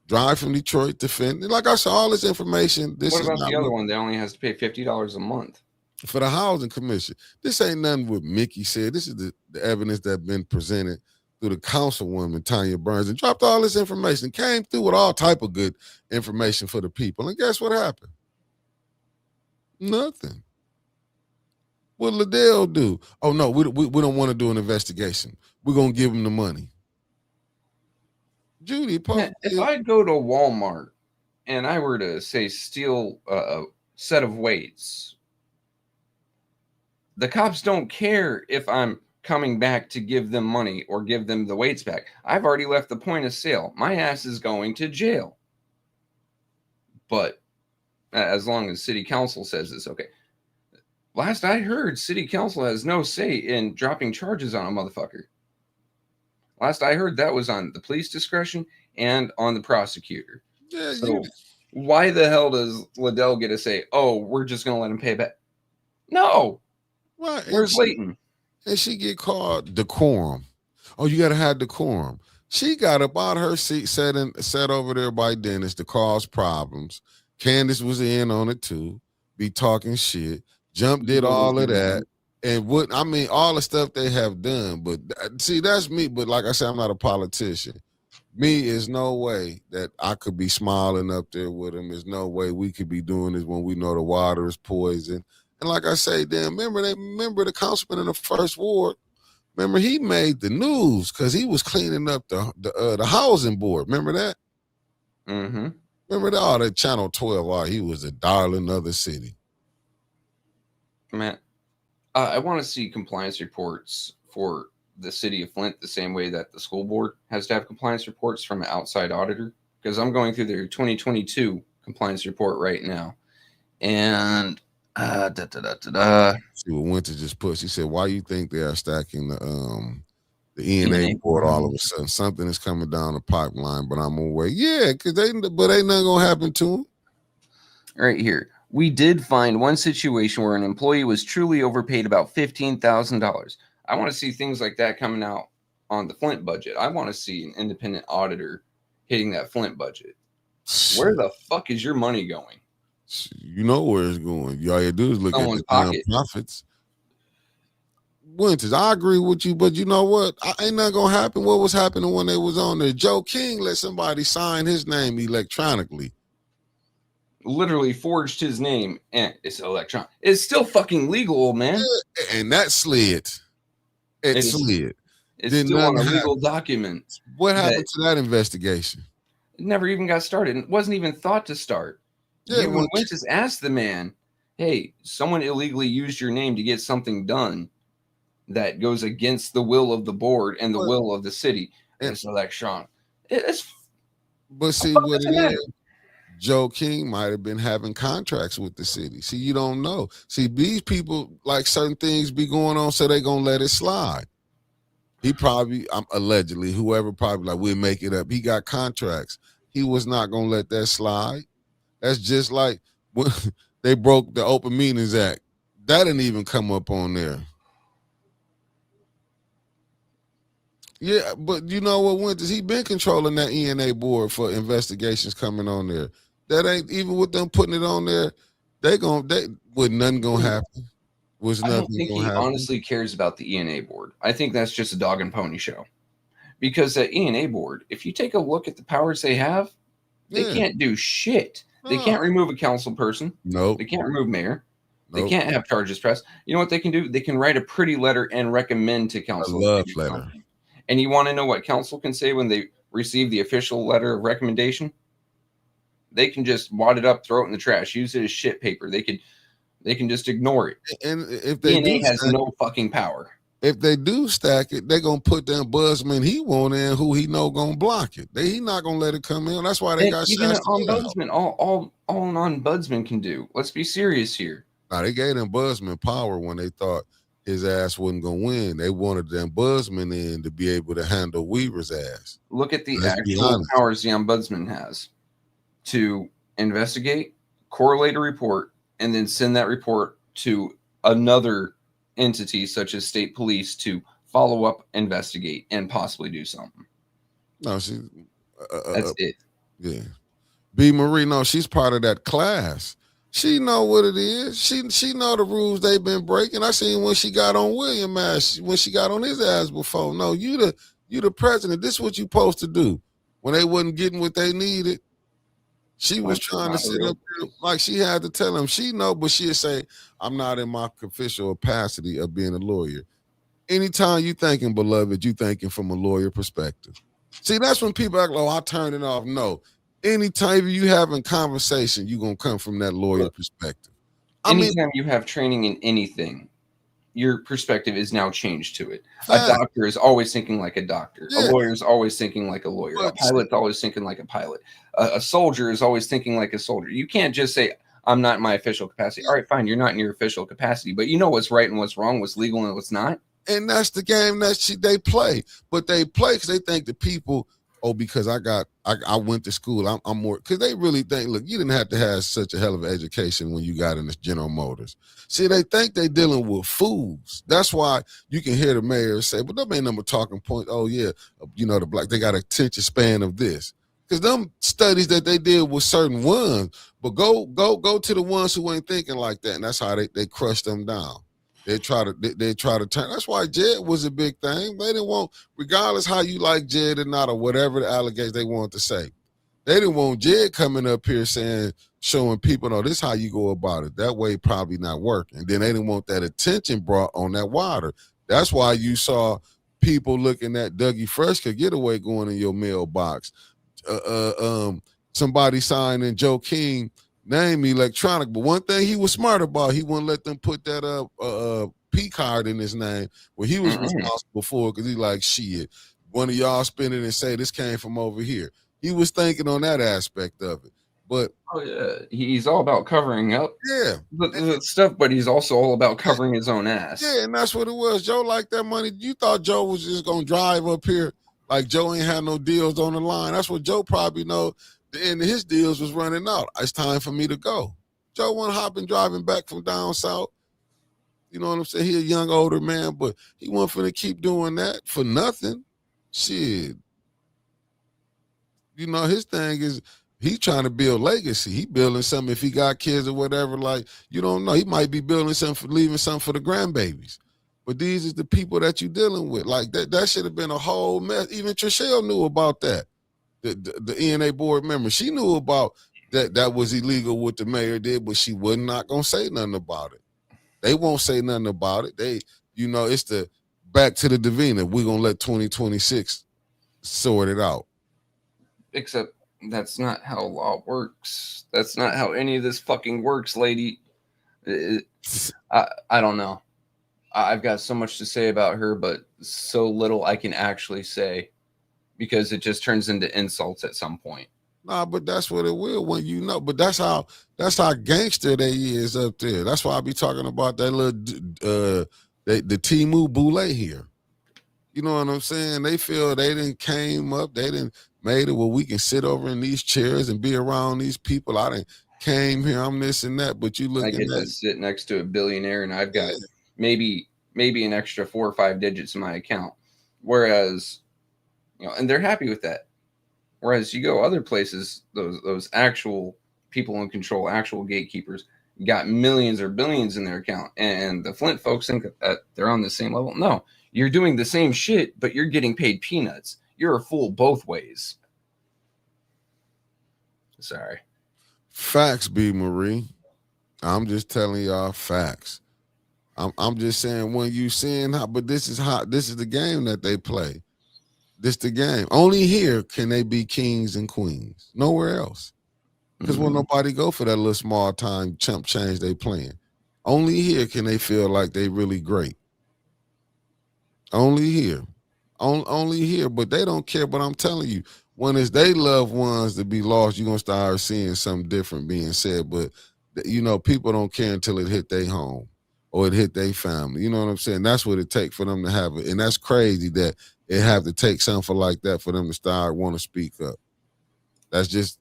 Speaker 1: Drive from Detroit to Fenton. Like I said, all this information.
Speaker 3: What about the other one that only has to pay $50 a month?
Speaker 1: For the Housing Commission. This ain't nothing what Mickey said. This is the evidence that's been presented through the councilwoman, Tanya Burns, and dropped all this information. Came through with all type of good information for the people. And guess what happened? Nothing. What did Liddell do? Oh, no, we don't want to do an investigation. We're going to give him the money. Judy,
Speaker 3: if I go to Walmart and I were to, say, steal a set of weights, the cops don't care if I'm coming back to give them money or give them the weights back. I've already left the point of sale. My ass is going to jail. But as long as city council says it's okay. Last I heard, city council has no say in dropping charges on a motherfucker. Last I heard, that was on the police discretion and on the prosecutor.
Speaker 1: Yeah,
Speaker 3: so why the hell does Liddell get to say, oh, we're just going to let him pay back? No.
Speaker 1: Right.
Speaker 3: Where's Leighton?
Speaker 1: And she get called decorum. Oh, you got to have decorum. She got up out her seat, sat over there by Dennis to cause problems. Candace was in on it too, be talking shit. Jump did all of that. And all the stuff they have done. But see, that's me. But like I said, I'm not a politician. Me, is no way that I could be smiling up there with him. There's no way we could be doing this when we know the water is poison. And like I say, remember the councilman in the first ward. Remember, he made the news because he was cleaning up the housing board. Remember that?
Speaker 3: Mm-hmm.
Speaker 1: Remember that? That Channel 12. He was a darling of the city.
Speaker 3: Man, I want to see compliance reports for the city of Flint the same way that the school board has to have compliance reports from an outside auditor. Because I'm going through their 2022 compliance report right now. And see
Speaker 1: what Winter just put. She said, why you think they are stacking the ENA board all of a sudden? Something is coming down the pipeline, but I'm away. Yeah, because ain't nothing gonna happen to them.
Speaker 3: Right here. We did find one situation where an employee was truly overpaid about $15,000. I want to see things like that coming out on the Flint budget. I want to see an independent auditor hitting that Flint budget. Where the fuck is your money going?
Speaker 1: You know where it's going. All you do is look
Speaker 3: Someone's
Speaker 1: at the profits. Winters, I agree with you, but you know what? Ain't nothing gonna happen. What was happening when they was on there? Joe King let somebody sign his name electronically.
Speaker 3: Literally forged his name, and it's electronic. It's still fucking legal, man.
Speaker 1: Yeah, and that slid. It slid.
Speaker 3: It's still on a legal document.
Speaker 1: What happened to that investigation?
Speaker 3: It never even got started. It wasn't even thought to start. Yeah, when Winters asked the man, hey, someone illegally used your name to get something done that goes against the will of the board and the will of the city. And it's electronic.
Speaker 1: But see what it is. Joe King might have been having contracts with the city. See, you don't know. See, these people, like certain things be going on, so they going to let it slide. He probably, allegedly, whoever probably like, we'll make it up. He got contracts. He was not going to let that slide. That's just like when they broke the Open Meetings Act. That didn't even come up on there. Yeah, but you know what, Winters? He been controlling that ENA board for investigations coming on there. That ain't even with them putting it on there. With nothing gonna happen.
Speaker 3: I don't think he honestly cares about the ENA board. I think that's just a dog and pony show. Because the ENA board, if you take a look at the powers they have, they can't do shit. They can't remove a council person.
Speaker 1: No.
Speaker 3: They can't remove mayor. They can't have charges pressed. You know what they can do? They can write a pretty letter and recommend to counsel.
Speaker 1: A love letter.
Speaker 3: And you want to know what counsel can say when they receive the official letter of recommendation? They can just wad it up, throw it in the trash, use it as shit paper. They can just ignore it.
Speaker 1: And if they
Speaker 3: DNA has no fucking power.
Speaker 1: If they do stack it, they're gonna put that ombudsman he want in who he know gonna block it. He not gonna let it come in. That's why they got
Speaker 3: even an ombudsman. All an ombudsman can do. Let's be serious here.
Speaker 1: Now they gave the ombudsman power when they thought his ass wasn't gonna win. They wanted the ombudsman in to be able to handle Weaver's ass.
Speaker 3: Look at the actual powers the ombudsman has to investigate, correlate a report, and then send that report to another entity such as state police to follow up, investigate, and possibly do something.
Speaker 1: No,
Speaker 3: that's it.
Speaker 1: Yeah. B. Marie, no, she's part of that class. She know what it is. She know the rules they've been breaking. I seen when she got on William ass, when she got on his ass before. No, you the president. This is what you supposed to do. When they wasn't getting what they needed, she was trying to sit up there like she had to tell him. She know, but she'd say, I'm not in my official capacity of being a lawyer. Anytime you thinking, beloved, you thinking from a lawyer perspective. See, that's when people act like, oh, I turned it off. No. Anytime you having conversation, you're going to come from that lawyer perspective.
Speaker 3: Anytime you have training in anything, your perspective is now changed to it. A doctor is always thinking like a doctor. Yeah. A lawyer is always thinking like a lawyer. A pilot's always thinking like a pilot. A soldier is always thinking like a soldier. You can't just say, I'm not in my official capacity. All right, fine. You're not in your official capacity, but you know what's right and what's wrong, what's legal and what's not.
Speaker 1: And that's the game that they play. But they play because they think the people, because I went to school, I'm more, because they really think, look, you didn't have to have such a hell of an education when you got into General Motors. See, they think they dealing with fools. That's why you can hear the mayor say, but them ain't number talking point. Oh yeah, the black, they got an attention span of this. Because them studies that they did with certain ones, but go to the ones who ain't thinking like that, and that's how they crush them down. They try to turn. That's why Jed was a big thing. They didn't want, regardless how you like Jed or not, or whatever the allegations they wanted to say. They didn't want Jed coming up here showing people, no, this is how you go about it. That way probably not working. Then they didn't want that attention brought on that water. That's why you saw people looking at Dougie Fresh getaway going in your mailbox. Somebody signing Joe King name electronic, but one thing he was smart about, he wouldn't let them put that P card in his name where he was responsible for, because he's like, shit, one of y'all spin it and say this came from over here. He was thinking on that aspect of it. But
Speaker 3: he's all about covering up the stuff, but he's also all about covering his own ass.
Speaker 1: Yeah, and that's what it was. Joe liked that money. You thought Joe was just gonna drive up here like Joe ain't had no deals on the line. That's what Joe probably know. The end of his deals was running out. It's time for me to go. Joe wasn't hopping, driving back from down south. You know what I'm saying? He a young, older man, but he wasn't finna keep doing that for nothing. Shit. You know, his thing is he trying to build legacy. He building something if he got kids or whatever. Like, you don't know. He might be building something, leaving something for the grandbabies. But these is the people that you dealing with. Like, that should have been a whole mess. Even Trishelle knew about that. The ENA board member, she knew about that was illegal what the mayor did, but she was not gonna say nothing about it. They won't say nothing about it. They, it's the back to the Davina. We're gonna let 2026 sort it out.
Speaker 3: Except that's not how law works. That's not how any of this fucking works, lady. I don't know. I've got so much to say about her, but so little I can actually say, because it just turns into insults at some point.
Speaker 1: Nah, but that's what it will when you know. But that's how gangster they is up there. That's why I be talking about that little the Timu Boulay here. You know what I'm saying? They feel they didn't came up, they didn't made it where we can sit over in these chairs and be around these people. I didn't came here, I'm this and that, but you looking
Speaker 3: I get to sit next to a billionaire and I've got maybe an extra 4 or 5 digits in my account. Whereas, and they're happy with that. Whereas you go other places, those actual people in control, actual gatekeepers, got millions or billions in their account. And the Flint folks think that they're on the same level. No, you're doing the same shit, but you're getting paid peanuts. You're a fool both ways. Sorry.
Speaker 1: Facts, B. Marie. I'm just telling y'all facts. I'm just saying when you seeing how, but this is the game that they play. This the game. Only here can they be kings and queens. Nowhere else. Because when nobody go for that little small time chump change they playing. Only here can they feel like they really great. Only here. Only here. But they don't care. But I'm telling you, when it's they loved ones to be lost, you're gonna start seeing something different being said. But people don't care until it hit their home or it hit their family. You know what I'm saying? That's what it takes for them to have it. And that's crazy that it have to take something like that for them to start want to speak up. That's just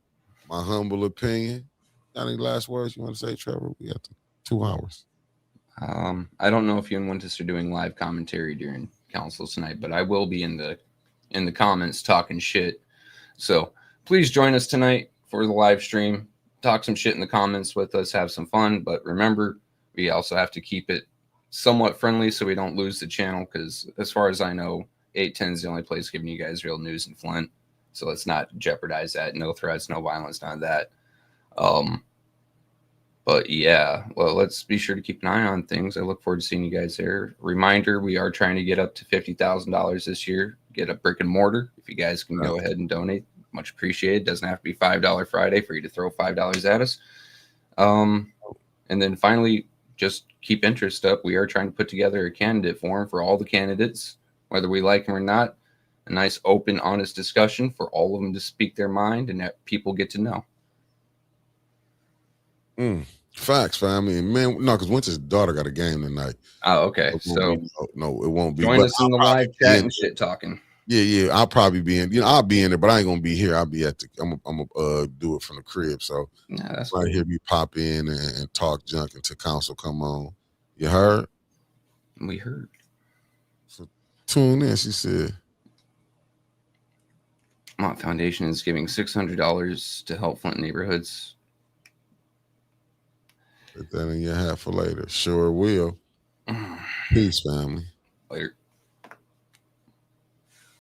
Speaker 1: my humble opinion. Got any last words you want to say, Trevor? We got 2 hours.
Speaker 4: I don't know if you and Wintis are doing live commentary during council tonight, but I will be in the comments talking shit. So please join us tonight for the live stream. Talk some shit in the comments with us, have some fun. But remember, we also have to keep it somewhat friendly so we don't lose the channel, because as far as I know, 810 is the only place giving you guys real news in Flint. So let's not jeopardize that. No threats, no violence, none of that. But yeah, well, let's be sure to keep an eye on things. I look forward to seeing you guys there. Reminder, we are trying to get up to $50,000 this year. Get a brick and mortar. If you guys can go ahead and donate, much appreciated. Doesn't have to be $5 Friday for you to throw $5 at us. And then finally, just keep interest up. We are trying to put together a candidate forum for all the candidates, whether we like them or not. A nice, open, honest discussion for all of them to speak their mind and that people get to know.
Speaker 1: Facts, family. And man, no, because Winter's daughter got a game tonight.
Speaker 4: Oh, okay. So
Speaker 1: no, it won't be.
Speaker 4: Join us in the live chat and shit talking.
Speaker 1: Yeah. I'll probably be in. I'll be in there, but I ain't gonna be here. I'll be at the. I'm gonna do it from the crib. So
Speaker 4: that's
Speaker 1: right here, me pop in and talk junk until council come on. You heard?
Speaker 4: We heard.
Speaker 1: So tune in. She said.
Speaker 4: Mott Foundation is giving $600 to help Flint neighborhoods.
Speaker 1: Put that in your hat for later. Sure will. Peace, family.
Speaker 4: Later.